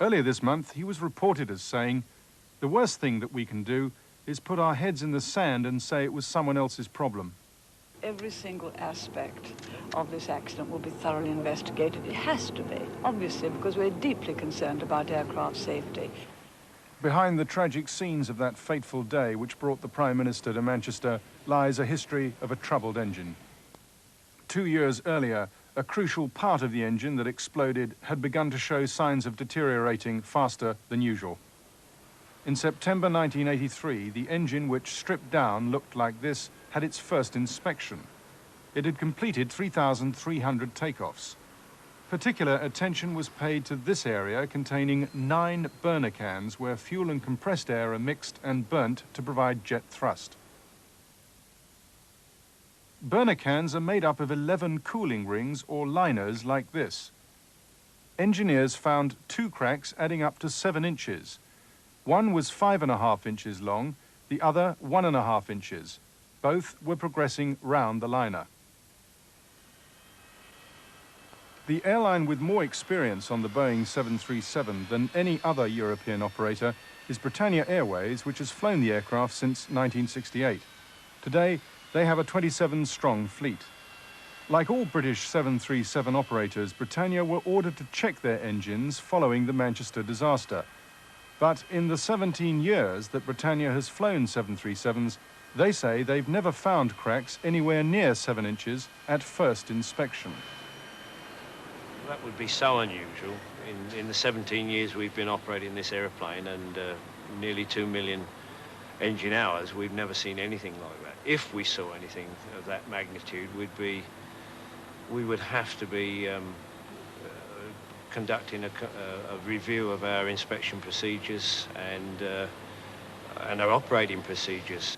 Earlier this month, he was reported as saying, "The worst thing that we can do is put our heads in the sand and say it was someone else's problem." Every single aspect of this accident will be thoroughly investigated. It has to be, obviously, because we're deeply concerned about aircraft safety. Behind the tragic scenes of that fateful day which brought the Prime Minister to Manchester lies a history of a troubled engine. 2 years earlier, a crucial part of the engine that exploded had begun to show signs of deteriorating faster than usual. In September 1983, the engine which stripped down looked like this had its first inspection. It had completed 3,300 takeoffs. Particular attention was paid to this area containing 9 burner cans where fuel and compressed air are mixed and burnt to provide jet thrust. Burner cans are made up of 11 cooling rings or liners like this. engineers found 2 cracks adding up to 7 inches. One was 5.5 inches long, the other 1.5 inches. Both were progressing round the liner. The airline with more experience on the Boeing 737 than any other European operator is Britannia Airways, which has flown the aircraft since 1968. Today, they have a 27-strong fleet. Like all British 737 operators, Britannia were ordered to check their engines following the Manchester disaster. But in the 17 years that Britannia has flown 737s, they say they've never found cracks anywhere near 7 inches at first inspection. That would be so unusual. In the 17 years we've been operating this aeroplane and nearly 2 million engine hours, we've never seen anything like that. If we saw anything of that magnitude, we would have to be conducting a review of our inspection procedures and our operating procedures.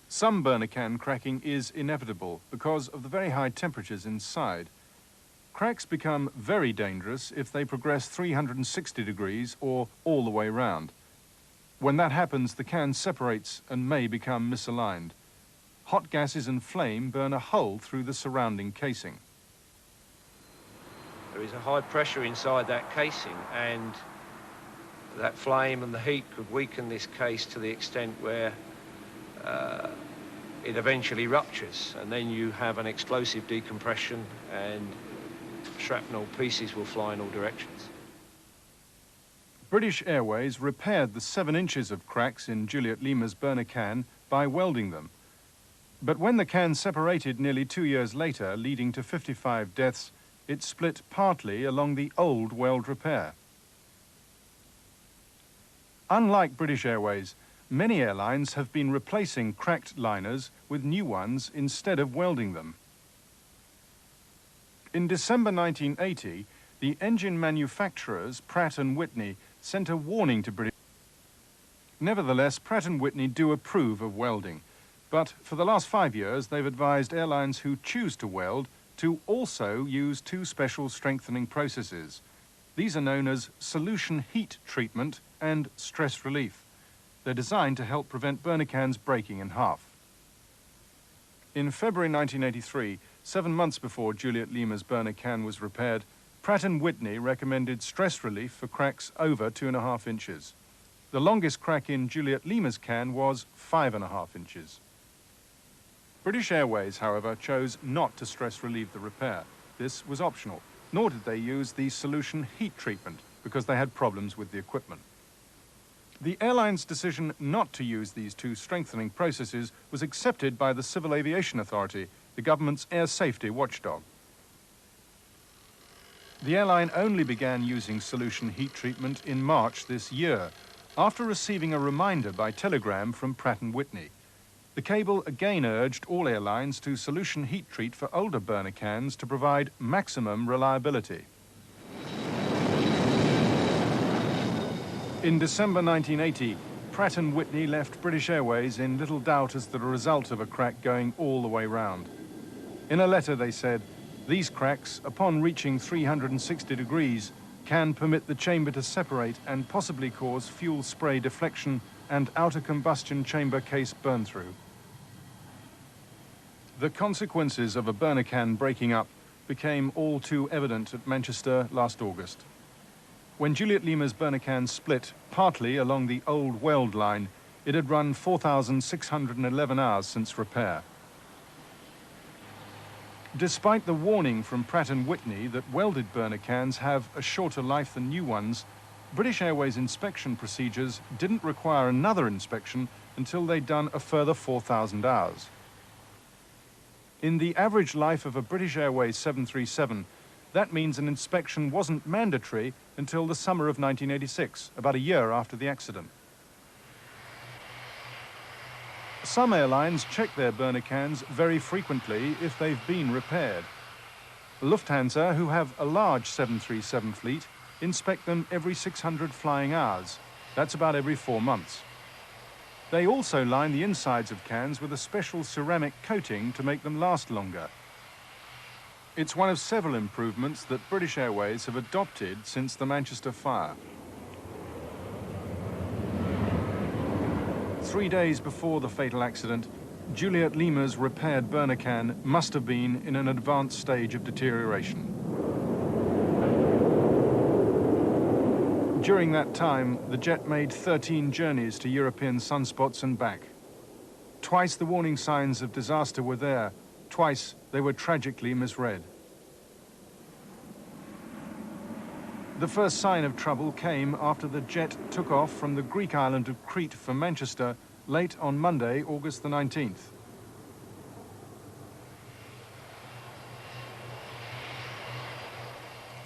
Some burner can cracking is inevitable because of the very high temperatures inside. Cracks become very dangerous if they progress 360 degrees or all the way round. When that happens, the can separates and may become misaligned. Hot gases and flame burn a hole through the surrounding casing. There is a high pressure inside that casing, and that flame and the heat could weaken this case to the extent where it eventually ruptures, and then you have an explosive decompression and shrapnel pieces will fly in all directions. British Airways repaired the 7 inches of cracks in Juliet Lima's burner can by welding them. But when the can separated nearly 2 years later, leading to 55 deaths, it split partly along the old weld repair. Unlike British Airways, many airlines have been replacing cracked liners with new ones instead of welding them. In December 1980, the engine manufacturers, Pratt & Whitney, sent a warning to British. Nevertheless, Pratt & Whitney do approve of welding, but for the last 5 years, they've advised airlines who choose to weld to also use 2 special strengthening processes. These are known as solution heat treatment and stress relief. They're designed to help prevent burner cans breaking in half. In February 1983, 7 months before Juliet Lima's burner can was repaired, Pratt & Whitney recommended stress relief for cracks over 2.5 inches. The longest crack in Juliet Lima's can was 5.5 inches. British Airways, however, chose not to stress relieve the repair. This was optional, nor did they use the solution heat treatment because they had problems with the equipment. The airline's decision not to use these 2 strengthening processes was accepted by the Civil Aviation Authority, the government's air safety watchdog. The airline only began using solution heat treatment in March this year, after receiving a reminder by telegram from Pratt & Whitney. The cable again urged all airlines to solution heat treat for older burner cans to provide maximum reliability. In December 1980, Pratt & Whitney left British Airways in little doubt as the result of a crack going all the way round. In a letter they said, "These cracks, upon reaching 360 degrees, can permit the chamber to separate and possibly cause fuel spray deflection and outer combustion chamber case burn-through." The consequences of a burner can breaking up became all too evident at Manchester last August. When Juliet Lima's burner can split partly along the old weld line, it had run 4,611 hours since repair. Despite the warning from Pratt & Whitney that welded burner cans have a shorter life than new ones, British Airways inspection procedures didn't require another inspection until they'd done a further 4,000 hours. In the average life of a British Airways 737, that means an inspection wasn't mandatory until the summer of 1986, about a year after the accident. Some airlines check their burner cans very frequently if they've been repaired. Lufthansa, who have a large 737 fleet, inspect them every 600 flying hours. That's about every 4 months. They also line the insides of cans with a special ceramic coating to make them last longer. It's one of several improvements that British Airways have adopted since the Manchester fire. 3 days before the fatal accident, Juliet Lima's repaired burner can must have been in an advanced stage of deterioration. During that time, the jet made 13 journeys to European sunspots and back. Twice the warning signs of disaster were there. Twice they were tragically misread. The first sign of trouble came after the jet took off from the Greek island of Crete for Manchester late on Monday, August the 19th.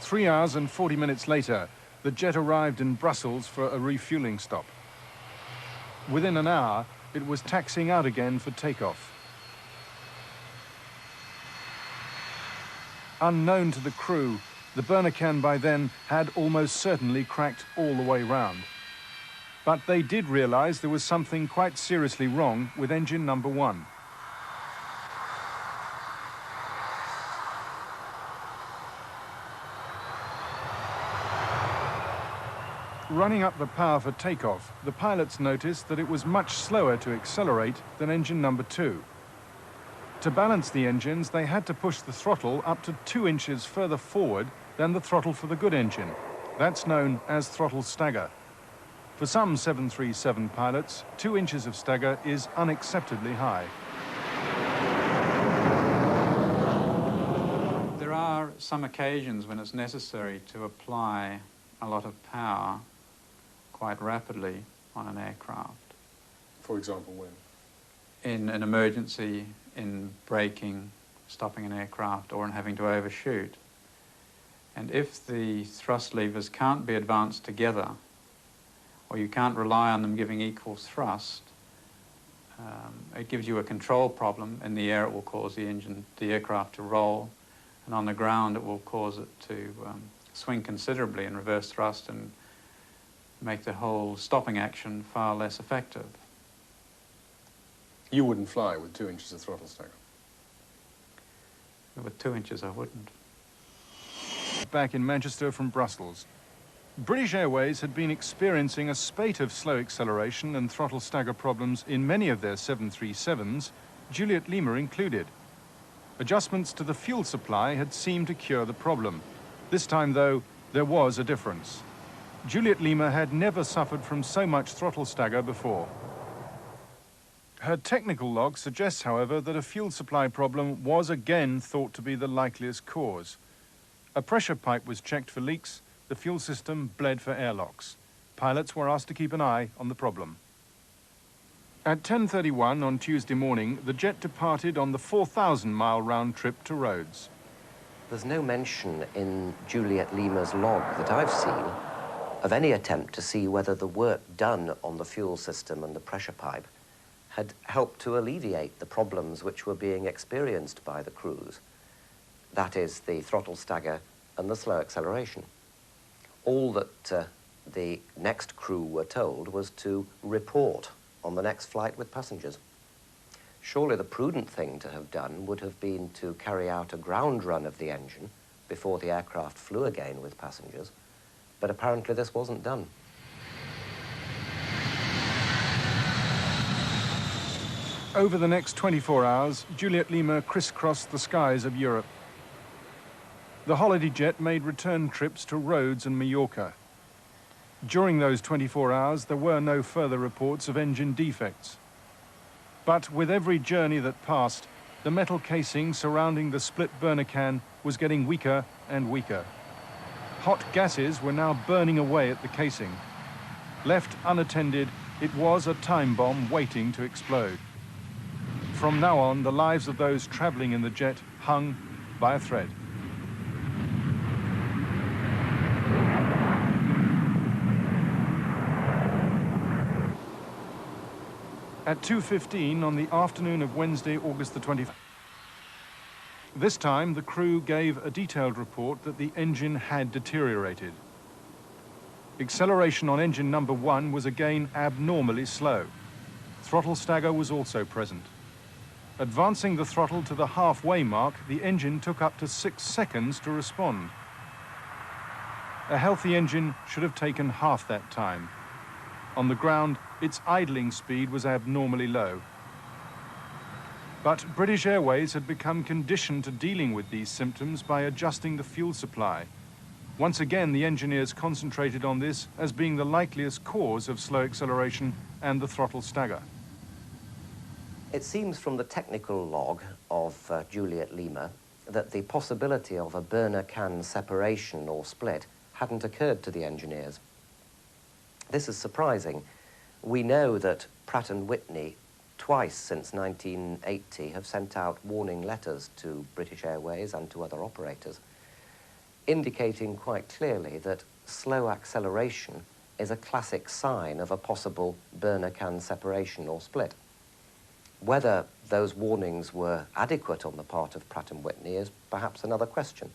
Three hours and 40 minutes later, the jet arrived in Brussels for a refueling stop. Within an hour, it was taxiing out again for takeoff. Unknown to the crew, the burner can by then had almost certainly cracked all the way round. But they did realize there was something quite seriously wrong with engine number 1. Running up the power for takeoff, the pilots noticed that it was much slower to accelerate than engine number 2. To balance the engines, they had to push the throttle up to 2 inches further forward than the throttle for the good engine. That's known as throttle stagger. For some 737 pilots, 2 inches of stagger is unacceptably high. There are some occasions when it's necessary to apply a lot of power quite rapidly on an aircraft. For example, when? In an emergency, in braking, stopping an aircraft, or in having to overshoot. And if the thrust levers can't be advanced together, or you can't rely on them giving equal thrust, it gives you a control problem. In the air it will cause the aircraft to roll, and on the ground it will cause it to swing considerably in reverse thrust and make the whole stopping action far less effective. You wouldn't fly with 2 inches of throttle stagger? With 2 inches I wouldn't. Back in Manchester from Brussels, British Airways had been experiencing a spate of slow acceleration and throttle stagger problems in many of their 737s, Juliet Lima included. Adjustments to the fuel supply had seemed to cure the problem. This time, though, there was a difference. Juliet Lima had never suffered from so much throttle stagger before. Her technical log suggests, however, that a fuel supply problem was again thought to be the likeliest cause. A pressure pipe was checked for leaks. The fuel system bled for airlocks. Pilots were asked to keep an eye on the problem. At 10:31 on Tuesday morning, the jet departed on the 4,000-mile round trip to Rhodes. There's no mention in Juliet Lima's log that I've seen of any attempt to see whether the work done on the fuel system and the pressure pipe had helped to alleviate the problems which were being experienced by the crews. That is, the throttle stagger and the slow acceleration. All that the next crew were told was to report on the next flight with passengers. Surely the prudent thing to have done would have been to carry out a ground run of the engine before the aircraft flew again with passengers, but apparently this wasn't done. Over the next 24 hours, Juliet Lima crisscrossed the skies of Europe. The holiday jet made return trips to Rhodes and Mallorca. During those 24 hours, there were no further reports of engine defects. But with every journey that passed, the metal casing surrounding the split burner can was getting weaker and weaker. Hot gases were now burning away at the casing. Left unattended, it was a time bomb waiting to explode. From now on, the lives of those traveling in the jet hung by a thread. At 2:15 on the afternoon of Wednesday, August the 25th. This time, the crew gave a detailed report that the engine had deteriorated. Acceleration on engine number 1 was again abnormally slow. Throttle stagger was also present. Advancing the throttle to the halfway mark, the engine took up to 6 seconds to respond. A healthy engine should have taken half that time. On the ground, its idling speed was abnormally low. But British Airways had become conditioned to dealing with these symptoms by adjusting the fuel supply. Once again, the engineers concentrated on this as being the likeliest cause of slow acceleration and the throttle stagger. It seems from the technical log of Juliet Lima that the possibility of a burner can separation or split hadn't occurred to the engineers. This is surprising. We know that Pratt & Whitney twice since 1980 have sent out warning letters to British Airways and to other operators, indicating quite clearly that slow acceleration is a classic sign of a possible burner can separation or split. Whether those warnings were adequate on the part of Pratt & Whitney is perhaps another question.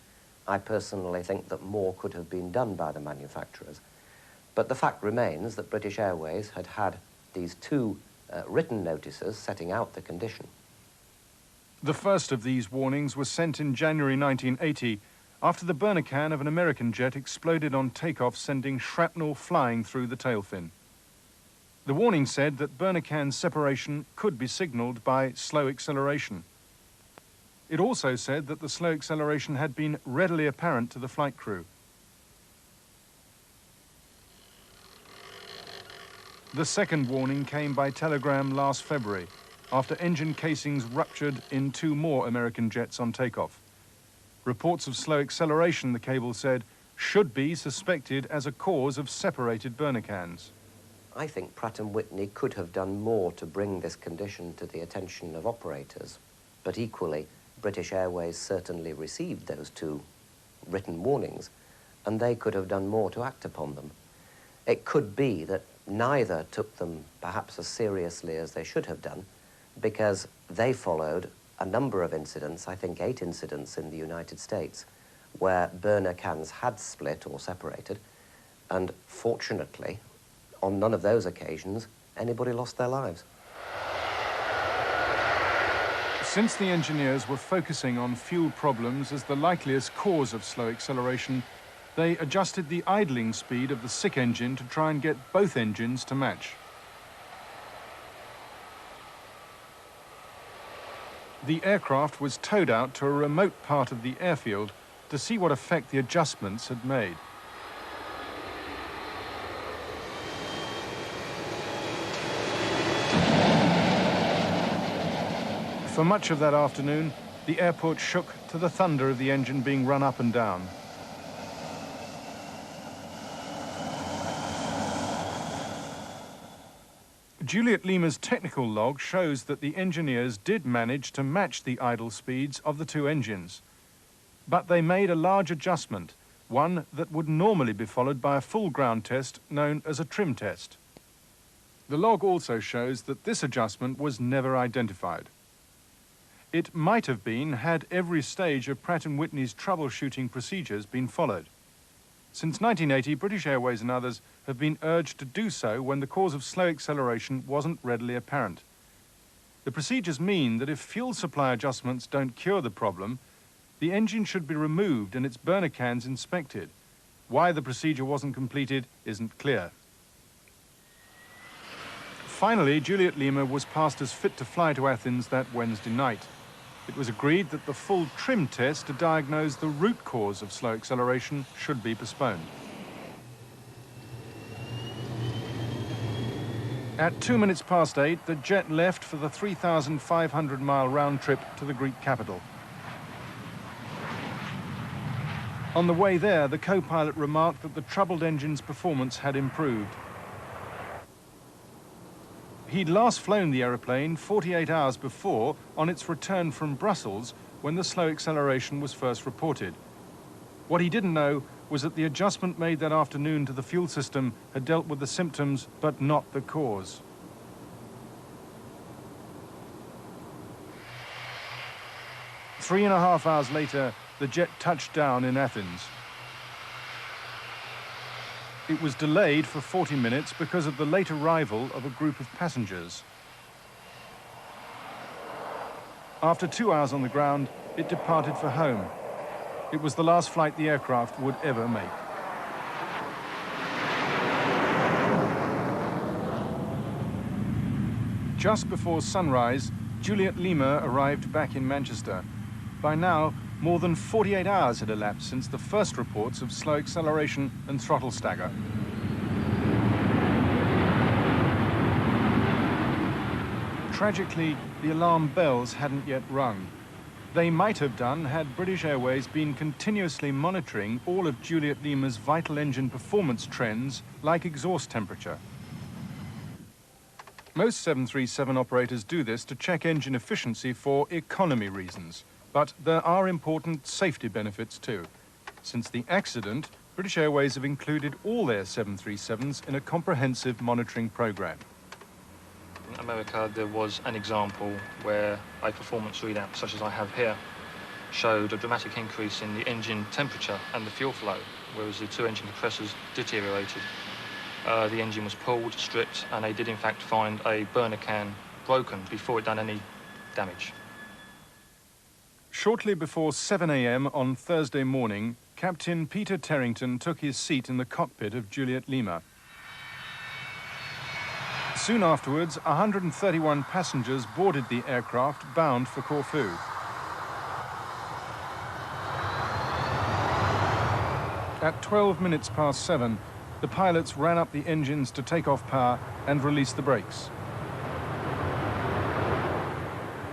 I personally think that more could have been done by the manufacturers. But the fact remains that British Airways had had these two written notices setting out the condition. The first of these warnings was sent in January 1980 after the burner can of an American jet exploded on takeoff, sending shrapnel flying through the tail fin. The warning said that burner can separation could be signalled by slow acceleration. It also said that the slow acceleration had been readily apparent to the flight crew. The second warning came by telegram last February, after engine casings ruptured in 2 more American jets on takeoff. Reports of slow acceleration, the cable said, should be suspected as a cause of separated burner cans. I think Pratt & Whitney could have done more to bring this condition to the attention of operators, but equally, British Airways certainly received those 2 written warnings, and they could have done more to act upon them. It could be that neither took them perhaps as seriously as they should have done, because they followed a number of incidents, I think 8 incidents in the United States, where burner cans had split or separated, and fortunately, on none of those occasions, anybody lost their lives. Since the engineers were focusing on fuel problems as the likeliest cause of slow acceleration, they adjusted the idling speed of the sick engine to try and get both engines to match. The aircraft was towed out to a remote part of the airfield to see what effect the adjustments had made. For much of that afternoon, the airport shook to the thunder of the engine being run up and down. Juliet Lima's technical log shows that the engineers did manage to match the idle speeds of the 2 engines. But they made a large adjustment, one that would normally be followed by a full ground test known as a trim test. The log also shows that this adjustment was never identified. It might have been had every stage of Pratt & Whitney's troubleshooting procedures been followed. Since 1980, British Airways and others have been urged to do so when the cause of slow acceleration wasn't readily apparent. The procedures mean that if fuel supply adjustments don't cure the problem, the engine should be removed and its burner cans inspected. Why the procedure wasn't completed isn't clear. Finally, Juliet Lima was passed as fit to fly to Athens that Wednesday night. It was agreed that the full trim test to diagnose the root cause of slow acceleration should be postponed. At 8:02, the jet left for the 3,500-mile round trip to the Greek capital. On the way there, the co-pilot remarked that the troubled engine's performance had improved. He'd last flown the aeroplane 48 hours before on its return from Brussels when the slow acceleration was first reported. What he didn't know was that the adjustment made that afternoon to the fuel system had dealt with the symptoms but not the cause. Three and a half hours later, the jet touched down in Athens. It was delayed for 40 minutes because of the late arrival of a group of passengers. After 2 hours on the ground, it departed for home. It was the last flight the aircraft would ever make. Just before sunrise, Juliet Lima arrived back in Manchester. By now, more than 48 hours had elapsed since the first reports of slow acceleration and throttle stagger. Tragically, the alarm bells hadn't yet rung. They might have done had British Airways been continuously monitoring all of Juliet Lima's vital engine performance trends, like exhaust temperature. Most 737 operators do this to check engine efficiency for economy reasons, but there are important safety benefits too. Since the accident, British Airways have included all their 737s in a comprehensive monitoring program. In America, there was an example where a performance readout, such as I have here, showed a dramatic increase in the engine temperature and the fuel flow, whereas the two engine compressors deteriorated. The engine was pulled, stripped, and they did in fact find a burner can broken before it done any damage. Shortly before 7 a.m. on Thursday morning, Captain Peter Terrington took his seat in the cockpit of Juliet Lima. Soon afterwards, 131 passengers boarded the aircraft bound for Corfu. At 12 minutes past 7, the pilots ran up the engines to take off power and release the brakes.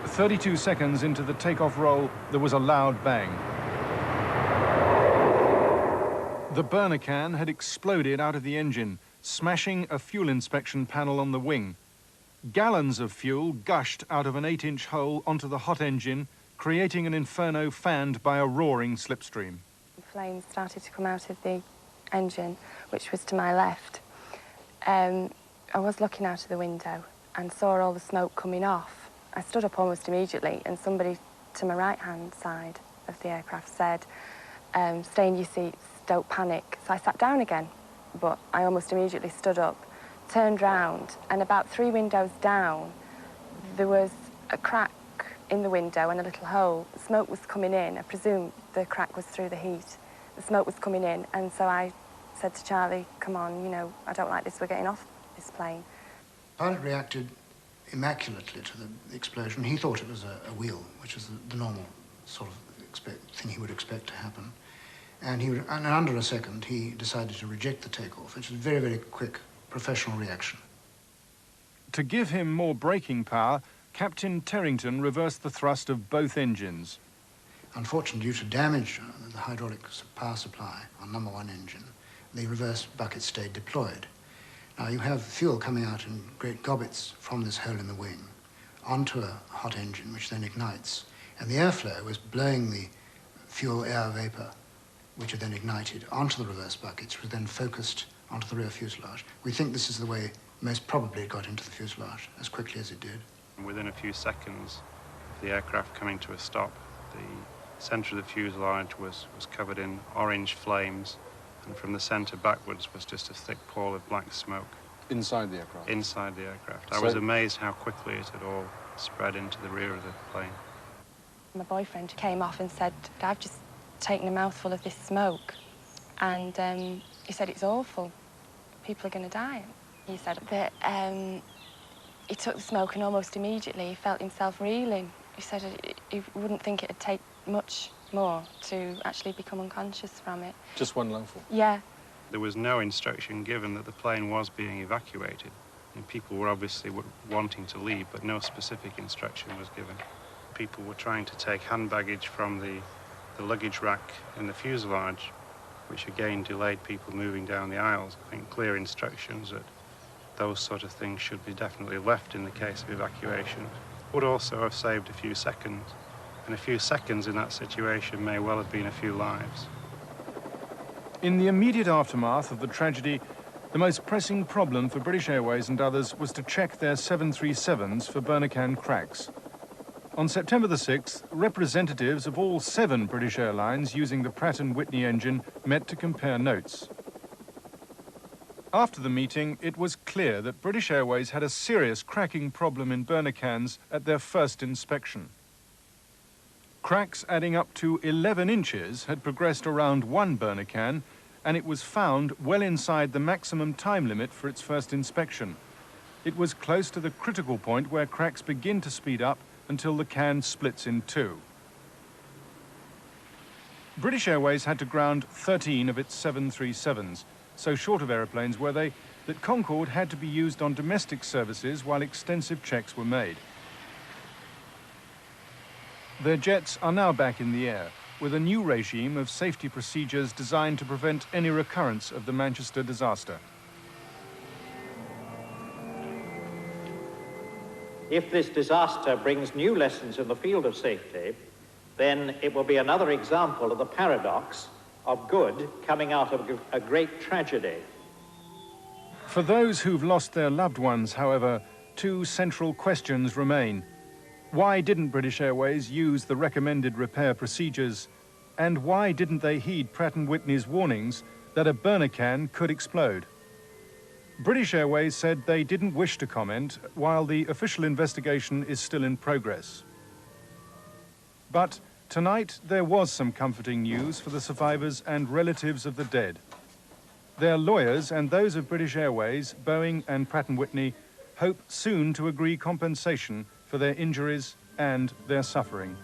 32 seconds into the takeoff roll, there was a loud bang. The burner can had exploded out of the engine, smashing a fuel inspection panel on the wing. Gallons of fuel gushed out of an 8-inch hole onto the hot engine, creating an inferno fanned by a roaring slipstream. Flames started to come out of the engine, which was to my left. I was looking out of the window and saw all the smoke coming off. I stood up almost immediately, and somebody to my right-hand side of the aircraft said, stay in your seats, don't panic. So I sat down again, but I almost immediately stood up, turned round, and about 3 windows down, there was a crack in the window and a little hole. Smoke was coming in. I presume the crack was through the heat. The smoke was coming in, and so I said to Charlie, come on, you know, I don't like this, we're getting off this plane. The pilot reacted immaculately to the explosion. He thought it was a wheel, which is the normal sort of thing he would expect to happen. And in under a second, he decided to reject the takeoff, which was a very, very quick professional reaction. To give him more braking power, Captain Terrington reversed the thrust of both engines. Unfortunately, due to damage to the hydraulic power supply on number 1 engine, the reverse bucket stayed deployed. Now, you have fuel coming out in great gobbets from this hole in the wing onto a hot engine, which then ignites. And the airflow was blowing the fuel air vapor, which had then ignited, onto the reverse buckets, which was then focused onto the rear fuselage. We think this is the way most probably it got into the fuselage, as quickly as it did. Within a few seconds of the aircraft coming to a stop, the centre of the fuselage was covered in orange flames, and from the centre backwards was just a thick pall of black smoke. Inside the aircraft? Inside the aircraft. I So was amazed how quickly it had all spread into the rear of the plane. My boyfriend came off and said, I've just taken a mouthful of this smoke, and he said, it's awful. People are going to die. He said that he took the smoke and almost immediately he felt himself reeling. He said he wouldn't think it'd take much more to actually become unconscious from it. Just one lungful? Yeah. There was no instruction given that the plane was being evacuated. And people were obviously wanting to leave, but no specific instruction was given. People were trying to take hand baggage from the luggage rack in the fuselage, which again delayed people moving down the aisles. I think clear instructions that those sort of things should be definitely left in the case of evacuation would also have saved a few seconds. And a few seconds in that situation may well have been a few lives. In the immediate aftermath of the tragedy, the most pressing problem for British Airways and others was to check their 737s for burner can cracks. On September the 6th, representatives of all 7 British airlines using the Pratt & Whitney engine met to compare notes. After the meeting, it was clear that British Airways had a serious cracking problem in burner cans at their first inspection. Cracks adding up to 11 inches had progressed around one burner can, and it was found well inside the maximum time limit for its first inspection. It was close to the critical point where cracks begin to speed up until the can splits in two. British Airways had to ground 13 of its 737s, so short of aeroplanes were they that Concorde had to be used on domestic services while extensive checks were made. Their jets are now back in the air, with a new regime of safety procedures designed to prevent any recurrence of the Manchester disaster. If this disaster brings new lessons in the field of safety, then it will be another example of the paradox of good coming out of a great tragedy. For those who've lost their loved ones, however, two central questions remain. Why didn't British Airways use the recommended repair procedures? And why didn't they heed Pratt & Whitney's warnings that a burner can could explode? British Airways said they didn't wish to comment while the official investigation is still in progress. But tonight there was some comforting news for the survivors and relatives of the dead. Their lawyers and those of British Airways, Boeing and Pratt & Whitney hope soon to agree compensation for their injuries and their suffering.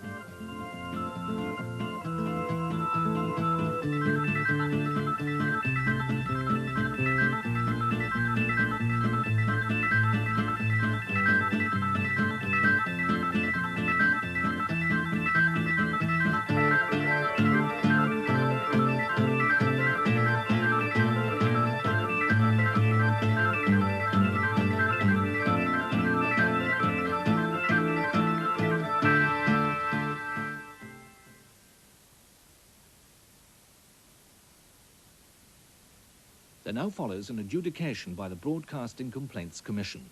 There now follows an adjudication by the Broadcasting Complaints Commission.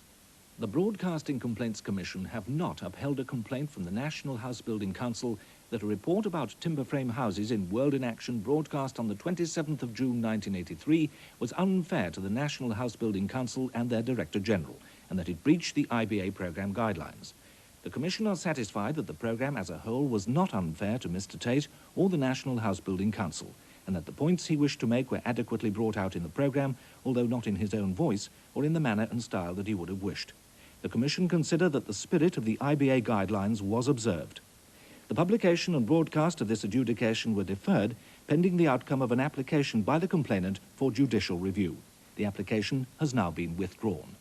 The Broadcasting Complaints Commission have not upheld a complaint from the National House Building Council that a report about timber frame houses in World in Action broadcast on the 27th of June 1983 was unfair to the National House Building Council and their Director General, and that it breached the IBA programme guidelines. The Commission are satisfied that the programme as a whole was not unfair to Mr. Tate or the National House Building Council, and that the points he wished to make were adequately brought out in the programme, although not in his own voice or in the manner and style that he would have wished. The Commission consider that the spirit of the IBA guidelines was observed. The publication and broadcast of this adjudication were deferred pending the outcome of an application by the complainant for judicial review. The application has now been withdrawn.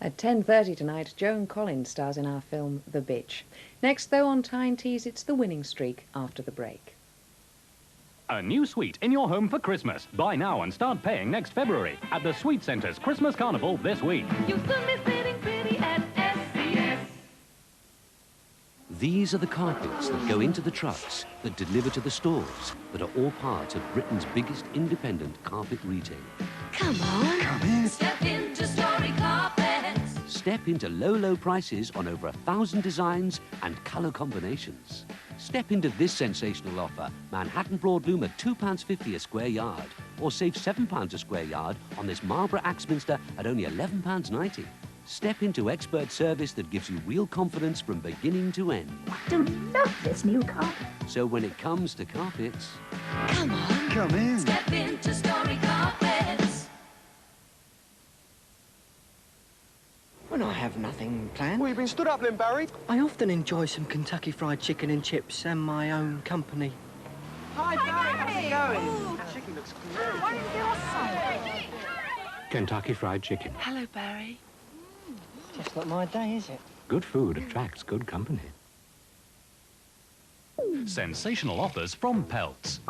At 10:30 tonight, Joan Collins stars in our film The Bitch. Next, though, on Tyne Tees, it's The Winning Streak after the break. A new suite in your home for Christmas. Buy now and start paying next February at the Suite Centre's Christmas Carnival this week. You'll soon be sitting pretty at SCS. These are the carpets that go into the trucks, that deliver to the stores, that are all part of Britain's biggest independent carpet retailer. Come on. Come in. Step into Story Carpets. Step into low, low prices on over 1,000 designs and colour combinations. Step into this sensational offer. Manhattan broadloom at £2.50 a square yard. Or save £7 a square yard on this Marlborough Axminster at only £11.90. Step into expert service that gives you real confidence from beginning to end. I do love this new carpet. So when it comes to carpets... Come on. Come in. Step into Story Carpets. When I have nothing planned. Well, you've been stood up then, Barry. I often enjoy some Kentucky Fried Chicken and chips and my own company. Hi, Barry. How's it going? That chicken looks great. Why don't you give us some? Kentucky Fried Chicken. Hello, Barry. Just not my day, is it? Good food attracts good company. Sensational offers from Pelts.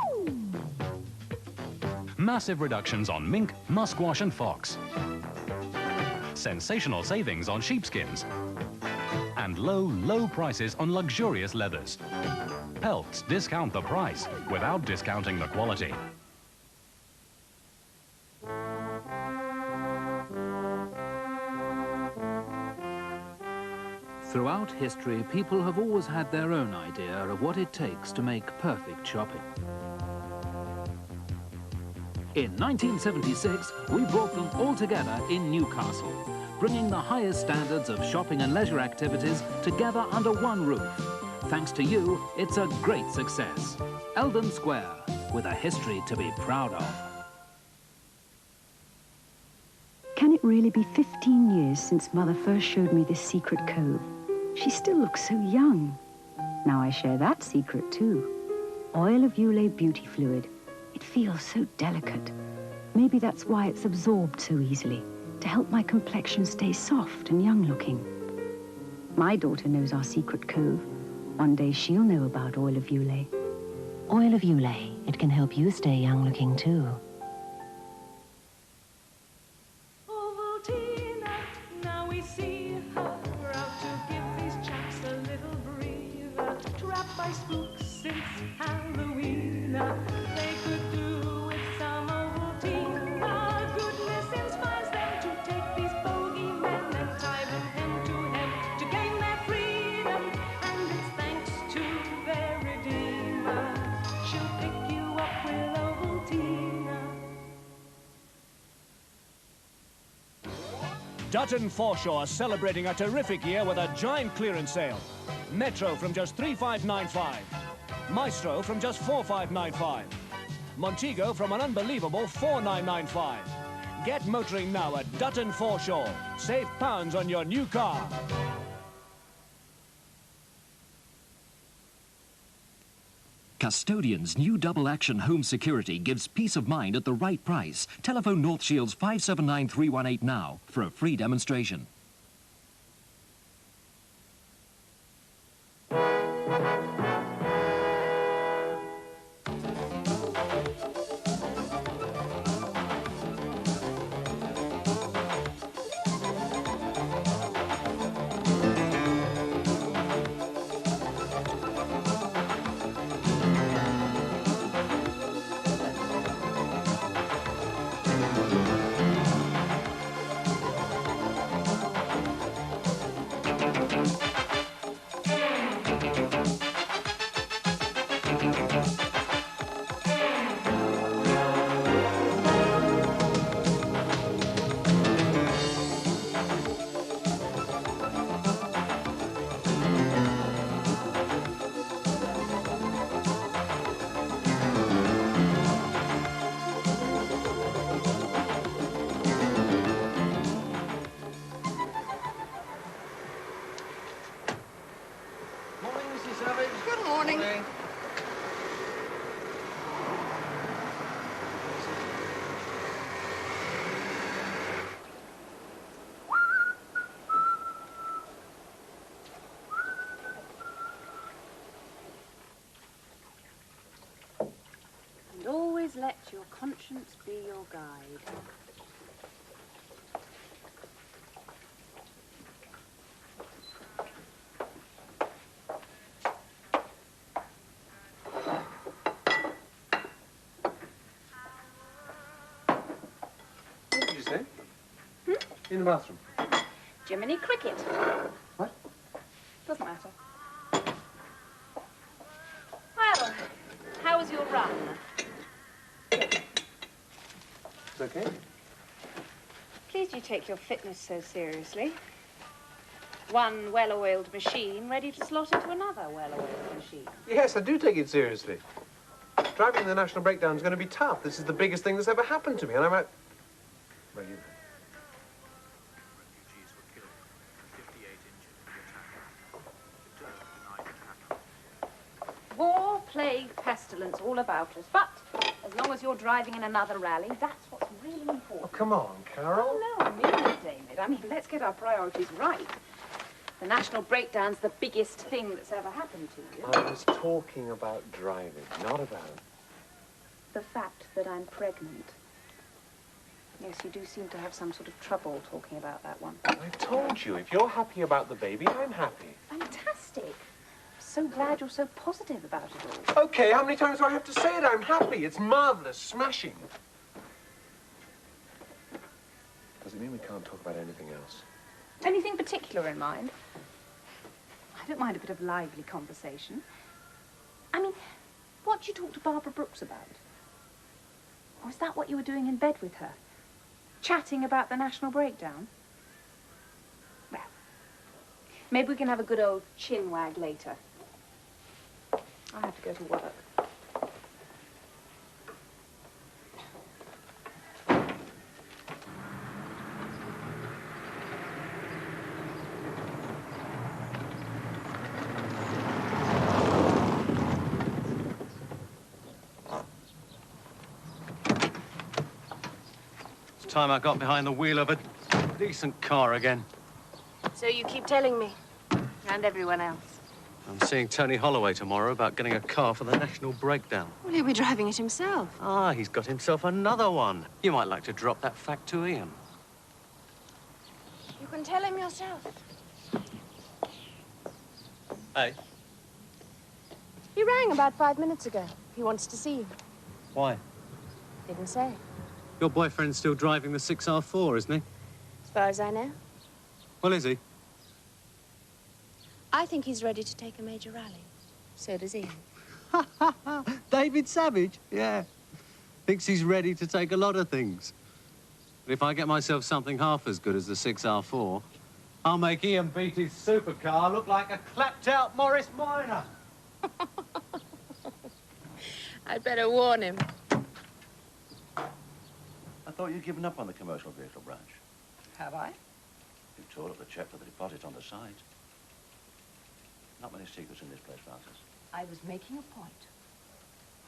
Massive reductions on mink, musquash and fox. Sensational savings on sheepskins. And low, low prices on luxurious leathers. Pelts discount the price without discounting the quality. Throughout history, people have always had their own idea of what it takes to make perfect shopping. In 1976, we brought them all together in Newcastle, bringing the highest standards of shopping and leisure activities together under one roof. thanks to you, it's a great success. Eldon Square, with a history to be proud of. Can it really be 15 years since Mother first showed me this secret cove? She still looks so young. Now I share that secret too. Oil of Ulay beauty fluid. It feels so delicate. Maybe that's why it's absorbed so easily, to help my complexion stay soft and young-looking. My daughter knows our secret cove. One day she'll know about Oil of Ulay. Oil of Ulay. It can help you stay young-looking too. Ovaltine, now we see her out to give these chaps a little breather. Trapped by spooks since Halloween, they could do with some Ovaltine. Goodness inspires them to take these bogeymen and tie them hem to hem to gain their freedom. And it's thanks to their Redeemer. She'll pick you up with Ovaltine. Dutton Foreshore celebrating a terrific year with a giant clearance sale. Metro from just $3,595. Maestro from just $4,595. Montego from an unbelievable $4,995. Get motoring now at Dutton Foreshore. Save pounds on your new car. Custodian's new double-action home security gives peace of mind at the right price. Telephone North Shields 579-318 now for a free demonstration. Always let your conscience be your guide. What did you say? In the bathroom. Jiminy Cricket. What? Doesn't matter. Well, how was your run? It's okay. Pleased you take your fitness so seriously. One well-oiled machine ready to slot into another well-oiled machine. Yes, I do take it seriously. Driving the National Breakdown is going to be tough. This is the biggest thing that's ever happened to me, and I'm at... Well, you know. War, plague, pestilence, all about us. But as long as you're driving in another rally, that's what's really important. Oh, come on, Carol. Oh, no, I mean it, David. I mean, let's get our priorities right. The National Breakdown's the biggest thing that's ever happened to you. I was talking about driving, not about... The fact that I'm pregnant. Yes, you do seem to have some sort of trouble talking about that one. I told you, if you're happy about the baby, I'm happy. Fantastic. So glad you're so positive about it all. Okay, how many times do I have to say it? I'm happy. It's marvellous, smashing. Does it mean we can't talk about anything else? Anything particular in mind? I don't mind a bit of lively conversation. I mean, what did you talk to Barbara Brooks about? Or is that what you were doing in bed with her? Chatting about the National Breakdown? Well, maybe we can have a good old chin wag later. I have to go to work. It's time I got behind the wheel of a decent car again. So you keep telling me, and everyone else. I'm seeing Tony Holloway tomorrow about getting a car for the National Breakdown. Well, he'll be driving it himself. Ah, he's got himself another one. You might like to drop that fact to Ian. You can tell him yourself. Hey? He rang about 5 minutes ago. He wants to see you. Why? Didn't say. Your boyfriend's still driving the 6R4, isn't he? As far as I know. Well, is he? I think he's ready to take a major rally. So does Ian. David Savage? Yeah. Thinks he's ready to take a lot of things. But if I get myself something half as good as the 6R4, I'll make Ian beat his supercar look like a clapped-out Morris Minor. I'd better warn him. I thought you'd given up on the commercial vehicle branch. Have I? You tore up the check for the deposit on the site. Not many secrets in this place, Francis. I was making a point.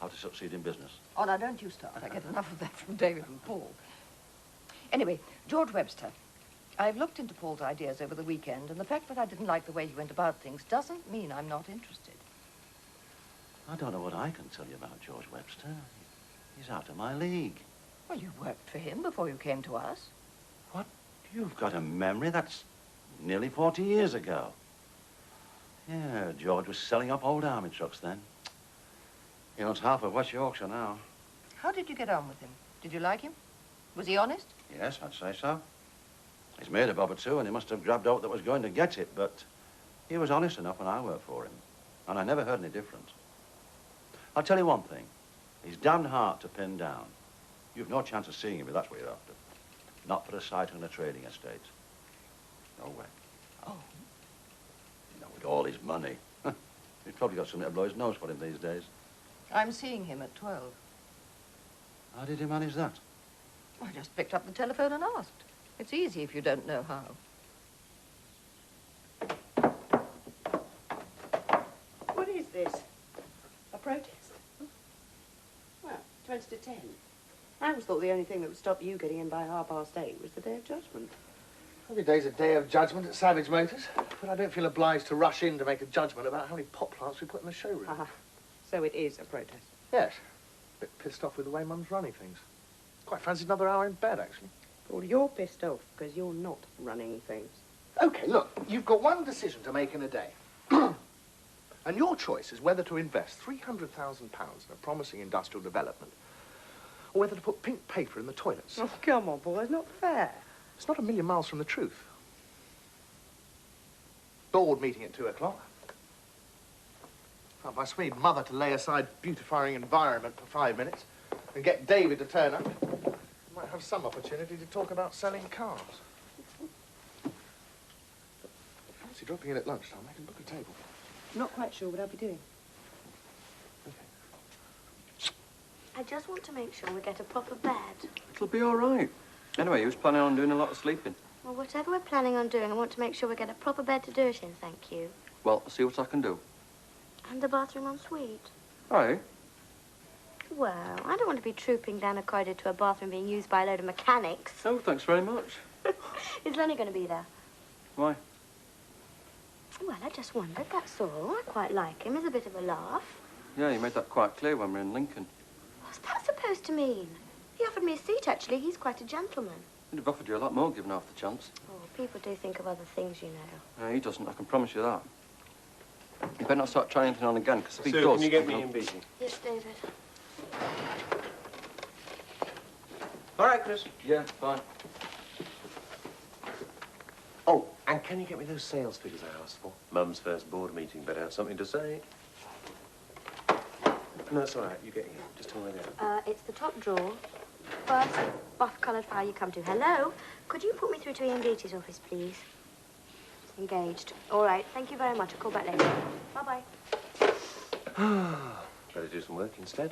How to succeed in business. Oh, now, don't you start. I get enough of that from David and Paul. Anyway, George Webster. I've looked into Paul's ideas over the weekend, and the fact that I didn't like the way he went about things doesn't mean I'm not interested. I don't know what I can tell you about George Webster. He's out of my league. Well, you worked for him before you came to us. What? You've got a memory? That's nearly 40 years ago. Yeah, George was selling up old army trucks then. He owns half of West Yorkshire now. How did you get on with him? Did you like him? Was he honest? Yes, I'd say so. He's made a bob or two, and he must have grabbed out that was going to get it, but he was honest enough when I worked for him, and I never heard any different. I'll tell you one thing. He's damned hard to pin down. You've no chance of seeing him if that's what you're after. Not for a site on a trading estate. No way. Oh. You know, with all his money. He's probably got something to blow his nose for him these days. I'm seeing him at 12. How did he manage that? I just picked up the telephone and asked. It's easy if you don't know how. What is this? A protest? Well, 20 to 10. I always thought the only thing that would stop you getting in by 8:30 was the Day of Judgment. Every day's a day of judgment at Savage Motors, but I don't feel obliged to rush in to make a judgment about how many pot plants we put in the showroom. So it is a protest? Yes. A bit pissed off with the way Mum's running things. Quite fancied another hour in bed, actually. Well, you're pissed off because you're not running things. OK, look, you've got one decision to make in a day. And your choice is whether to invest £300,000 in a promising industrial development or whether to put pink paper in the toilets. Oh, come on, Paul, that's not fair. It's not a million miles from the truth. Board meeting at 2 o'clock. If I swede Mother to lay aside beautifying environment for 5 minutes and get David to turn up, we might have some opportunity to talk about selling cars. Fancy dropping in at lunchtime. I can book a table. Not quite sure what I'll be doing. I just want to make sure we get a proper bed. It'll be all right. Anyway, he was planning on doing a lot of sleeping. Well, whatever we're planning on doing, I want to make sure we get a proper bed to do it in, thank you. Well, I'll see what I can do. And the bathroom en suite. All right. Well, I don't want to be trooping down a corridor to a bathroom being used by a load of mechanics. Oh, thanks very much. Is Lenny going to be there? Why? Well, I just wondered, that's all. I quite like him. He's a bit of a laugh. Yeah, you made that quite clear when we were in Lincoln. What's that supposed to mean? He offered me a seat, actually. He's quite a gentleman. He'd have offered you a lot more given half the chance. Oh, people do think of other things, you know. No, he doesn't. I can promise you that. You better not start trying anything on again, because if he Sue, does... can you get me in busy? Yes, David. All right, Chris. Yeah, fine. Oh, and can you get me those sales figures I asked for? Mum's first board meeting, better have something to say. No, it's all right. You get here. Just tell me where they are. It's the top drawer. First buff-coloured file you come to. Hello? Could you put me through to Ian Beattie's office, please? Engaged. All right. Thank you very much. I'll call back later. Bye-bye. Better do some work instead.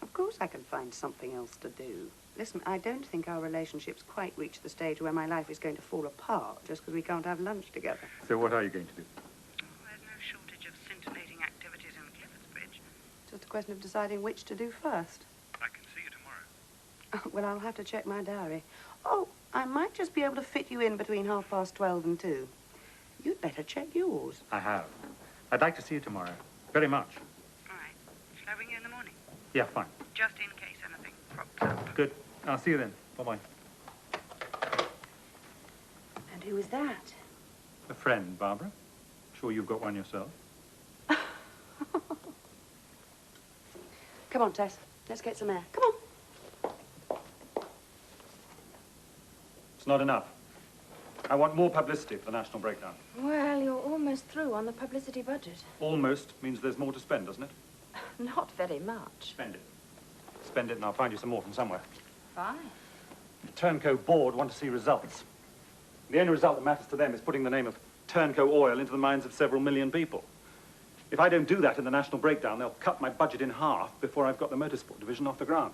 Of course I can find something else to do. Listen, I don't think our relationship's quite reached the stage where my life is going to fall apart just because we can't have lunch together. So what are you going to do? There's no shortage of scintillating activities in Cliffordsbridge. Just a question of deciding which to do first. I can see you tomorrow. Oh, well, I'll have to check my diary. Oh, I might just be able to fit you in between 12:30 and 2. You'd better check yours. I have. I'd like to see you tomorrow. Very much. All right. Shall I ring you in the morning? Yeah, fine. Just in case anything crops up. Good. I'll see you then. Bye-bye. And who is that? A friend, Barbara. Sure you've got one yourself. Come on, Tess. Let's get some air. Come on. It's not enough. I want more publicity for the national breakdown. Well, you're almost through on the publicity budget. Almost means there's more to spend, doesn't it? Not very much. Spend it. Spend it and I'll find you some more from somewhere. Fine. The Turnco board want to see results. The only result that matters to them is putting the name of Turnco Oil into the minds of several million people. If I don't do that in the national breakdown, they'll cut my budget in half before I've got the motorsport division off the ground.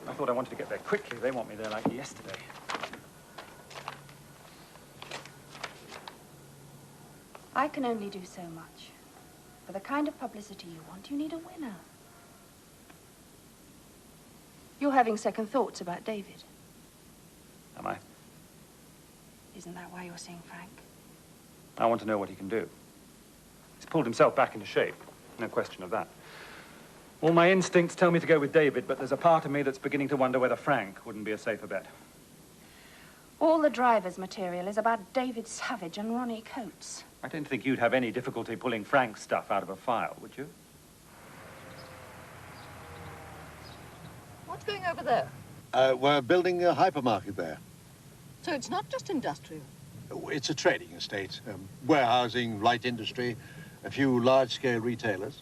I thought I wanted to get there quickly. They want me there like yesterday. I can only do so much. For the kind of publicity you want, you need a winner. You're having second thoughts about David. Am I? Isn't that why you're seeing Frank? I want to know what he can do. He's pulled himself back into shape. No question of that. All my instincts tell me to go with David, but there's a part of me that's beginning to wonder whether Frank wouldn't be a safer bet. All the driver's material is about David Savage and Ronnie Coates. I don't think you'd have any difficulty pulling Frank's stuff out of a file, would you? What's going over there? We're building a hypermarket there. So it's not just industrial. It's a trading estate, warehousing, light industry, a few large-scale retailers.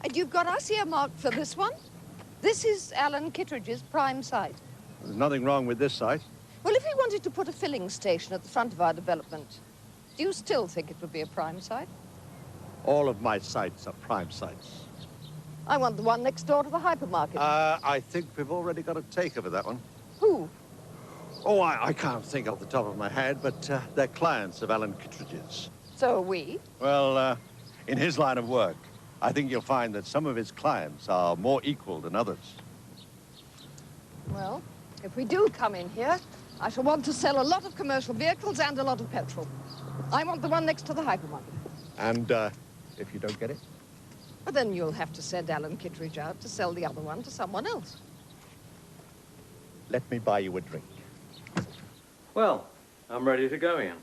And you've got us earmarked for this one? This is Alan Kittredge's prime site. There's nothing wrong with this site. Well, if we wanted to put a filling station at the front of our development, do you still think it would be a prime site? All of my sites are prime sites. I want the one next door to the hypermarket. I think we've already got a taker for that one. Who? Oh, I can't think off the top of my head, but they're clients of Alan Kittredge's. So are we. Well, in his line of work, I think you'll find that some of his clients are more equal than others. Well, if we do come in here, I shall want to sell a lot of commercial vehicles and a lot of petrol. I want the one next to the hypermarket. And if you don't get it? But then you'll have to send Alan Kittredge out to sell the other one to someone else. Let me buy you a drink. Well, I'm ready to go, Ian.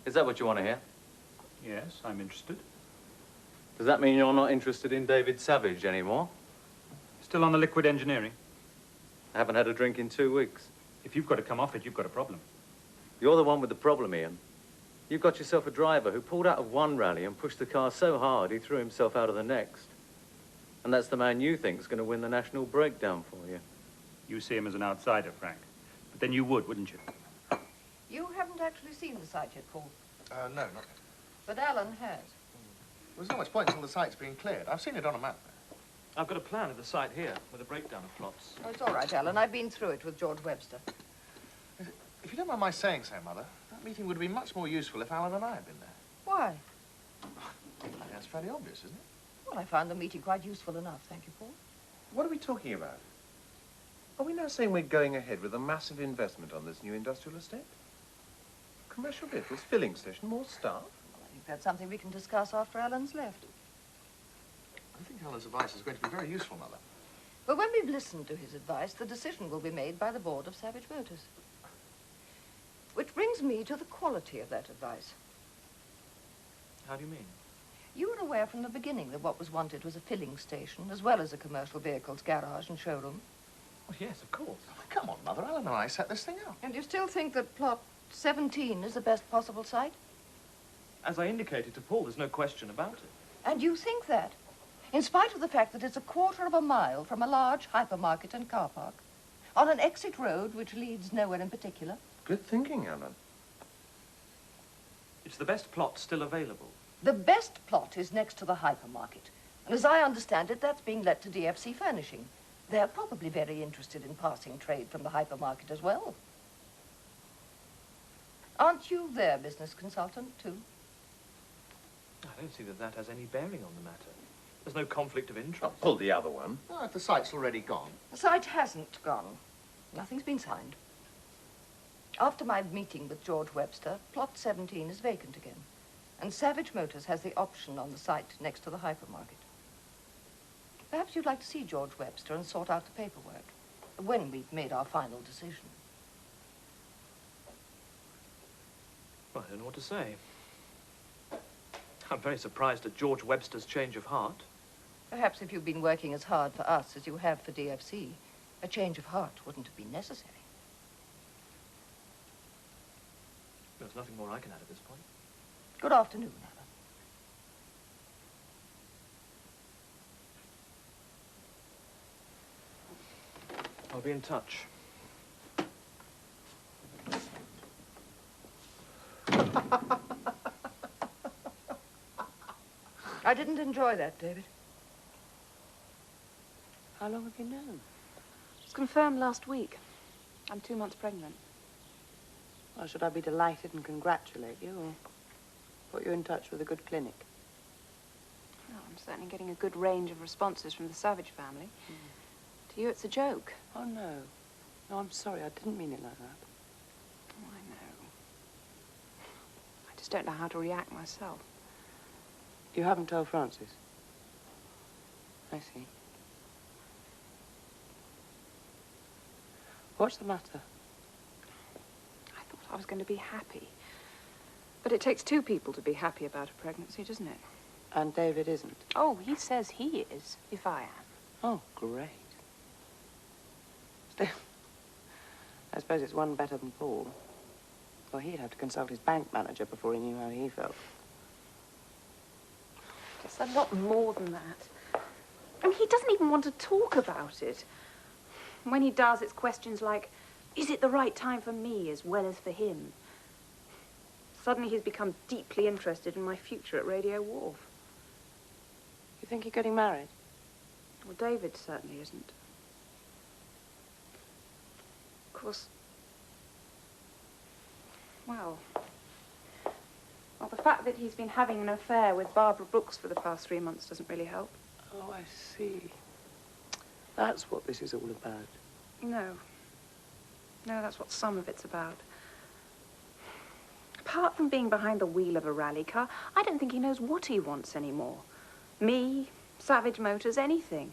Is that what you want to hear? Yes, I'm interested. Does that mean you're not interested in David Savage anymore? Still on the liquid engineering? I haven't had a drink in 2 weeks. If you've got to come off it, you've got a problem. You're the one with the problem, Ian. You've got yourself a driver who pulled out of one rally and pushed the car so hard he threw himself out of the next. And that's the man you think's going to win the national breakdown for you. You see him as an outsider, Frank. But then you would, wouldn't you? You haven't actually seen the site yet, Paul. No, not yet. But Alan has. There's not much point until the site's been cleared. I've seen it on a map. I've got a plan of the site here with a breakdown of plots. Oh, it's all right, Alan. I've been through it with George Webster. If you don't mind my saying so, Mother, that meeting would have been much more useful if Alan and I had been there. Why? I think that's fairly obvious, isn't it? Well, I found the meeting quite useful enough, thank you, Paul. What are we talking about? Are we now saying we're going ahead with a massive investment on this new industrial estate? Commercial vehicles, filling station, more staff? Well, I think that's something we can discuss after Alan's left. I think Alan's advice is going to be very useful, Mother. But when we've listened to his advice, the decision will be made by the board of Savage Motors. Which brings me to the quality of that advice. How do you mean? You were aware from the beginning that what was wanted was a filling station, as well as a commercial vehicles garage and showroom. Oh, yes, of course. Oh, come on, Mother. Alan and I set this thing up. And you still think that plot 17 is the best possible site? As I indicated to Paul, there's no question about it. And you think that? in spite of the fact that it's a quarter of a mile from a large hypermarket and car park, on an exit road which leads nowhere in particular. Good thinking, Alan. It's the best plot still available. The best plot is next to the hypermarket. And as I understand it, that's being let to DFC Furnishing. They're probably very interested in passing trade from the hypermarket as well. Aren't you their business consultant, too? I don't see that that has any bearing on the matter. There's no conflict of interest. I'll pull the other one. Oh, if the site's already gone. The site hasn't gone. Nothing's been signed. After my meeting with George Webster, plot 17 is vacant again. And Savage Motors has the option on the site next to the hypermarket. Perhaps you'd like to see George Webster and sort out the paperwork when we've made our final decision. Well, I don't know what to say. I'm very surprised at George Webster's change of heart. Perhaps if you'd been working as hard for us as you have for DFC, a change of heart wouldn't have been necessary. There's nothing more I can add at this point. Good afternoon, Alan. I'll be in touch. I didn't enjoy that, David. How long have you known? It was confirmed last week. I'm 2 months pregnant. Well, should I be delighted and congratulate you, or put you in touch with a good clinic? Oh, I'm certainly getting a good range of responses from the Savage family. To you, it's a joke. Oh, no. No, I'm sorry. I didn't mean it like that. Oh, I know. I just don't know how to react myself. You haven't told Francis? I see. What's the matter? I thought I was going to be happy. But it takes two people to be happy about a pregnancy, doesn't it? And David isn't? Oh, he says he is, if I am. Oh, great. Still, I suppose it's one better than Paul. Well, he'd have to consult his bank manager before he knew how he felt. It's a lot more than that. I mean, he doesn't even want to talk about it. When he does, it's questions like, is it the right time for me as well as for him? Suddenly he's become deeply interested in my future at Radio Wharf. You think you're getting married? Well, David certainly isn't. Of course, well, the fact that he's been having an affair with Barbara Brooks for the past 3 months doesn't really help. Oh, I see. That's what this is all about. No. No, that's what some of it's about. Apart from being behind the wheel of a rally car, I don't think he knows what he wants anymore. Me, Savage Motors, anything.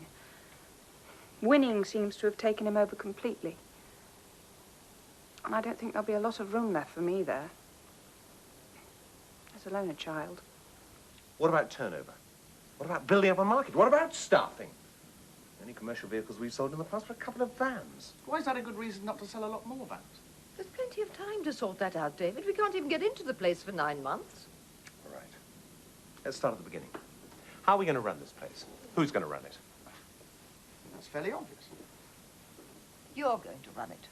Winning seems to have taken him over completely. And I don't think there'll be a lot of room left for me there. Let alone a child. What about turnover? What about building up a market? What about staffing? The only commercial vehicles we've sold in the past were a couple of vans. Why is that a good reason not to sell a lot more vans? There's plenty of time to sort that out, David. We can't even get into the place for 9 months. All right. Let's start at the beginning. How are we going to run this place? Who's going to run it? That's fairly obvious. You're going to run it.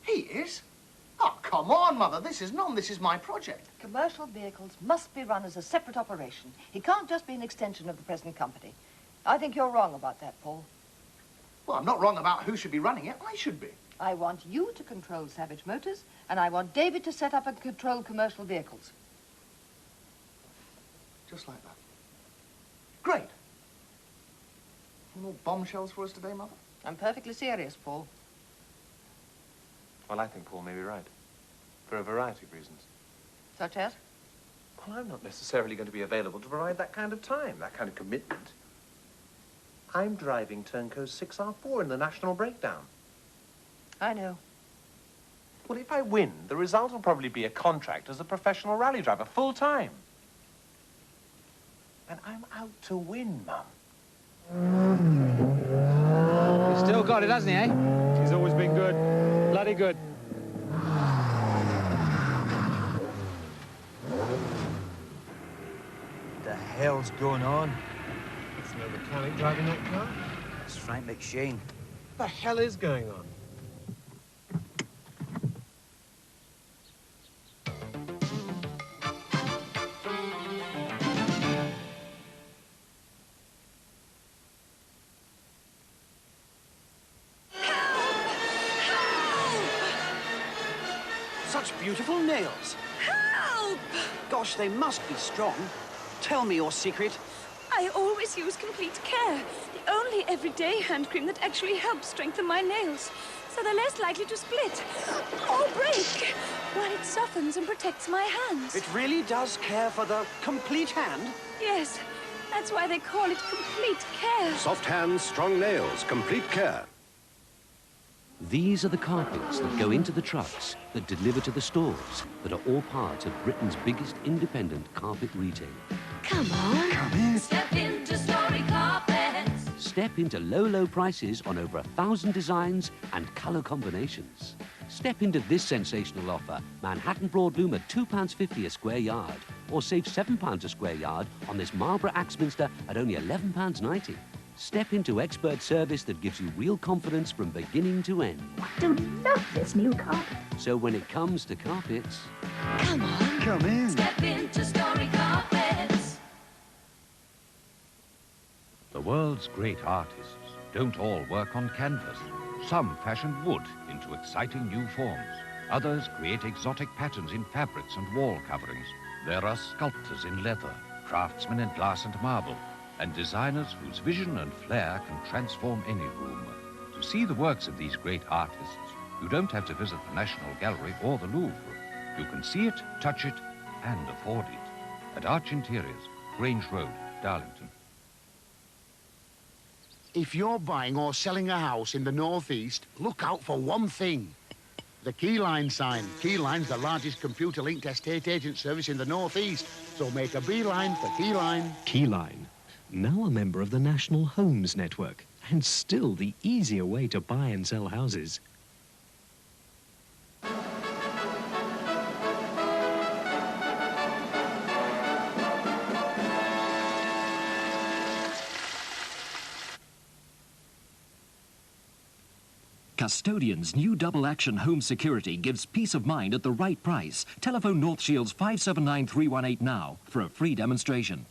He is? Oh, come on, Mother. This is my project. Commercial vehicles must be run as a separate operation. He can't just be an extension of the present company. I think you're wrong about that, Paul. Well, I'm not wrong about who should be running it. I should be. I want you to control Savage Motors, and I want David to set up and control commercial vehicles. Just like that. Great. Any more bombshells for us today, Mother? I'm perfectly serious, Paul. Well, I think Paul may be right. For a variety of reasons. Such as? Well, I'm not necessarily going to be available to provide that kind of time, that kind of commitment. I'm driving Turnco 6R4 in the National Breakdown. I know. Well, if I win, the result will probably be a contract as a professional rally driver, full-time. And I'm out to win, Mum. He's still got it, hasn't he, eh? He's always been good. Bloody good. The hell's going on? no mechanic driving that car. It's Frank McShane. What the hell is going on? Such beautiful nails. Help! Gosh, they must be strong. Tell me your secret. I always use Complete Care, the only everyday hand cream that actually helps strengthen my nails, so they're less likely to split or break, while it softens and protects my hands. It really does care for the complete hand? Yes, that's why they call it Complete Care. Soft hands, strong nails, Complete Care. These are the carpets that go into the trucks, that deliver to the stores, that are all part of Britain's biggest independent carpet retailer. Come on. Come in. Step into Story Carpets. Step into low, low prices on over 1,000 designs and colour combinations. Step into this sensational offer. Manhattan broadloom at £2.50 a square yard. Or save £7 a square yard on this Marlborough Axminster at only £11.90. Step into expert service that gives you real confidence from beginning to end. I do love this new carpet. So when it comes to carpets... Come on. Come in. Step into Story Carpets. The world's great artists don't all work on canvas. Some fashion wood into exciting new forms. Others create exotic patterns in fabrics and wall coverings. There are sculptors in leather, craftsmen in glass and marble, and designers whose vision and flair can transform any room. To see the works of these great artists, you don't have to visit the National Gallery or the Louvre. You can see it, touch it, and afford it. At Arch Interiors, Grange Road, Darlington. If you're buying or selling a house in the northeast, look out for one thing. The Keyline sign. Keyline's the largest computer-linked estate agent service in the northeast, so make a beeline for Keyline. Keyline, now a member of the National Homes Network, and still the easier way to buy and sell houses. Custodian's new double-action home security gives peace of mind at the right price. Telephone North Shield's 579-318 now for a free demonstration.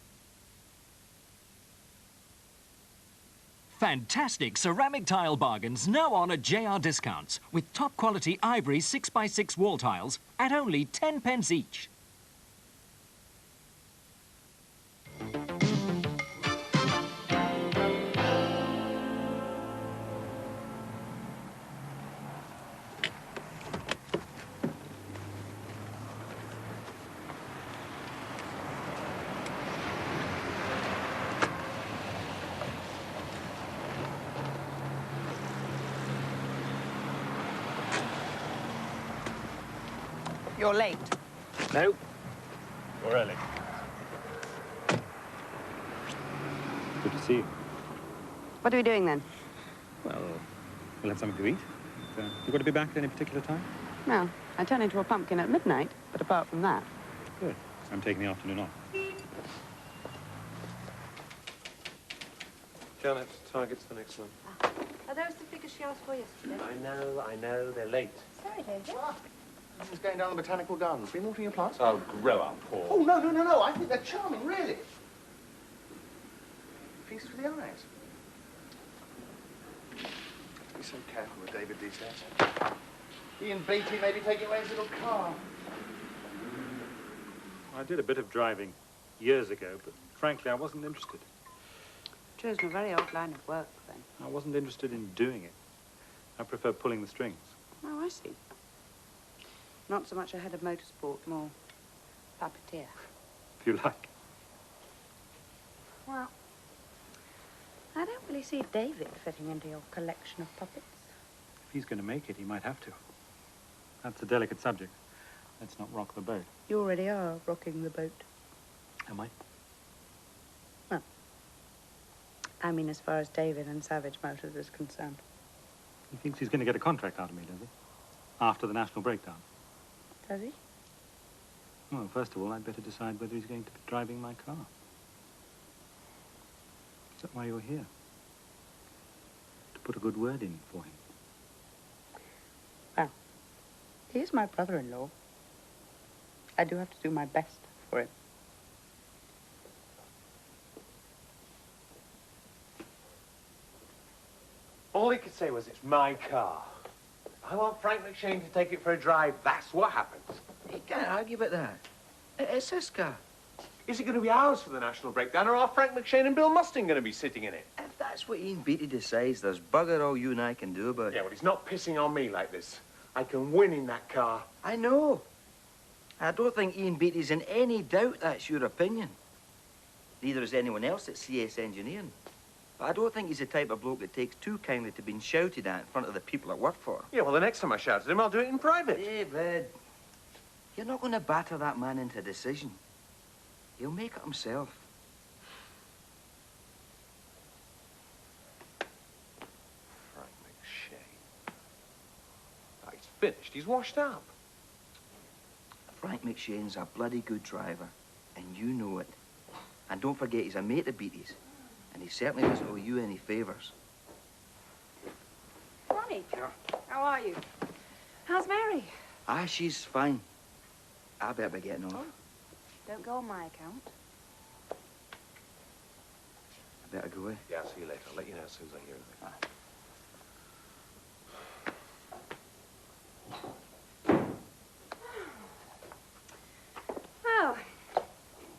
Fantastic ceramic tile bargains now on at JR Discounts with top quality ivory 6x6 wall tiles at only 10 pence each. You're late. No. You're early. Good to see you. What are we doing then? Well, we'll have something to eat. You got to be back at any particular time? Well, I turn into a pumpkin at midnight, but apart from that... Good. I'm taking the afternoon off. Janet, target's the next one. Are those the figures she asked for yesterday? I know, they're late. Sorry, David. He's going down the botanical gardens. Been watering your plants? Oh, grow up, Paul. Oh, no. I think they're charming, really. Feast for the eyes. Be so careful with David these days. He and Beatty may be taking away his little car. I did a bit of driving years ago, but frankly, I wasn't interested. Chosen a very old line of work, then. I wasn't interested in doing it. I prefer pulling the strings. Oh, I see. Not so much a head of motorsport, more puppeteer. If you like. Well, I don't really see David fitting into your collection of puppets. If he's going to make it, he might have to. That's a delicate subject. Let's not rock the boat. You already are rocking the boat. Am I? Well, I mean as far as David and Savage Motors is concerned. He thinks he's going to get a contract out of me, does he? After the national breakdown. Does he? Well, first of all, I'd better decide whether he's going to be driving my car. Is that why you're here? To put a good word in for him? Well, he is my brother-in-law. I do have to do my best for him. All he could say was, it's my car. I want Frank McShane to take it for a drive. That's what happens. You can't argue about that. It's his car. Is it going to be ours for the National Breakdown, or are Frank McShane and Bill Mustang going to be sitting in it? If that's what Ian Beattie decides, there's bugger all you and I can do about it. Yeah, well, he's not pissing on me like this. I can win in that car. I know. I don't think Ian Beattie's in any doubt that's your opinion. Neither is anyone else at CS Engineering. But I don't think he's the type of bloke that takes too kindly to being shouted at in front of the people I work for. Yeah, well, the next time I shout at him, I'll do it in private. David, you're not going to batter that man into a decision. He'll make it himself. Frank McShane. Oh, he's finished. He's washed up. Frank McShane's a bloody good driver, and you know it. And don't forget, he's a mate of Beattie's, and he certainly doesn't owe you any favours. Ronnie, how are you? How's Mary? Ah, she's fine. I better be getting off. Oh, don't go on my account. I better go away. Yeah, I'll see you later. I'll let you know as soon as I hear anything. Well,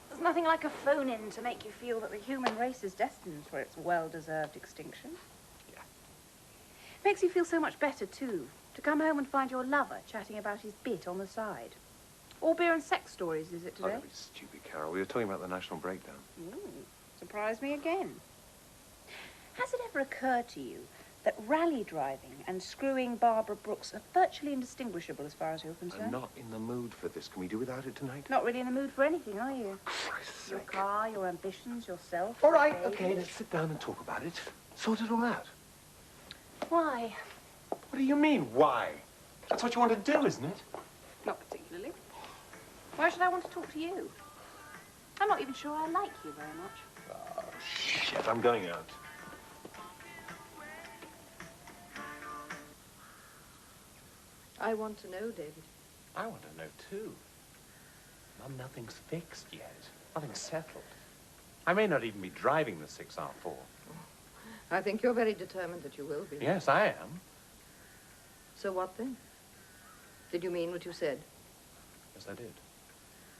there's nothing like a phone-in to make you feel that the human race is destined for its well-deserved extinction. Yeah. Makes you feel so much better, too, to come home and find your lover chatting about his bit on the side. All beer and sex stories, is it, Oh, today? don't be stupid, Carol. We were talking about the National Breakdown. Ooh, surprise me again. Has it ever occurred to you that rally driving and screwing Barbara Brooks are virtually indistinguishable as far as you're concerned? I'm not in the mood for this. Can we do without it tonight? Not really in the mood for anything, are you? Your car, your ambitions, yourself. All right, your okay, baby. let's sit down and talk about it. Sort it all out. Why? What do you mean, why? That's what you want to do, isn't it? Not particularly. Why should I want to talk to you? I'm not even sure I like you very much. Oh, shit, I'm going out. I want to know, David. I want to know, too. Mum, nothing's fixed yet. Nothing's settled. I may not even be driving the 6R4. I think you're very determined that you will be. Yes, I am. So what then? Did you mean what you said? Yes, I did.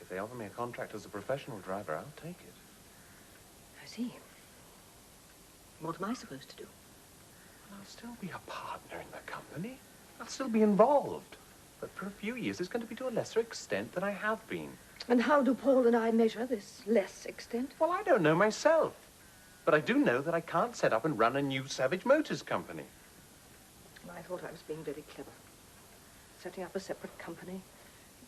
If they offer me a contract as a professional driver, I'll take it. I see. What am I supposed to do? I'll still be a partner in the company. I'll still be involved. But for a few years, it's going to be to a lesser extent than I have been. And how do Paul and I measure this less extent? Well, I don't know myself. But I do know that I can't set up and run a new Savage Motors company. I thought I was being very clever. Setting up a separate company,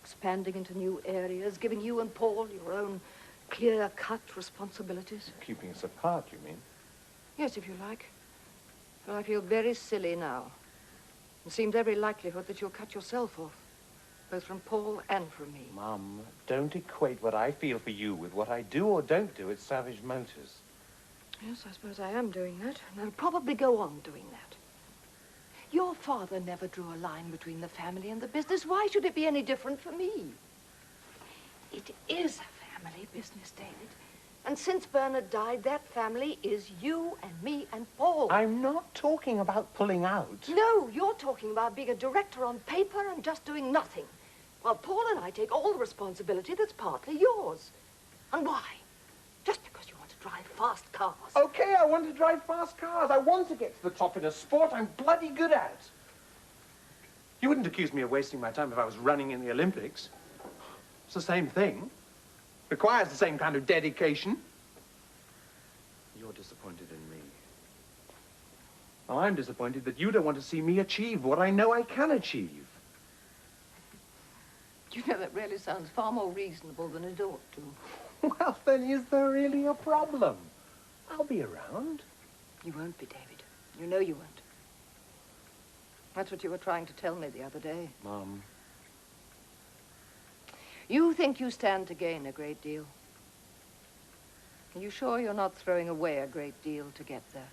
expanding into new areas, giving you and Paul your own clear-cut responsibilities. Keeping us apart, you mean? Yes, if you like. But I feel very silly now. It seems every likelihood that you'll cut yourself off, both from Paul and from me. Mum, don't equate what I feel for you with what I do or don't do at Savage Motors. Yes, I suppose I am doing that, and I'll probably go on doing that. Your father never drew a line between the family and the business. Why should it be any different for me? It is a family business, David. And since Bernard died, that family is you and me and Paul. I'm not talking about pulling out. No, you're talking about being a director on paper and just doing nothing. While Paul and I take all the responsibility that's partly yours. And why? Just because you want to drive fast cars. Okay, I want to drive fast cars. I want to get to the top in a sport I'm bloody good at. You wouldn't accuse me of wasting my time if I was running in the Olympics. It's the same thing. Requires the same kind of dedication. You're disappointed in me. Well, I'm disappointed that you don't want to see me achieve what I know I can achieve. You know, that really sounds far more reasonable than it ought to. Well, then is there really a problem? I'll be around. You won't be, David. You know you won't. That's what you were trying to tell me the other day. Mum. You think you stand to gain a great deal. Are you sure you're not throwing away a great deal to get there?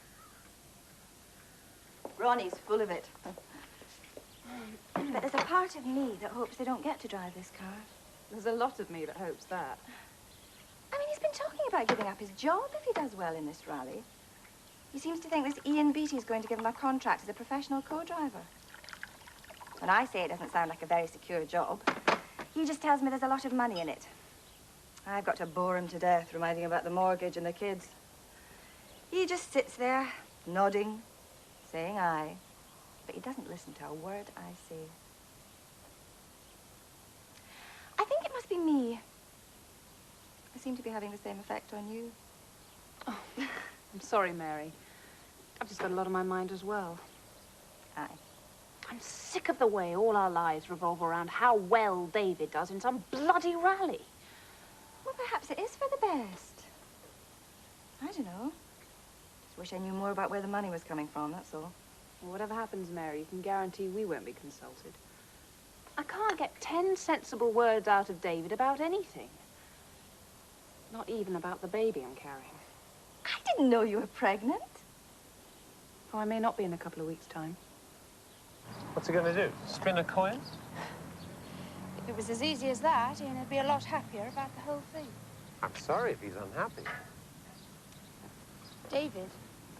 Ronnie's full of it. But there's a part of me that hopes they don't get to drive this car. There's a lot of me that hopes that. I mean, he's been talking about giving up his job if he does well in this rally. He seems to think this Ian Beattie's going to give him a contract as a professional co-driver. When I say it doesn't sound like a very secure job, he just tells me there's a lot of money in it. I've got to bore him to death, reminding him about the mortgage and the kids. He just sits there, nodding, saying aye, but he doesn't listen to a word I say. I think it must be me. I seem to be having the same effect on you. Oh, I'm sorry, Mary. I've just got a lot on my mind as well. Aye. I'm sick of the way all our lives revolve around how well David does in some bloody rally. Well, perhaps it is for the best. I don't know. Just wish I knew more about where the money was coming from, that's all. Well, whatever happens, Mary, you can guarantee we won't be consulted. I can't get 10 sensible words out of David about anything. Not even about the baby I'm carrying. I didn't know you were pregnant. Oh, I may not be in a couple of weeks' time. What's he going to do? Spin a coin? If it was as easy as that, Ian would be a lot happier about the whole thing. I'm sorry if he's unhappy. David,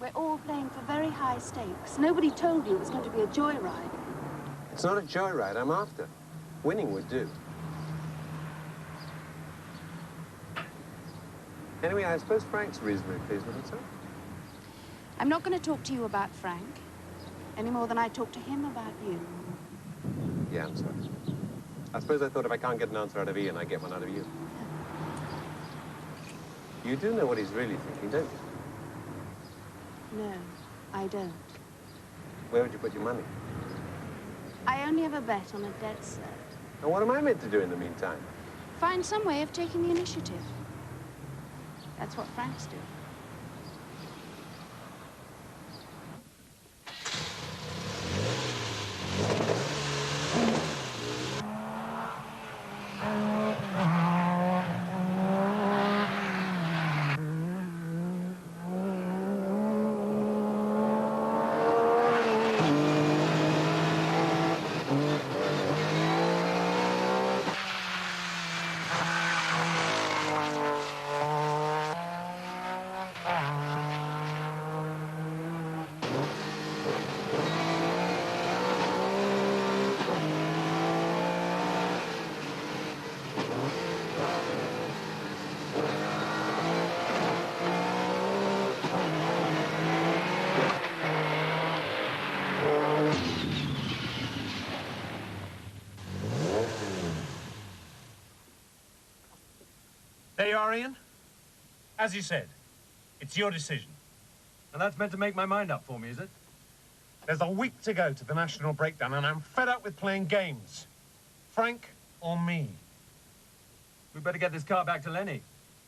we're all playing for very high stakes. Nobody told you it was going to be a joyride. It's not a joyride I'm after. Winning would do. Anyway, I suppose Frank's reasonably pleased with himself. I'm not going to talk to you about Frank any more than I talked to him about you. Yeah, I'm sorry. I suppose I thought if I can't get an answer out of Ian, I get one out of you. You do know what he's really thinking, don't you? No, I don't. Where would you put your money? I only have a bet on a dead cert. And what am I meant to do in the meantime? Find some way of taking the initiative. That's what Frank's doing. There you are, Ian. As you said, it's your decision. And that's meant to make my mind up for me, is it? There's a week to go to the national breakdown, and I'm fed up with playing games. Frank or me? We better get this car back to Lenny.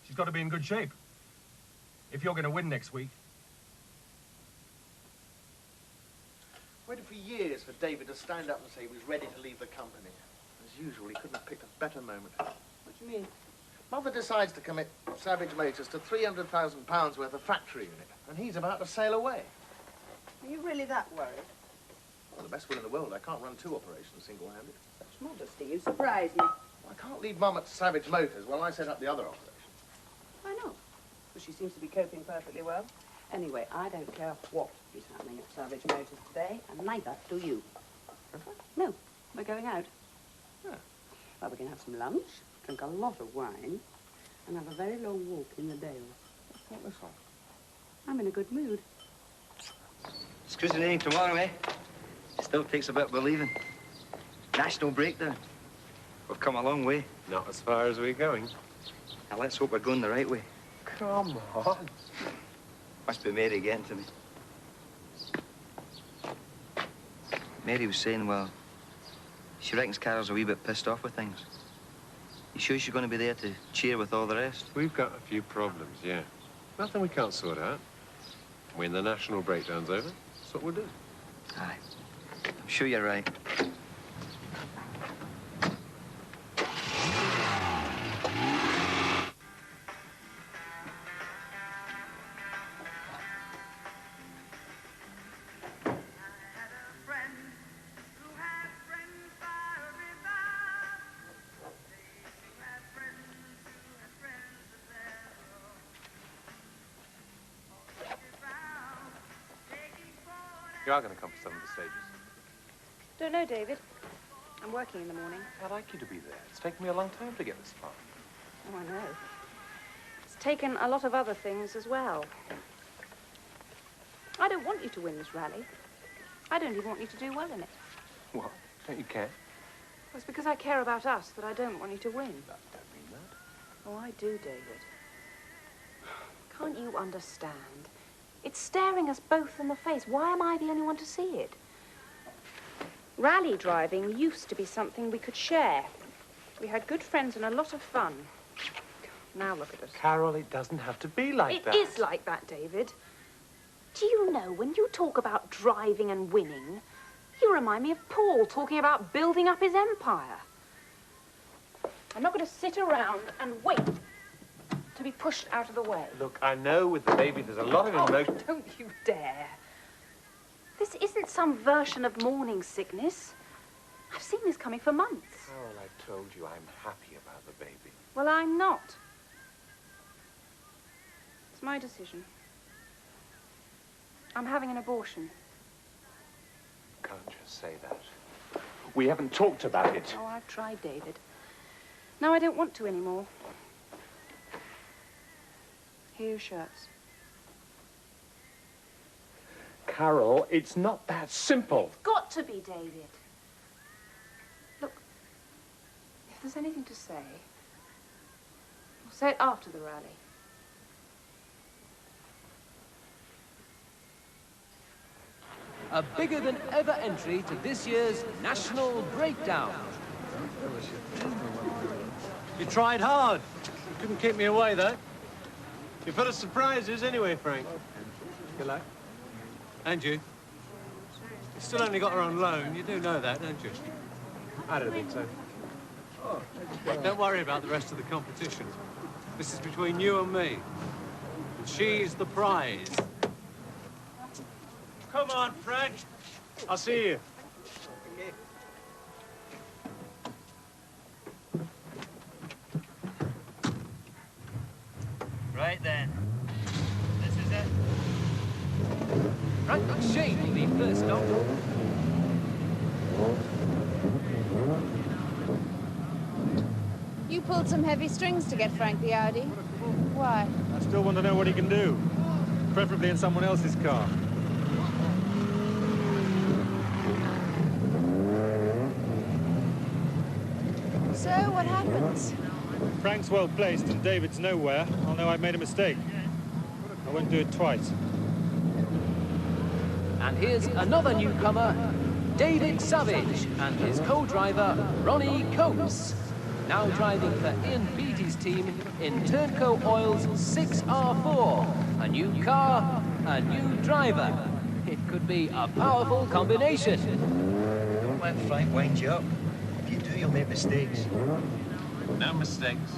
She's got to be in good shape. If you're going to win next week. Waited for years for David to stand up and say he was ready to leave the company. As usual, he couldn't have picked a better moment. What do you mean? Mother decides to commit Savage Motors to £300,000 worth of factory unit, and he's about to sail away. Are you really that worried? Well, the best will in the world. I can't run two operations single-handed. Such modesty. You surprise me. I can't leave Mum at Savage Motors while I set up the other operation. Why not? Well, she seems to be coping perfectly well. Anyway, I don't care what is happening at Savage Motors today, and neither do you. No, we're going out. Yeah. Well, we're going to have some lunch, drink a lot of wine, and have a very long walk in the dales. What's this on? I'm in a good mood. It's christening tomorrow, eh? Still takes a bit of believing. National breakdown. We've come a long way. Not as far as we're going. Now, let's hope we're going the right way. Come on. Must be Mary getting to me. Mary was saying, well, she reckons Carol's a wee bit pissed off with things. You sure she's going to be there to cheer with all the rest? We've got a few problems, yeah. Nothing we can't sort out. When the national breakdown's over, that's what we'll do. Aye. I'm sure you're right. you are going to come for some of the stages. Don't know, David. I'm working in the morning. I'd like you to be there. It's taken me a long time to get this far. Oh, I know. It's taken a lot of other things as well. I don't want you to win this rally. I don't even want you to do well in it. What? Don't you care? Well, it's because I care about us that I don't want you to win. I don't mean that. Oh, I do, David. Can't you understand? It's staring us both in the face. Why am I the only one to see it? Rally driving used to be something we could share. We had good friends and a lot of fun. Now look at us. Carol, it doesn't have to be like that. It is like that, David. Do you know, when you talk about driving and winning, you remind me of Paul talking about building up his empire. I'm not going to sit around and wait to be pushed out of the way. Look, I know with the baby there's a lot of emotion. Oh, don't you dare. This isn't some version of morning sickness. I've seen this coming for months. Carol, I told you I'm happy about the baby. Well, I'm not. It's my decision. I'm having an abortion. Can't just say that. We haven't talked about it. Oh, I've tried, David. No, I don't want to anymore. Here are your shirts. Carol, it's not that simple. It's got to be, David. Look, if there's anything to say, we'll say it after the rally. A bigger than ever entry to this year's National Breakdown. You tried hard. You couldn't keep me away, though. You put us surprises anyway, Frank. Good luck. And you. You still only got her on loan. You do know that, don't you? I don't think so. Don't worry about the rest of the competition. This is between you and me. And she's the prize. Come on, Frank. I'll see you. Right then. This is it. Frank McShane will be first up. You pulled some heavy strings to get Frank the Audi. Why? I still want to know what he can do. Preferably in someone else's car. So, what happens? Frank's well placed and David's nowhere. I'll know I made a mistake. I won't do it twice. And here's another newcomer, David Savage, and his co-driver, Ronnie Coates. Now driving for Ian Beattie's team in Turnco Oil's 6R4. A new car, a new driver. It could be a powerful combination. Don't let Frank wind you up. If you do, you'll make mistakes. No mistakes.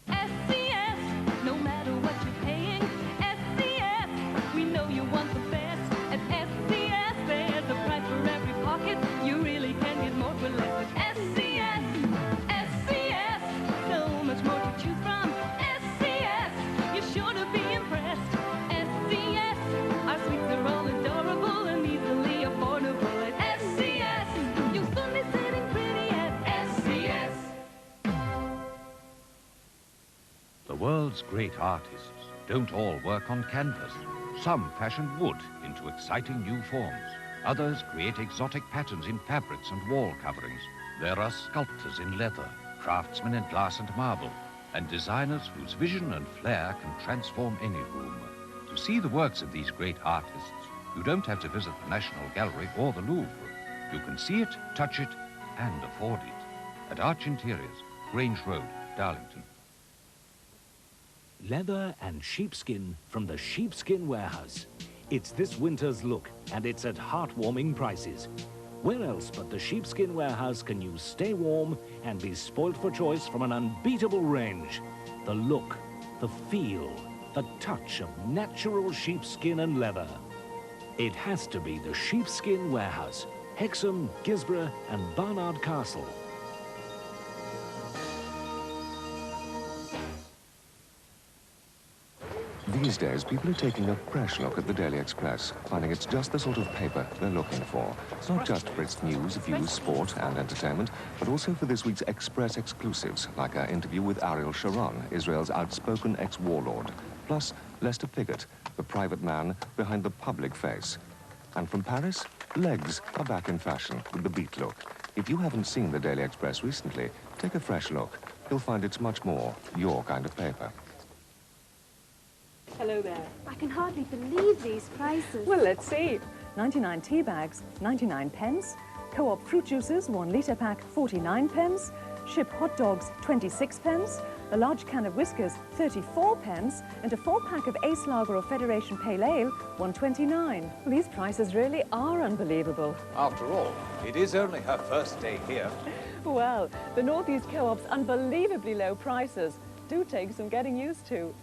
SCS, no matter what you're paying, SCS, we know you want the best. At SCS, there's a price for every pocket. You really can get more for less. At SCS, SCS, so much more to choose from. SCS, you're sure to be impressed. SCS, our sweets are all adorable and easily affordable. At SCS, you'll soon be sitting pretty at SCS. The world's great artists don't all work on canvas. Some fashion wood into exciting new forms. Others create exotic patterns in fabrics and wall coverings. There are sculptors in leather, craftsmen in glass and marble, and designers whose vision and flair can transform any room. To see the works of these great artists, you don't have to visit the National Gallery or the Louvre. You can see it, touch it, and afford it. At Arch Interiors, Grange Road, Darlington. Leather and sheepskin from the Sheepskin Warehouse. It's this winter's look, and it's at heartwarming prices. Where else but the Sheepskin Warehouse can you stay warm and be spoilt for choice from an unbeatable range? The look, the feel, the touch of natural sheepskin and leather. It has to be the Sheepskin Warehouse, Hexham, Gisborough and Barnard Castle. These days, people are taking a fresh look at the Daily Express, finding it's just the sort of paper they're looking for. Not just for its news, views, sport and entertainment, but also for this week's Express exclusives, like our interview with Ariel Sharon, Israel's outspoken ex-warlord, plus Lester Piggott, the private man behind the public face. And from Paris, legs are back in fashion with the beat look. If you haven't seen the Daily Express recently, take a fresh look. You'll find it's much more your kind of paper. Hello there. I can hardly believe these prices. Well, let's see. 99 tea bags, 99 pence. Co-op fruit juices, 1 litre pack, 49 pence. Ship hot dogs, 26 pence. A large can of whiskers, 34 pence. And a 4-pack of Ace Lager or Federation Pale Ale, 129. Well, these prices really are unbelievable. After all, it is only her first day here. Well, the North East Co-op's unbelievably low prices do take some getting used to.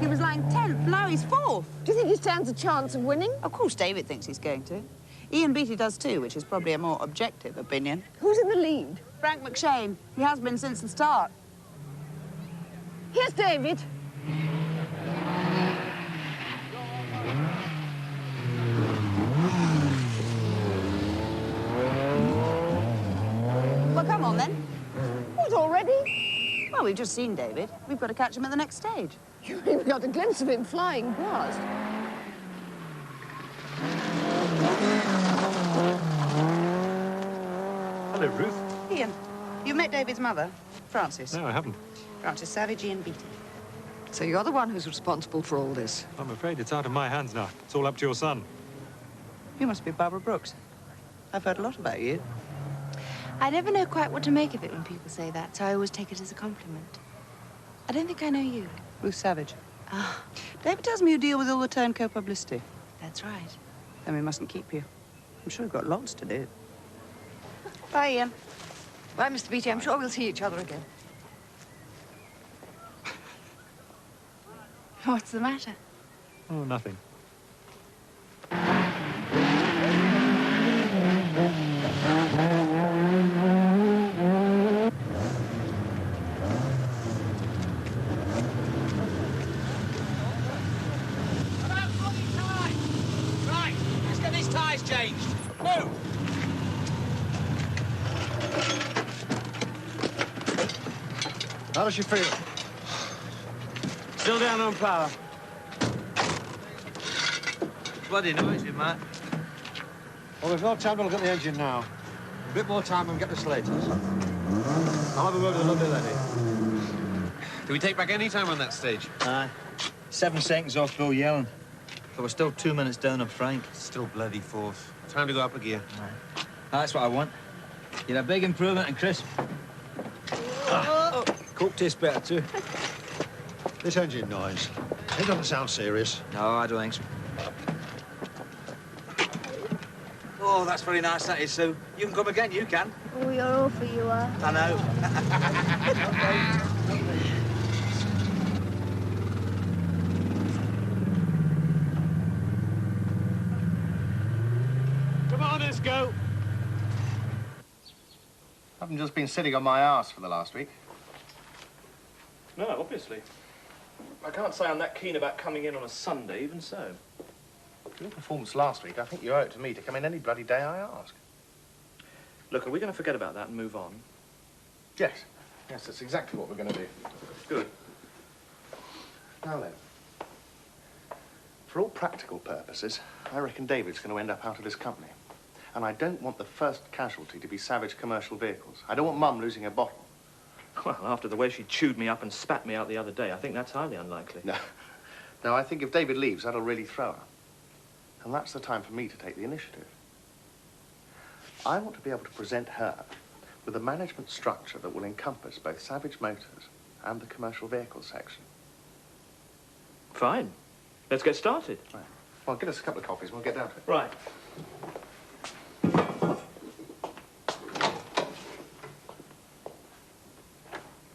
He was lying 10th, now he's 4th. Do you think he stands a chance of winning? Of course, David thinks he's going to. Ian Beattie does too, which is probably a more objective opinion. Who's in the lead? Frank McShane. He has been since the start. Here's David. Well, come on then. What, already? Well, we've just seen David. We've got to catch him at the next stage. You mean we got a glimpse of him flying past? Hello, Ruth. Ian, you met David's mother, Frances? No, I haven't. Frances Savage, Ian Beattie. So you're the one who's responsible for all this? I'm afraid it's out of my hands now. It's all up to your son. You must be Barbara Brooks. I've heard a lot about you. I never know quite what to make of it when people say that, so I always take it as a compliment. I don't think I know you. Ruth Savage. Ah. David tells me you deal with all the Turnco publicity. That's right. Then we mustn't keep you. I'm sure you've got lots to do. Bye, Ian. Bye, Mr. Beattie. I'm sure we'll see each other again. What's the matter? Oh, nothing. Right, let's get these tyres changed. Move! How does she feel? Still down on power. Bloody noisy, Matt. Well, we've no time to look at the engine now. A bit more time and get the slaters. I'll have a word with the lovely lady. Do we take back any time on that stage? Aye. 7 seconds off Bill Yellen. But we're still 2 minutes down on Frank. Still bloody 4th. Time to go up a gear. Aye. That's what I want. You're a big improvement, and Chris. Coke tastes better, too. This engine noise, it doesn't sound serious. No, I don't think so. Oh, that's very nice, that is, Sue. You can come again, you can. Oh, you're awful, you are. I know. Come on, let's go. I haven't just been sitting on my arse for the last week. No, obviously. I can't say I'm that keen about coming in on a Sunday, even so. Your performance last week, I think you owe it to me to come in any bloody day I ask. Look, are we going to forget about that and move on? Yes. Yes, that's exactly what we're going to do. Good. Now then, for all practical purposes, I reckon David's going to end up out of this company. And I don't want the first casualty to be Savage commercial vehicles. I don't want Mum losing her bottle. Well, after the way she chewed me up and spat me out the other day, I think that's highly unlikely. No. No, I think if David leaves, that'll really throw her. And that's the time for me to take the initiative. I want to be able to present her with a management structure that will encompass both Savage Motors and the commercial vehicle section. Fine. Let's get started. Right. Well, get us a couple of coffees and we'll get down to it. Right.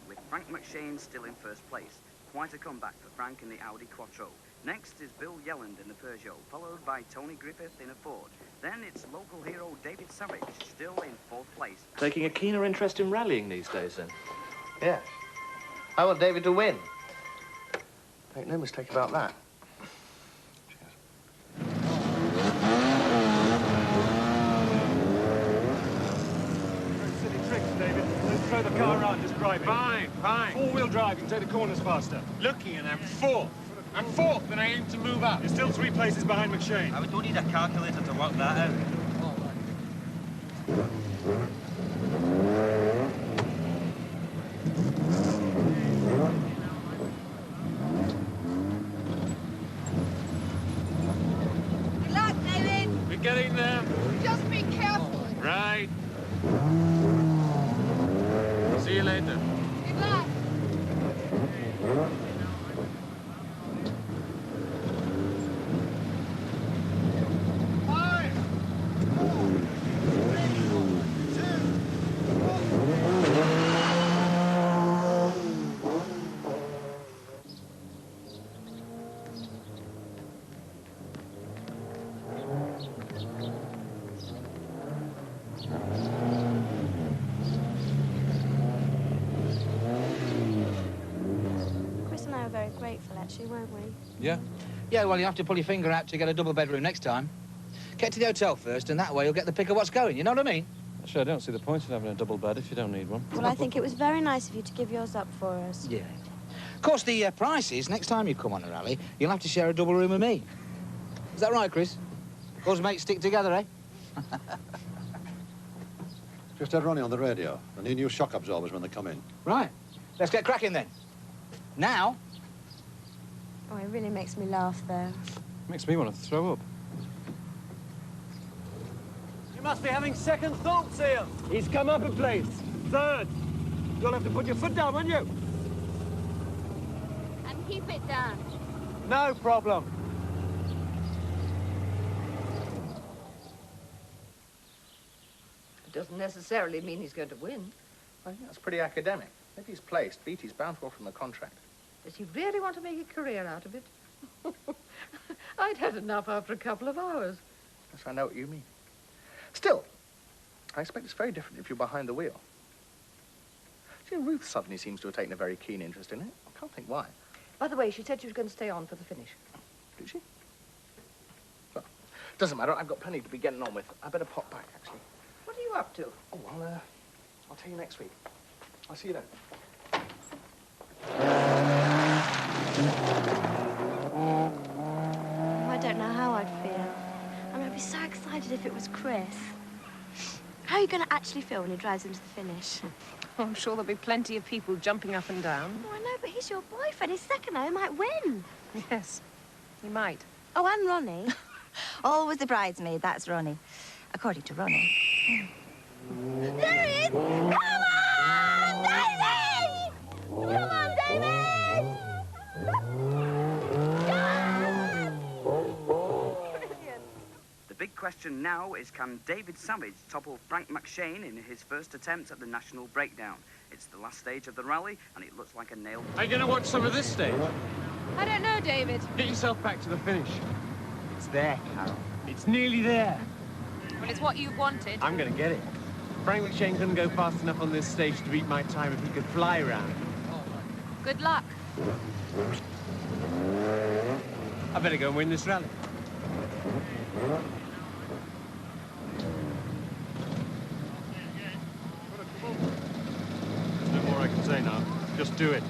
With Frank McShane still in first place. Quite a comeback for Frank in the Audi Quattro. Next is Bill Yelland in the Peugeot, followed by Tony Griffith in a Ford. Then it's local hero David Savage, still in fourth place. Taking a keener interest in rallying these days, then? Yeah. I want David to win. Make no mistake about that. Silly tricks, David. Let's throw the car around, just drive it. Fine, fine. Four-wheel drive, you can take the corners faster. Looking, and I'm fourth. I'm fourth, and I aim to move up. You're still 3 places behind McShane. We don't need a calculator to work that out. Good luck, David. We're getting there. Just be careful. Right. See you later. Good luck. Chris and I were very grateful, actually, weren't we? Yeah? Yeah, well, you have to pull your finger out to get a double bedroom next time. Get to the hotel first, and that way you'll get the pick of what's going, you know what I mean? Actually, I don't see the point of having a double bed if you don't need one. Well, I think it was very nice of you to give yours up for us. Yeah. Of course, the price is, next time you come on a rally, you'll have to share a double room with me. Is that right, Chris? Those mates stick together, eh? Just had Ronnie on the radio. They need new shock absorbers when they come in. Right. Let's get cracking then. Now. Oh, it really makes me laugh, though. Makes me want to throw up. You must be having second thoughts here. He's come up a place. Third. You'll have to put your foot down, won't you? And keep it down. No problem. It doesn't necessarily mean he's going to win. I think that's pretty academic. If he's placed, Beattie's bound to offer him a contract. Does he really want to make a career out of it? I'd had enough after a couple of hours. Yes, I know what you mean. Still, I expect it's very different if you're behind the wheel. See, Ruth suddenly seems to have taken a very keen interest in it. I can't think why. By the way, she said she was going to stay on for the finish. Did she? Well, doesn't matter. I've got plenty to be getting on with. I better pop back, actually. What are you up to? Oh, I'll tell you next week. I'll see you then. I don't know how I'd feel. I mean, I'd be so excited if it was Chris. How are you going to actually feel when he drives into the finish? Oh, I'm sure there'll be plenty of people jumping up and down. Oh, I know, but he's your boyfriend. He's second, though. He might win. Yes, he might. Oh, and Ronnie. Always the bridesmaid, that's Ronnie. According to Ronnie. There he is! Come on, David! Come on, David! The big question now is, can David Savage topple Frank McShane in his first attempt at the National Breakdown? It's the last stage of the rally, and it looks like a nail. Are you going to watch some of this stage? I don't know, David. Get yourself back to the finish. It's there, Carol. It's nearly there. Well, it's what you wanted. I'm going to get it. Frank McShane couldn't go fast enough on this stage to beat my time if he could fly around. Good luck. I better go and win this rally. There's no more I can say now. Just do it.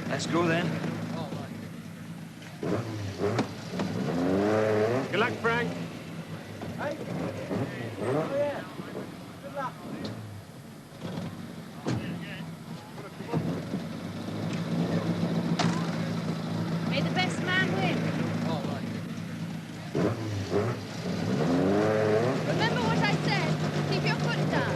Let's go then. Good luck, Frank. Hey. Oh, yeah. Good luck. May the best man win. All right. Remember what I said. Keep your foot down.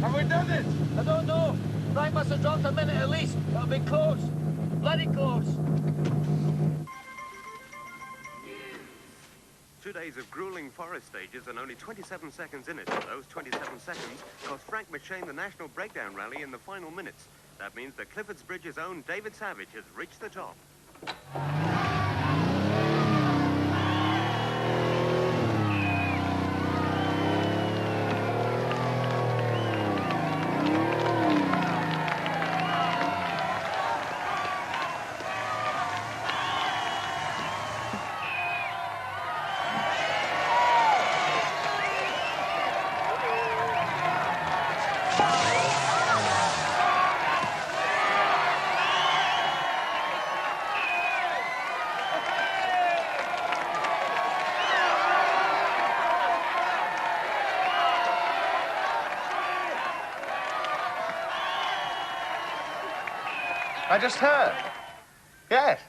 Have we done it? I don't know. Frank must have dropped a minute at least. That'll be close. Bloody close. 2 days of grueling forest stages and only 27 seconds in it. Those 27 seconds cost Frank McShane the National Breakdown Rally in the final minutes. That means that Clifford's Bridge's own David Savage has reached the top. I just heard. Yes.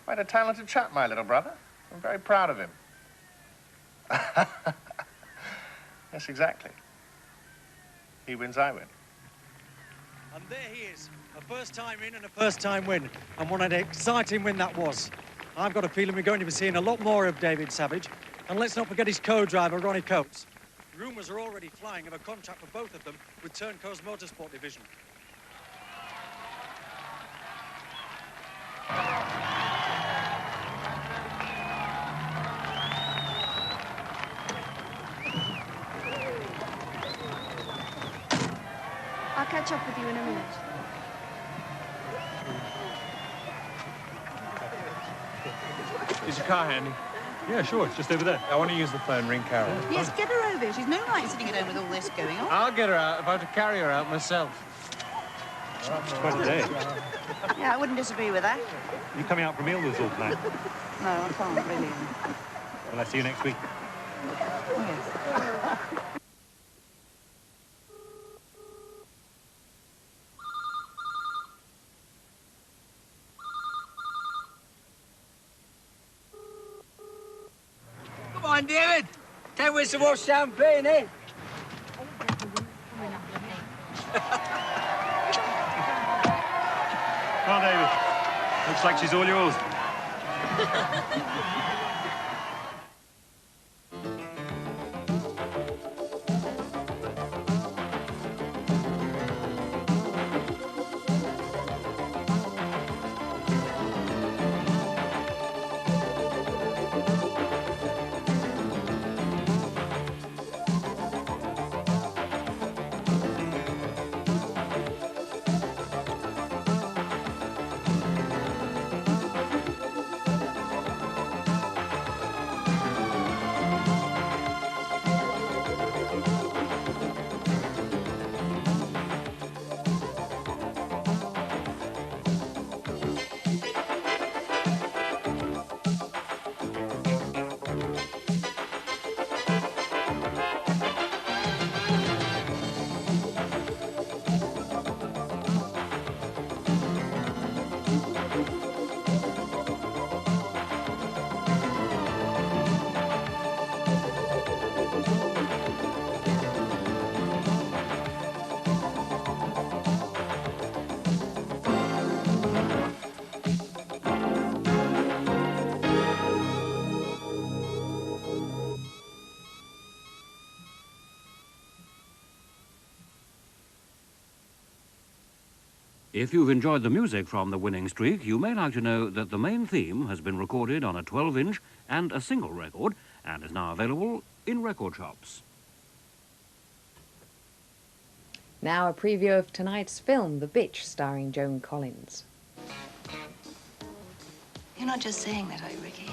Quite a talented chap, my little brother. I'm very proud of him. Yes, exactly. He wins, I win. And there he is, a first time in and a first time win. And what an exciting win that was. I've got a feeling we're going to be seeing a lot more of David Savage. And let's not forget his co-driver, Ronnie Coates. Rumours are already flying of a contract for both of them with Turnco's Motorsport division. catch up with you in a minute. Is your car handy? Yeah, sure. It's just over there. I want to use the phone. Ring Carol. Yes, get her over. She's no right sitting at home with all this going on. I'll get her out if I have to carry her out myself. Quite a day. Yeah, I wouldn't disagree with that. You coming out from Ilder's all tonight? No, I can't really. Well, I'll see you next week. Oh, yes. Come on, David. Can we some more champagne, eh? Come on, David. Looks like she's all yours. If you've enjoyed the music from The Winning Streak, you may like to know that the main theme has been recorded on a 12-inch and a single record and is now available in record shops. Now a preview of tonight's film, The Bitch, starring Joan Collins. You're not just saying that, are you, Ricky?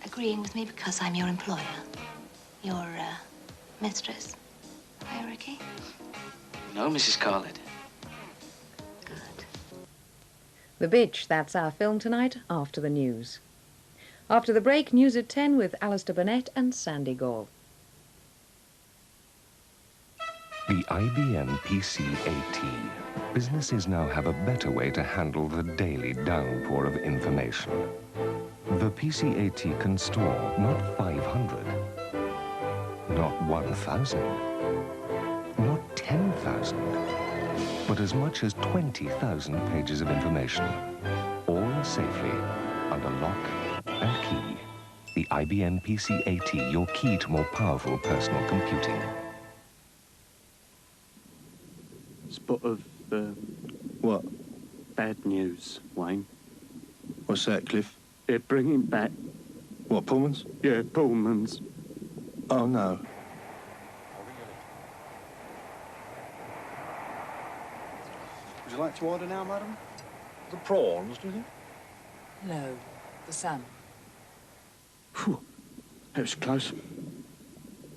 Agreeing with me because I'm your employer. Your, mistress. Are you, Ricky? No, Mrs. Scarlett. The Bitch, that's our film tonight, after the news. After the break, news at 10 with Alistair Burnett and Sandy Gall. The IBM PC-AT. Businesses now have a better way to handle the daily downpour of information. The PC-AT can store not 500, not 1,000, not 10,000, but as much as 20,000 pages of information, all safely under lock and key. The IBM PC-AT, your key to more powerful personal computing. Spot of, What? bad news, Wayne. What's that, Cliff? They're bringing back... What, Pullman's? Yeah, Pullman's. Oh, no. Would you like to order now, madam? The prawns, do you think? No, the salmon. Phew, that was close.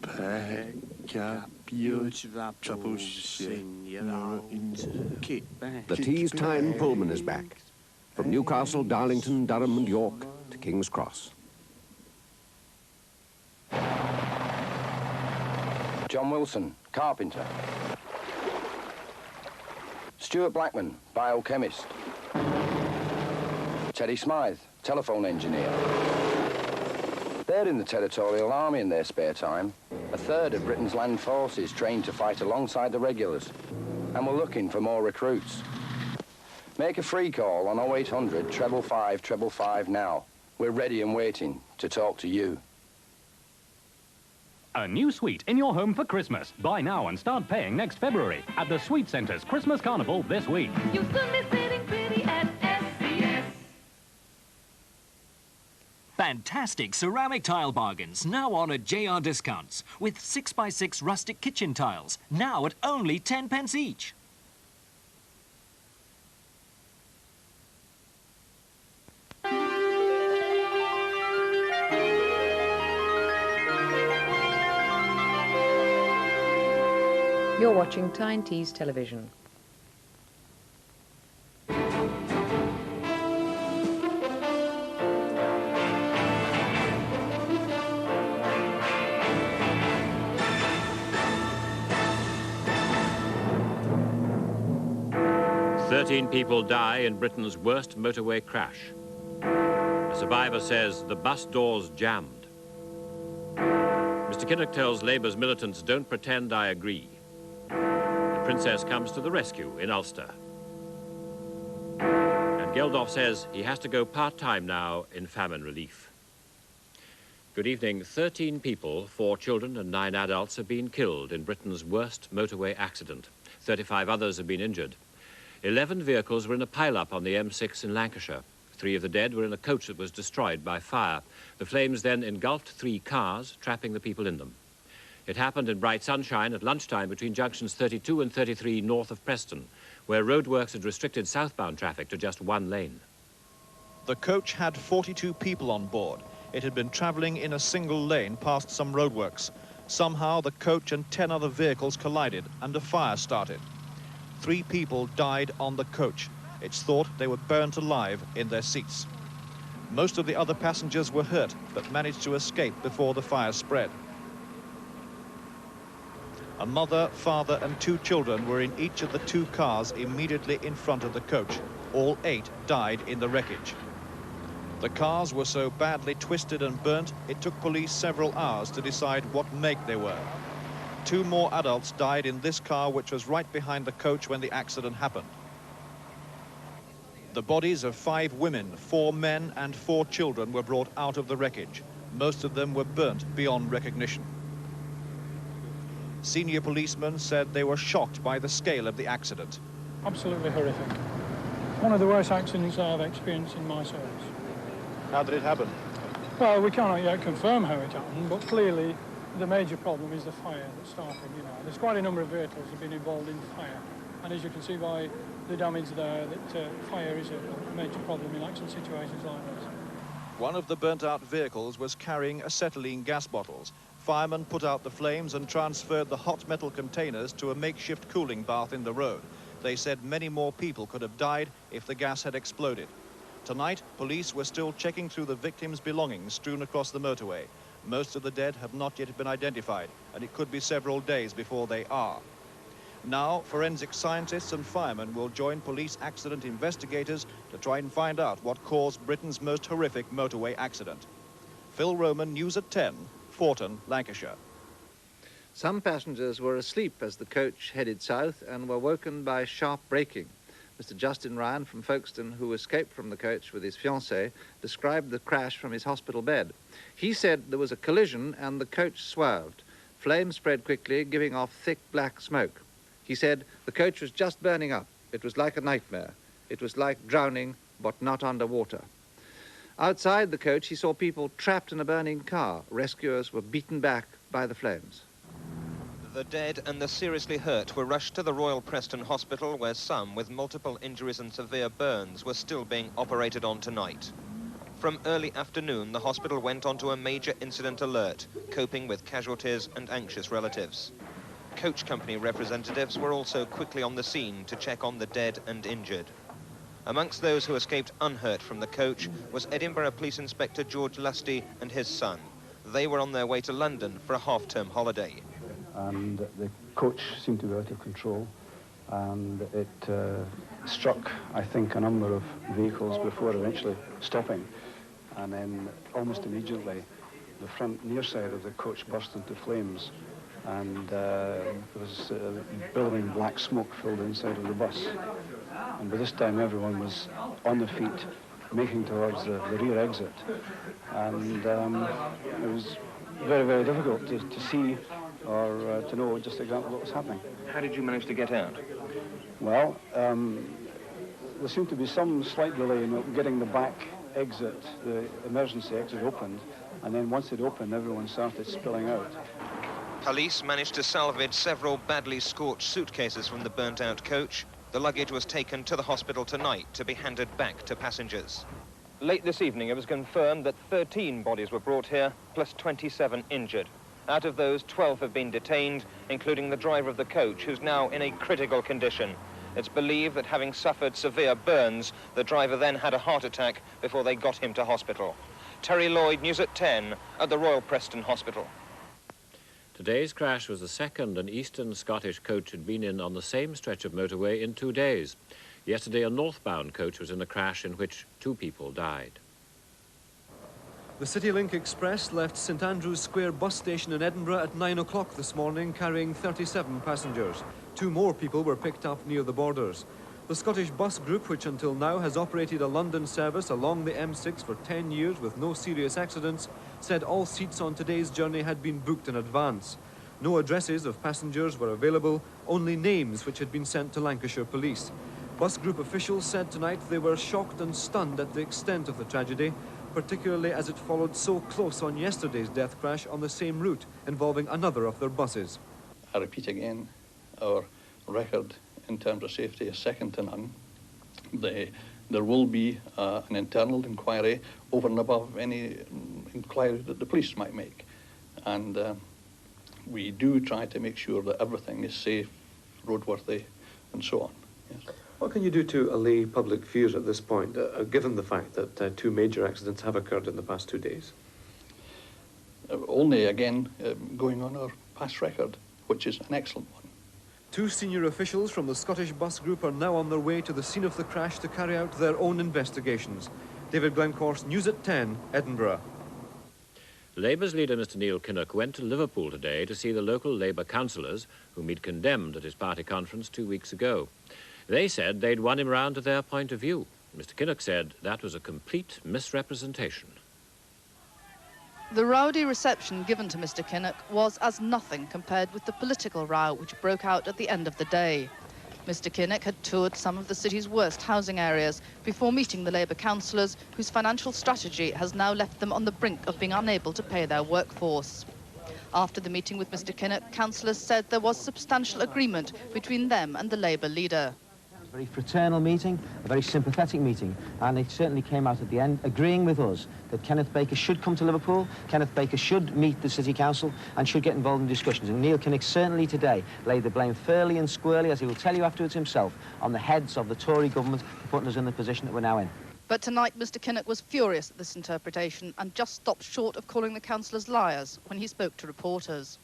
Pack up your troubles in your kit. The Tees Time Pullman is back. From Newcastle, Darlington, Durham and York to King's Cross. John Wilson, carpenter. Stuart Blackman, biochemist. Teddy Smythe, telephone engineer. They're in the Territorial Army in their spare time. A third of Britain's land forces trained to fight alongside the regulars. And we're looking for more recruits. Make a free call on 0800 555 555 now. We're ready and waiting to talk to you. A new suite in your home for Christmas. Buy now and start paying next February at the Suite Centre's Christmas Carnival this week. You'll soon be sitting pretty at SCS. Fantastic ceramic tile bargains now on at JR Discounts with 6x6 rustic kitchen tiles now at only 10 pence each. You're watching Tyne Tees Television. "13 people die in Britain's worst motorway crash. A survivor says the bus doors jammed. Mr. Kinnock tells Labour's militants, don't pretend I agree. The Princess comes to the rescue in Ulster. And Geldof says he has to go part-time now in famine relief. Good evening. 13 people, 4 children and 9 adults, have been killed in Britain's worst motorway accident. 35 others have been injured. 11 vehicles were in a pile-up on the M6 in Lancashire. 3 of the dead were in a coach that was destroyed by fire. The flames then engulfed 3 cars, trapping the people in them. It happened in bright sunshine at lunchtime between junctions 32 and 33 north of Preston, where roadworks had restricted southbound traffic to just 1 lane. The coach had 42 people on board. It had been travelling in a single lane past some roadworks. Somehow the coach and 10 other vehicles collided and a fire started. 3 people died on the coach. It's thought they were burnt alive in their seats. Most of the other passengers were hurt, but managed to escape before the fire spread. A mother, father and 2 children were in each of the 2 cars immediately in front of the coach. All 8 died in the wreckage. The cars were so badly twisted and burnt, it took police several hours to decide what make they were. 2 more adults died in this car, which was right behind the coach when the accident happened. The bodies of 5 women, 4 men and 4 children were brought out of the wreckage. Most of them were burnt beyond recognition. Senior policemen said they were shocked by the scale of the accident. Absolutely horrific. One of the worst accidents I've experienced in my service. How did it happen? Well, we cannot yet confirm how it happened, but clearly the major problem is the fire that started. There's quite a number of vehicles that have been involved in fire, and as you can see by the damage there, that fire is a major problem in accident situations like this. One of the burnt-out vehicles was carrying acetylene gas bottles. Firemen put out the flames and transferred the hot metal containers to a makeshift cooling bath in the road. They said many more people could have died if the gas had exploded. Tonight, police were still checking through the victims' belongings strewn across the motorway. Most of the dead have not yet been identified, and it could be several days before they are. Now, forensic scientists and firemen will join police accident investigators to try and find out what caused Britain's most horrific motorway accident. Phil Roman, News at 10, Forton, Lancashire. Some passengers were asleep as the coach headed south and were woken by sharp braking. Mr. Justin Ryan from Folkestone, who escaped from the coach with his fiancée, described the crash from his hospital bed. He said there was a collision and the coach swerved. Flames spread quickly, giving off thick black smoke. He said the coach was just burning up. It was like a nightmare. It was like drowning, but not underwater. Outside the coach, he saw people trapped in a burning car. Rescuers were beaten back by the flames. The dead and the seriously hurt were rushed to the Royal Preston Hospital, where some with multiple injuries and severe burns were still being operated on tonight. From early afternoon, the hospital went onto a major incident alert, coping with casualties and anxious relatives. Coach company representatives were also quickly on the scene to check on the dead and injured. Amongst those who escaped unhurt from the coach was Edinburgh Police Inspector George Lusty and his son. They were on their way to London for a half-term holiday. And the coach seemed to be out of control, and it struck, I think, a number of vehicles before eventually stopping. And then almost immediately, the front near side of the coach burst into flames, and there was billowing black smoke filled the inside of the bus. And by this time, everyone was on their feet, making towards the rear exit. And it was very, very difficult to see or to know just exactly what was happening. How did you manage to get out? Well, there seemed to be some slight delay in getting the back exit, the emergency exit opened, and then once it opened, everyone started spilling out. Police managed to salvage several badly scorched suitcases from the burnt-out coach. The luggage was taken to the hospital tonight to be handed back to passengers. Late this evening, it was confirmed that 13 bodies were brought here, plus 27 injured. Out of those, 12 have been detained, including the driver of the coach, who's now in a critical condition. It's believed that having suffered severe burns, the driver then had a heart attack before they got him to hospital. Terry Lloyd, News at 10, at the Royal Preston Hospital. Today's crash was the second an eastern Scottish coach had been in on the same stretch of motorway in 2 days. Yesterday, a northbound coach was in a crash in which 2 people died. The CityLink Express left St Andrew's Square bus station in Edinburgh at 9 o'clock this morning, carrying 37 passengers. 2 more people were picked up near the borders. The Scottish Bus Group, which until now has operated a London service along the M6 for 10 years with no serious accidents, said all seats on today's journey had been booked in advance. No addresses of passengers were available, only names which had been sent to Lancashire Police. Bus Group officials said tonight they were shocked and stunned at the extent of the tragedy, particularly as it followed so close on yesterday's death crash on the same route, involving another of their buses. I repeat again, our record in terms of safety is second to none. There will be an internal inquiry over and above any inquiry that the police might make. And we do try to make sure that everything is safe, roadworthy, and so on. Yes. What can you do to allay public fears at this point, given the fact that 2 major accidents have occurred in the past 2 days? Only, again, going on our past record, which is an excellent one. 2 senior officials from the Scottish Bus Group are now on their way to the scene of the crash to carry out their own investigations. David Glencorse, News at 10, Edinburgh. Labour's leader, Mr Neil Kinnock, went to Liverpool today to see the local Labour councillors, whom he'd condemned at his party conference 2 weeks ago. They said they'd won him round to their point of view. Mr Kinnock said that was a complete misrepresentation. The rowdy reception given to Mr Kinnock was as nothing compared with the political row which broke out at the end of the day. Mr Kinnock had toured some of the city's worst housing areas before meeting the Labour councillors, whose financial strategy has now left them on the brink of being unable to pay their workforce. After the meeting with Mr Kinnock, councillors said there was substantial agreement between them and the Labour leader. A very fraternal meeting, a very sympathetic meeting, and it certainly came out at the end agreeing with us that Kenneth Baker should come to Liverpool, Kenneth Baker should meet the City Council and should get involved in discussions. And Neil Kinnock certainly today laid the blame fairly and squarely, as he will tell you afterwards himself, on the heads of the Tory government for putting us in the position that we're now in. But tonight Mr Kinnock was furious at this interpretation and just stopped short of calling the councillors liars when he spoke to reporters.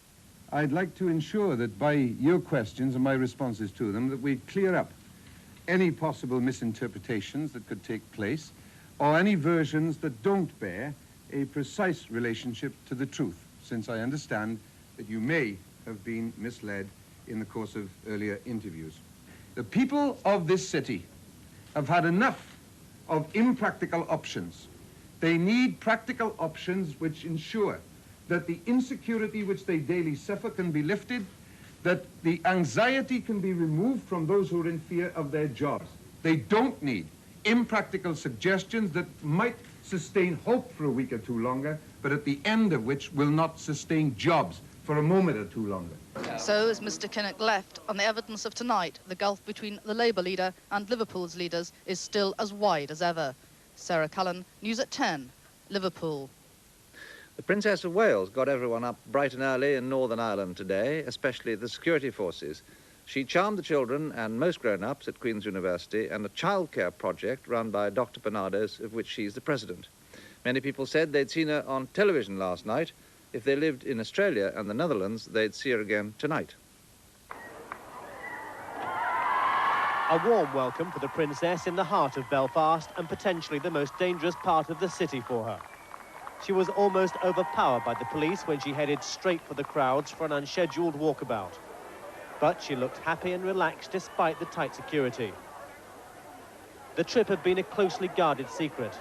I'd like to ensure that by your questions and my responses to them that we clear up any possible misinterpretations that could take place, or any versions that don't bear a precise relationship to the truth, since I understand that you may have been misled in the course of earlier interviews. The people of this city have had enough of impractical options. They need practical options which ensure that the insecurity which they daily suffer can be lifted, that the anxiety can be removed from those who are in fear of their jobs. They don't need impractical suggestions that might sustain hope for a week or 2 longer, but at the end of which will not sustain jobs for a moment or 2 longer. So, as Mr Kinnock left, on the evidence of tonight, the gulf between the Labour leader and Liverpool's leaders is still as wide as ever. Sarah Cullen, News at 10, Liverpool. The Princess of Wales got everyone up bright and early in Northern Ireland today, especially the security forces. She charmed the children and most grown-ups at Queen's University and a childcare project run by Dr. Bernardes, of which she's the president. Many people said they'd seen her on television last night. If they lived in Australia and the Netherlands, they'd see her again tonight. A warm welcome for the Princess in the heart of Belfast and potentially the most dangerous part of the city for her. She was almost overpowered by the police when she headed straight for the crowds for an unscheduled walkabout. But she looked happy and relaxed despite the tight security. The trip had been a closely guarded secret.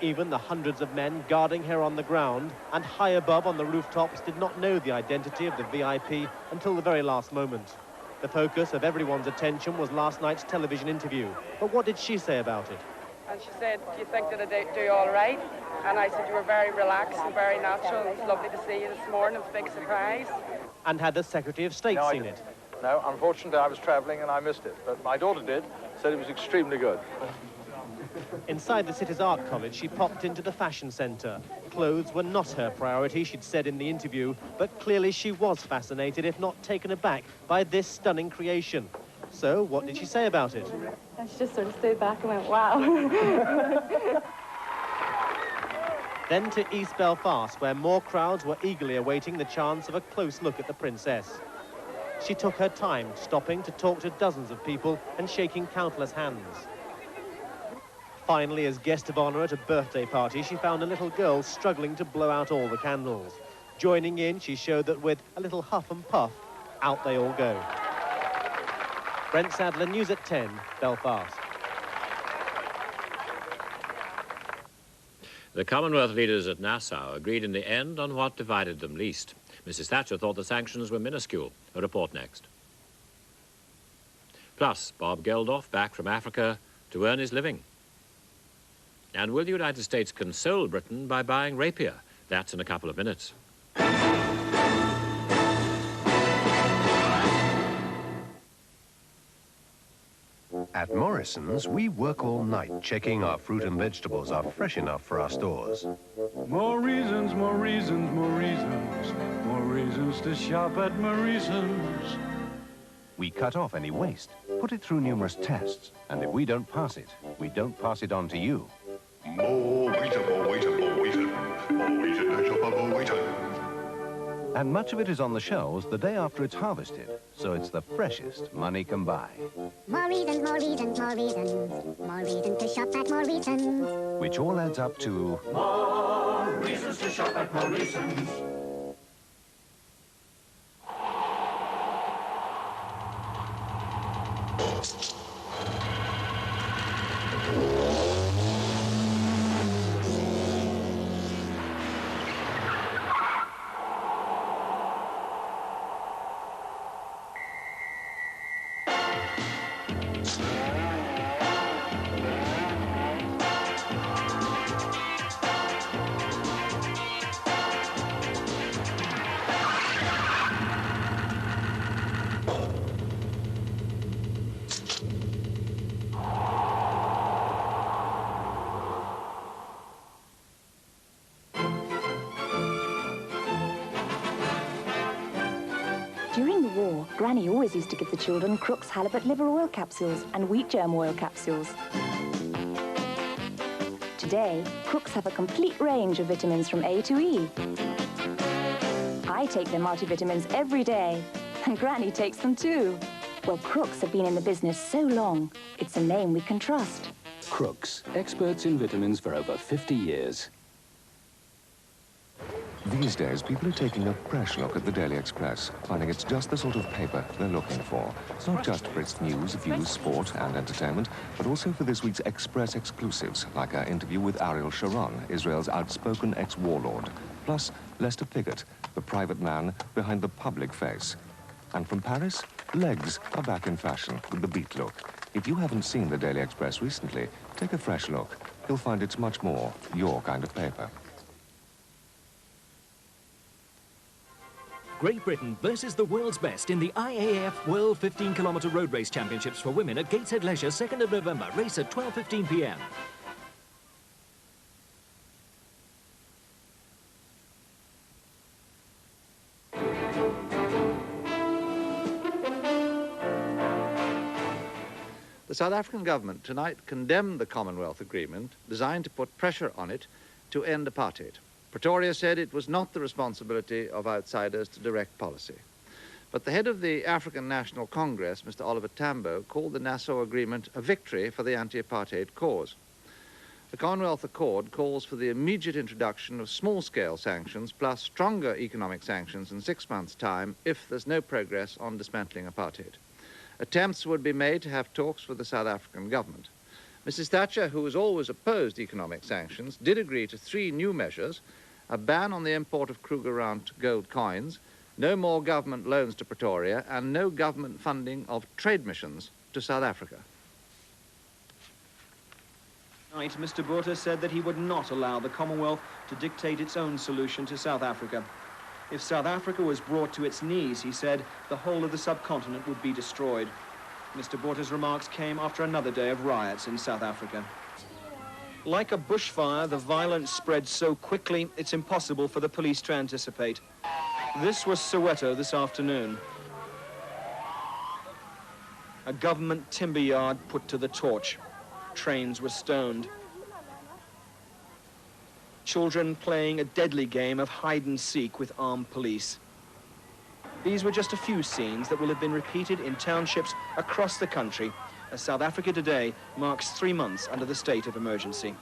Even the hundreds of men guarding her on the ground and high above on the rooftops did not know the identity of the VIP until the very last moment. The focus of everyone's attention was last night's television interview. But what did she say about it? And she said, do you think that I do all right? And I said, you were very relaxed and very natural. It was lovely to see you this morning. It was a big surprise. And had the Secretary of State seen it? No, unfortunately I was travelling and I missed it. But my daughter did, said it was extremely good. Inside the city's art college, she popped into the fashion centre. Clothes were not her priority, she'd said in the interview, but clearly she was fascinated, if not taken aback, by this stunning creation. So, what did she say about it? I just sort of stayed back and went, wow. Then to East Belfast, where more crowds were eagerly awaiting the chance of a close look at the princess. She took her time, stopping to talk to dozens of people and shaking countless hands. Finally, as guest of honour at a birthday party, she found a little girl struggling to blow out all the candles. Joining in, she showed that with a little huff and puff, out they all go. Brent Sadler, News at 10, Belfast. The Commonwealth leaders at Nassau agreed in the end on what divided them least. Mrs. Thatcher thought the sanctions were minuscule. A report next. Plus, Bob Geldof back from Africa to earn his living. And will the United States console Britain by buying rapier? That's in a couple of minutes. At Morrison's, we work all night checking our fruit and vegetables are fresh enough for our stores. More reasons, more reasons, more reasons, more reasons to shop at Morrison's. We cut off any waste, put it through numerous tests, and if we don't pass it, we don't pass it on to you. More wheaten, more wheaten, more wheaten, more wheaten to shop at more wheaten. And much of it is on the shelves the day after it's harvested, so it's the freshest money can buy. More reasons, more reasons, more reasons, more reasons to shop at more reasons. Which all adds up to... More reasons to shop at more reasons. During the war, Granny always used to give the children Crook's halibut liver oil capsules and wheat germ oil capsules. Today, Crook's have a complete range of vitamins from A to E. I take their multivitamins every day, and Granny takes them too. Well, Crook's have been in the business so long, it's a name we can trust. Crook's, experts in vitamins for over 50 years. These days, people are taking a fresh look at the Daily Express, finding it's just the sort of paper they're looking for. It's not just for its news, views, sport and entertainment, but also for this week's Express exclusives, like our interview with Ariel Sharon, Israel's outspoken ex-warlord, plus Lester Piggott, the private man behind the public face. And from Paris, legs are back in fashion with the beat look. If you haven't seen the Daily Express recently, take a fresh look. You'll find it's much more your kind of paper. Great Britain versus the world's best in the IAAF World 15-kilometre Road Race Championships for women at Gateshead Leisure, 2nd of November. Race at 12:15 p.m. The South African government tonight condemned the Commonwealth Agreement designed to put pressure on it to end apartheid. Pretoria said it was not the responsibility of outsiders to direct policy. But the head of the African National Congress, Mr. Oliver Tambo, called the Nassau Agreement a victory for the anti-apartheid cause. The Commonwealth Accord calls for the immediate introduction of small-scale sanctions plus stronger economic sanctions in 6 months' time if there's no progress on dismantling apartheid. Attempts would be made to have talks with the South African government. Mrs. Thatcher, who has always opposed economic sanctions, did agree to 3 new measures: a ban on the import of Krugerrand gold coins, no more government loans to Pretoria, and no government funding of trade missions to South Africa. Tonight, Mr. Botha said that he would not allow the Commonwealth to dictate its own solution to South Africa. If South Africa was brought to its knees, he said, the whole of the subcontinent would be destroyed. Mr. Botha's remarks came after another day of riots in South Africa. Like a bushfire, the violence spread so quickly, it's impossible for the police to anticipate. This was Soweto this afternoon. A government timber yard put to the torch. Trains were stoned. Children playing a deadly game of hide and seek with armed police. These were just a few scenes that will have been repeated in townships across the country as South Africa today marks 3 months under the state of emergency.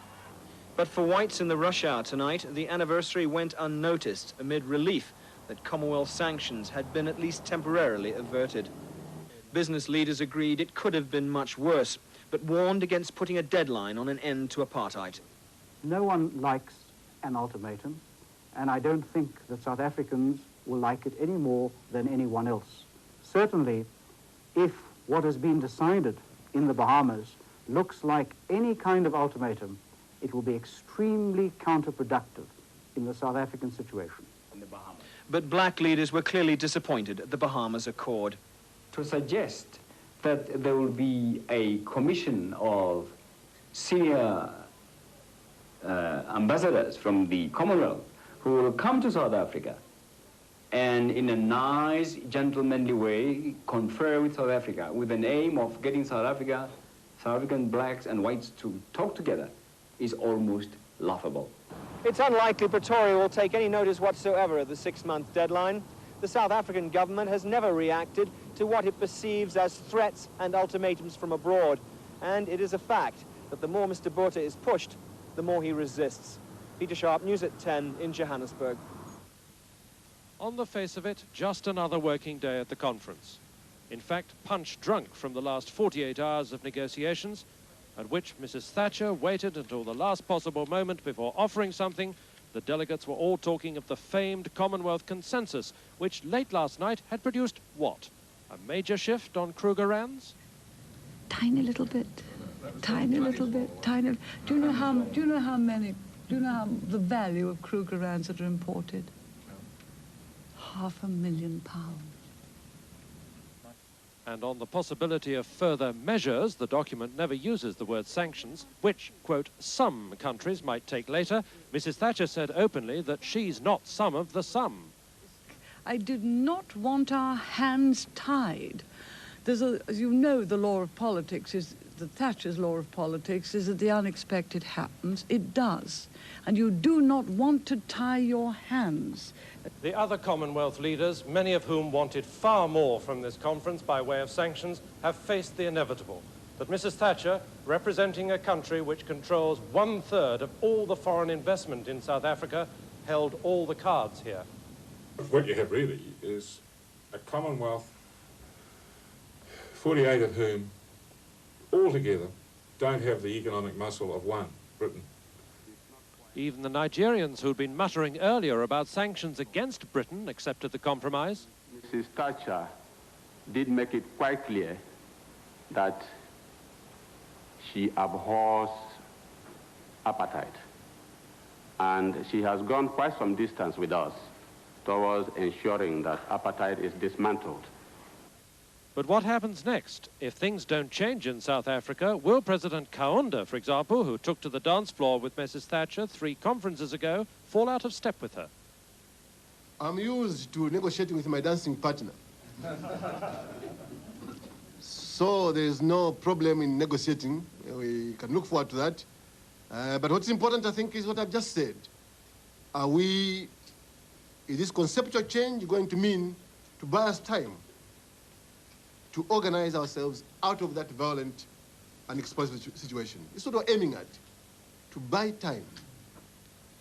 But for whites in the rush hour tonight, the anniversary went unnoticed amid relief that Commonwealth sanctions had been at least temporarily averted. Business leaders agreed it could have been much worse, but warned against putting a deadline on an end to apartheid. No one likes an ultimatum, and I don't think that South Africans will like it any more than anyone else. Certainly, if what has been decided in the Bahamas looks like any kind of ultimatum, it will be extremely counterproductive in the South African situation. But black leaders were clearly disappointed at the Bahamas Accord. To suggest that there will be a commission of senior ambassadors from the Commonwealth who will come to South Africa and in a nice, gentlemanly way confer with South Africa with an aim of getting South African blacks and whites to talk together is almost laughable. It's unlikely Pretoria will take any notice whatsoever of the 6-month deadline. The South African government has never reacted to what it perceives as threats and ultimatums from abroad. And it is a fact that the more Mr. Botha is pushed, the more he resists. Peter Sharp, News at 10 in Johannesburg. On the face of it, just another working day at the conference. In fact, punch drunk from the last 48 hours of negotiations, at which Mrs. Thatcher waited until the last possible moment before offering something. The delegates were all talking of the famed Commonwealth consensus, which late last night had produced what? A major shift on Krugerrands? Tiny little bit, tiny little bit, tiny. Do you know how the value of Krugerrands that are imported? £500,000. And on the possibility of further measures, the document never uses the word sanctions, which, quote, some countries might take later. Mrs. Thatcher said openly that she's not some of the some. I did not want our hands tied. As you know, the law of politics is, the Thatcher's law of politics is that the unexpected happens. It does. And you do not want to tie your hands. The other Commonwealth leaders, many of whom wanted far more from this conference by way of sanctions, have faced the inevitable. But Mrs. Thatcher, representing a country which controls 1/3 of all the foreign investment in South Africa, held all the cards here. What you have really is a Commonwealth, 48 of whom altogether don't have the economic muscle of one, Britain. Even the Nigerians who'd been muttering earlier about sanctions against Britain accepted the compromise. Mrs. Thatcher did make it quite clear that she abhors apartheid. And she has gone quite some distance with us towards ensuring that apartheid is dismantled. But what happens next? If things don't change in South Africa, will President Kaunda, for example, who took to the dance floor with Mrs. Thatcher 3 conferences ago, fall out of step with her? I'm used to negotiating with my dancing partner. So there's no problem in negotiating. We can look forward to that. But what's important, I think, is what I've just said. Is this conceptual change going to mean to buy us time to organize ourselves out of that violent and explosive situation? It's what we're aiming at, to buy time.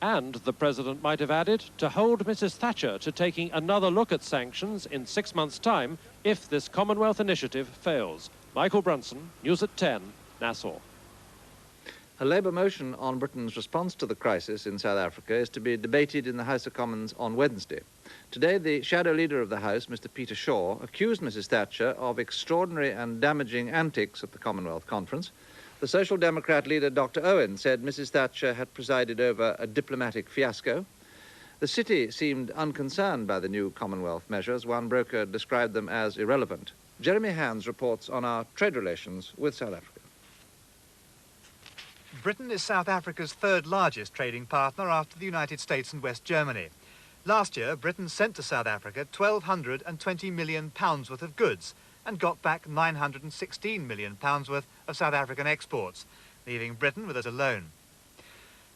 And, the President might have added, to hold Mrs. Thatcher to taking another look at sanctions in 6 months' time if this Commonwealth initiative fails. Michael Brunson, News at 10, Nassau. A Labour motion on Britain's response to the crisis in South Africa is to be debated in the House of Commons on Wednesday. Today, the shadow leader of the House, Mr. Peter Shaw, accused Mrs. Thatcher of extraordinary and damaging antics at the Commonwealth Conference. The Social Democrat leader, Dr. Owen, said Mrs. Thatcher had presided over a diplomatic fiasco. The city seemed unconcerned by the new Commonwealth measures. One broker described them as irrelevant. Jeremy Hands reports on our trade relations with South Africa. Britain is South Africa's third largest trading partner after the United States and West Germany. Last year, Britain sent to South Africa £1,220 million worth of goods and got back £916 million worth of South African exports, leaving Britain with it alone.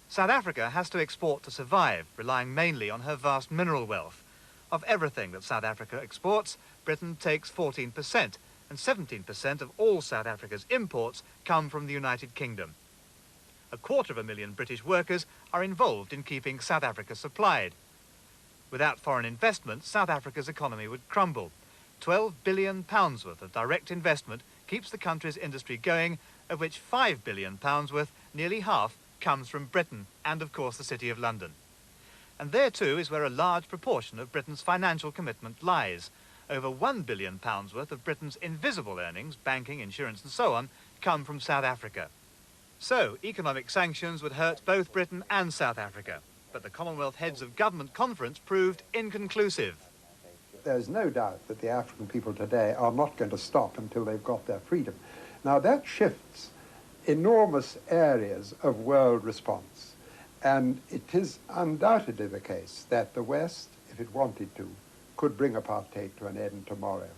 South Africa has to export to survive, relying mainly on her vast mineral wealth. Of everything that South Africa exports, Britain takes 14%, and 17% of all South Africa's imports come from the United Kingdom. 250,000 British workers are involved in keeping South Africa supplied. Without foreign investment, South Africa's economy would crumble. £12 billion worth of direct investment keeps the country's industry going, of which £5 billion worth, nearly half, comes from Britain and, of course, the City of London. And there, too, is where a large proportion of Britain's financial commitment lies. Over £1 billion worth of Britain's invisible earnings, banking, insurance and so on, come from South Africa. So, economic sanctions would hurt both Britain and South Africa. But the Commonwealth Heads of Government Conference proved inconclusive. There's no doubt that the African people today are not going to stop until they've got their freedom. Now, that shifts enormous areas of world response. And it is undoubtedly the case that the West, if it wanted to, could bring apartheid to an end tomorrow.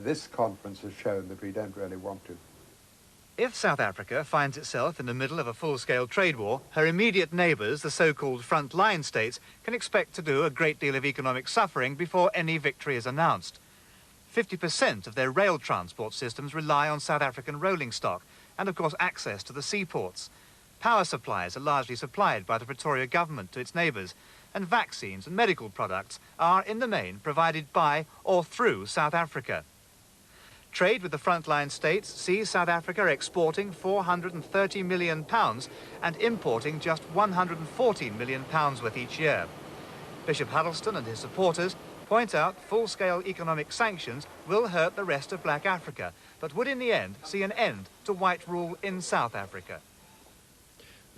This conference has shown that we don't really want to. If South Africa finds itself in the middle of a full-scale trade war, her immediate neighbours, the so-called front-line states, can expect to do a great deal of economic suffering before any victory is announced. 50% of their rail transport systems rely on South African rolling stock and, of course, access to the seaports. Power supplies are largely supplied by the Pretoria government to its neighbours, and vaccines and medical products are, in the main, provided by or through South Africa. Trade with the frontline states sees South Africa exporting £430 million and importing just £114 million worth each year. Bishop Huddleston and his supporters point out full-scale economic sanctions will hurt the rest of Black Africa, but would in the end see an end to white rule in South Africa.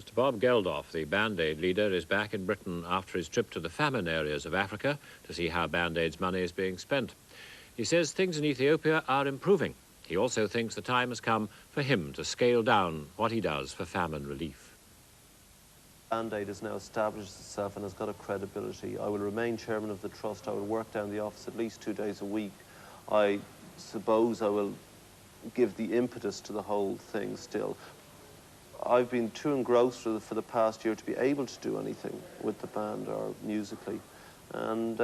Mr. Bob Geldof, the Band-Aid leader, is back in Britain after his trip to the famine areas of Africa to see how Band-Aid's money is being spent. He says things in Ethiopia are improving. He also thinks the time has come for him to scale down what he does for famine relief. Band-Aid has now established itself and has got a credibility. I will remain chairman of the trust. I will work down the office at least 2 days a week. I suppose I will give the impetus to the whole thing still. I've been too engrossed for the past year to be able to do anything with the band or musically. And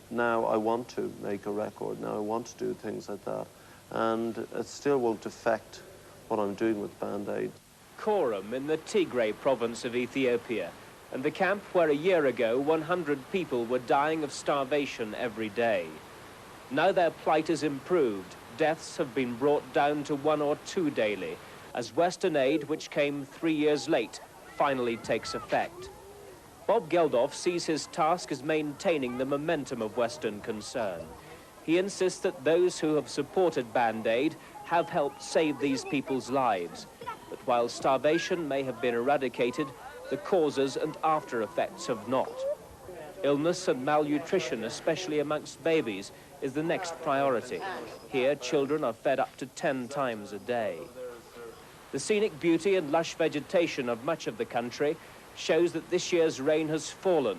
now I want to make a record. Now I want to do things like that. And it still won't affect what I'm doing with Band-Aid. Korum in the Tigray province of Ethiopia, and the camp where a year ago 100 people were dying of starvation every day. Now their plight is improved. Deaths have been brought down to 1 or 2 daily, as Western aid, which came 3 years late, finally takes effect. Bob Geldof sees his task as maintaining the momentum of Western concern. He insists that those who have supported Band-Aid have helped save these people's lives. But while starvation may have been eradicated, the causes and after effects have not. Illness and malnutrition, especially amongst babies, is the next priority. Here, children are fed up to 10 times a day. The scenic beauty and lush vegetation of much of the country shows that this year's rain has fallen.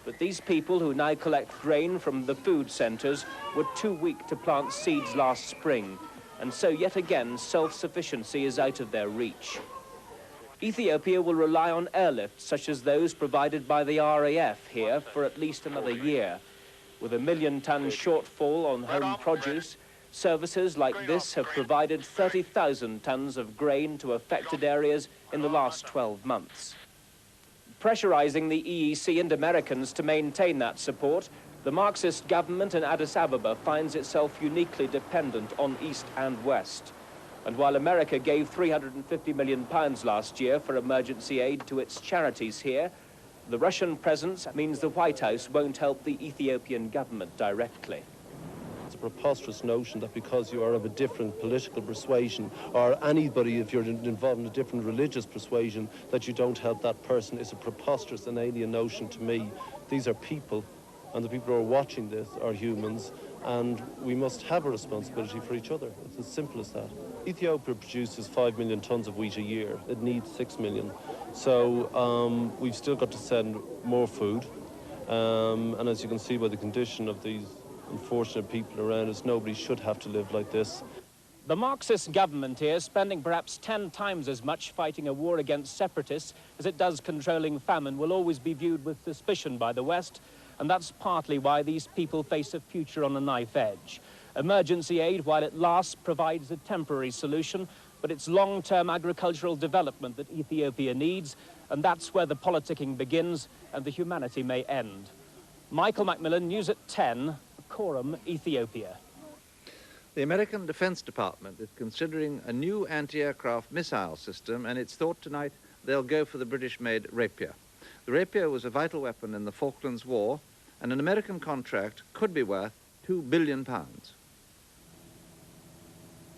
But these people who now collect grain from the food centres were too weak to plant seeds last spring, and so yet again self-sufficiency is out of their reach. Ethiopia will rely on airlifts such as those provided by the RAF here for at least another year. With a 1 million-ton shortfall on home produce, services like this have provided 30,000 tons of grain to affected areas in the last 12 months. Pressurizing the EEC and Americans to maintain that support, the Marxist government in Addis Ababa finds itself uniquely dependent on East and West. And while America gave £350 million last year for emergency aid to its charities here, the Russian presence means the White House won't help the Ethiopian government directly. It's a preposterous notion that because you are of a different political persuasion, or anybody, if you're involved in a different religious persuasion, that you don't help that person. It's a preposterous and alien notion to me. These are people, and the people who are watching this are humans, and we must have a responsibility for each other. It's as simple as that. Ethiopia produces 5 million tons of wheat a year. It needs 6 million. So we've still got to send more food. And as you can see by the condition of these unfortunate people around us, nobody should have to live like this. The Marxist government here spending perhaps 10 times as much fighting a war against separatists as it does controlling famine will always be viewed with suspicion by the West, and that's partly why these people face a future on a knife edge. Emergency aid, while it lasts, provides a temporary solution, but it's long-term agricultural development that Ethiopia needs, and that's where the politicking begins and the humanity may end. Michael Macmillan, News at 10, Coram, Ethiopia. The American Defense Department is considering a new anti-aircraft missile system, and it's thought tonight they'll go for the British-made Rapier. The Rapier was a vital weapon in the Falklands War, and an American contract could be worth £2 billion.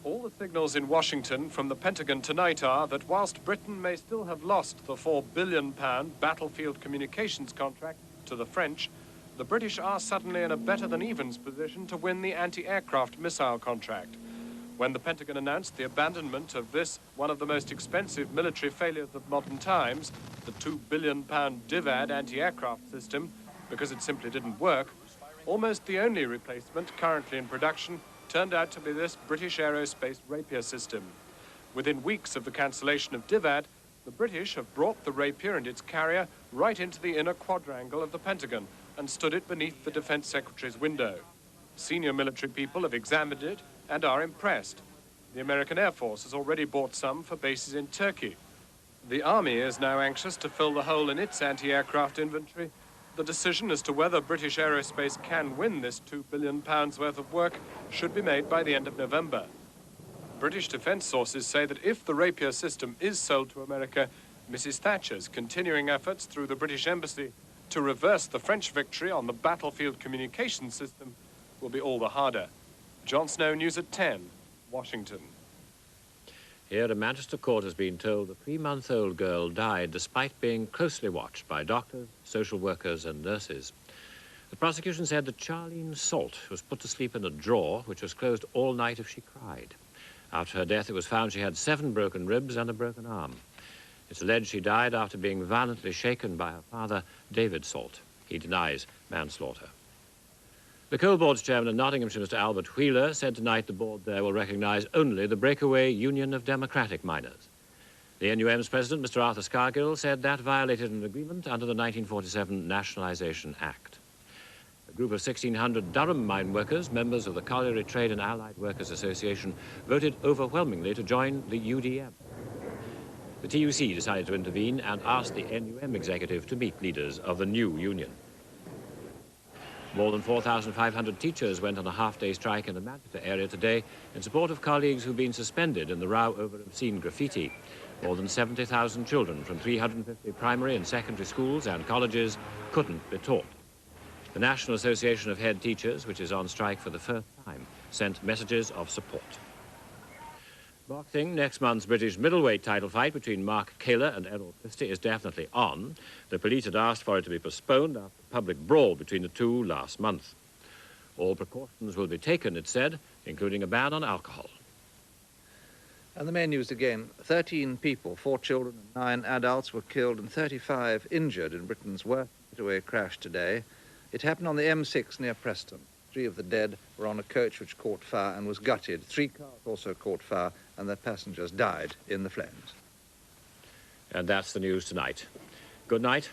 All the signals in Washington from the Pentagon tonight are that whilst Britain may still have lost the £4 billion battlefield communications contract to the French, the British are suddenly in a better-than-evens position to win the anti-aircraft missile contract. When the Pentagon announced the abandonment of this, one of the most expensive military failures of modern times, the £2 billion DIVAD anti-aircraft system, because it simply didn't work, almost the only replacement currently in production turned out to be this British Aerospace Rapier system. Within weeks of the cancellation of DIVAD, the British have brought the Rapier and its carrier right into the inner quadrangle of the Pentagon and stood it beneath the Defense Secretary's window. Senior military people have examined it and are impressed. The American Air Force has already bought some for bases in Turkey. The Army is now anxious to fill the hole in its anti-aircraft inventory. The decision as to whether British Aerospace can win this £2 billion worth of work should be made by the end of November. British defence sources say that if the Rapier system is sold to America, Mrs. Thatcher's continuing efforts through the British Embassy to reverse the French victory on the battlefield communications system will be all the harder. Jon Snow, News at 10, Washington. Here, a Manchester court has been told a 3-month-old girl died despite being closely watched by doctors, social workers and nurses. The prosecution said that Charlene Salt was put to sleep in a drawer which was closed all night if she cried. After her death, it was found she had 7 broken ribs and a broken arm. It's alleged she died after being violently shaken by her father, David Salt. He denies manslaughter. The Coal Board's chairman in Nottinghamshire, Mr. Albert Wheeler, said tonight the board there will recognise only the breakaway Union of Democratic Miners. The NUM's president, Mr. Arthur Scargill, said that violated an agreement under the 1947 Nationalisation Act. A group of 1,600 Durham mine workers, members of the Colliery Trade and Allied Workers Association, voted overwhelmingly to join the UDM. The TUC decided to intervene and asked the NUM executive to meet leaders of the new union. More than 4,500 teachers went on a half-day strike in the Manchester area today in support of colleagues who've been suspended in the row over obscene graffiti. More than 70,000 children from 350 primary and secondary schools and colleges couldn't be taught. The National Association of Head Teachers, which is on strike for the first time, sent messages of support. Boxing, next month's British middleweight title fight between Mark Kaler and Errol Christie is definitely on. The police had asked for it to be postponed after a public brawl between the two last month. All precautions will be taken, it said, including a ban on alcohol. And the main news again, 13 people, 4 children and 9 adults were killed and 35 injured in Britain's worst motorway crash today. It happened on the M6 near Preston. 3 of the dead were on a coach which caught fire and was gutted. 3 cars also caught fire and their passengers died in the flames. And that's the news tonight. Good night.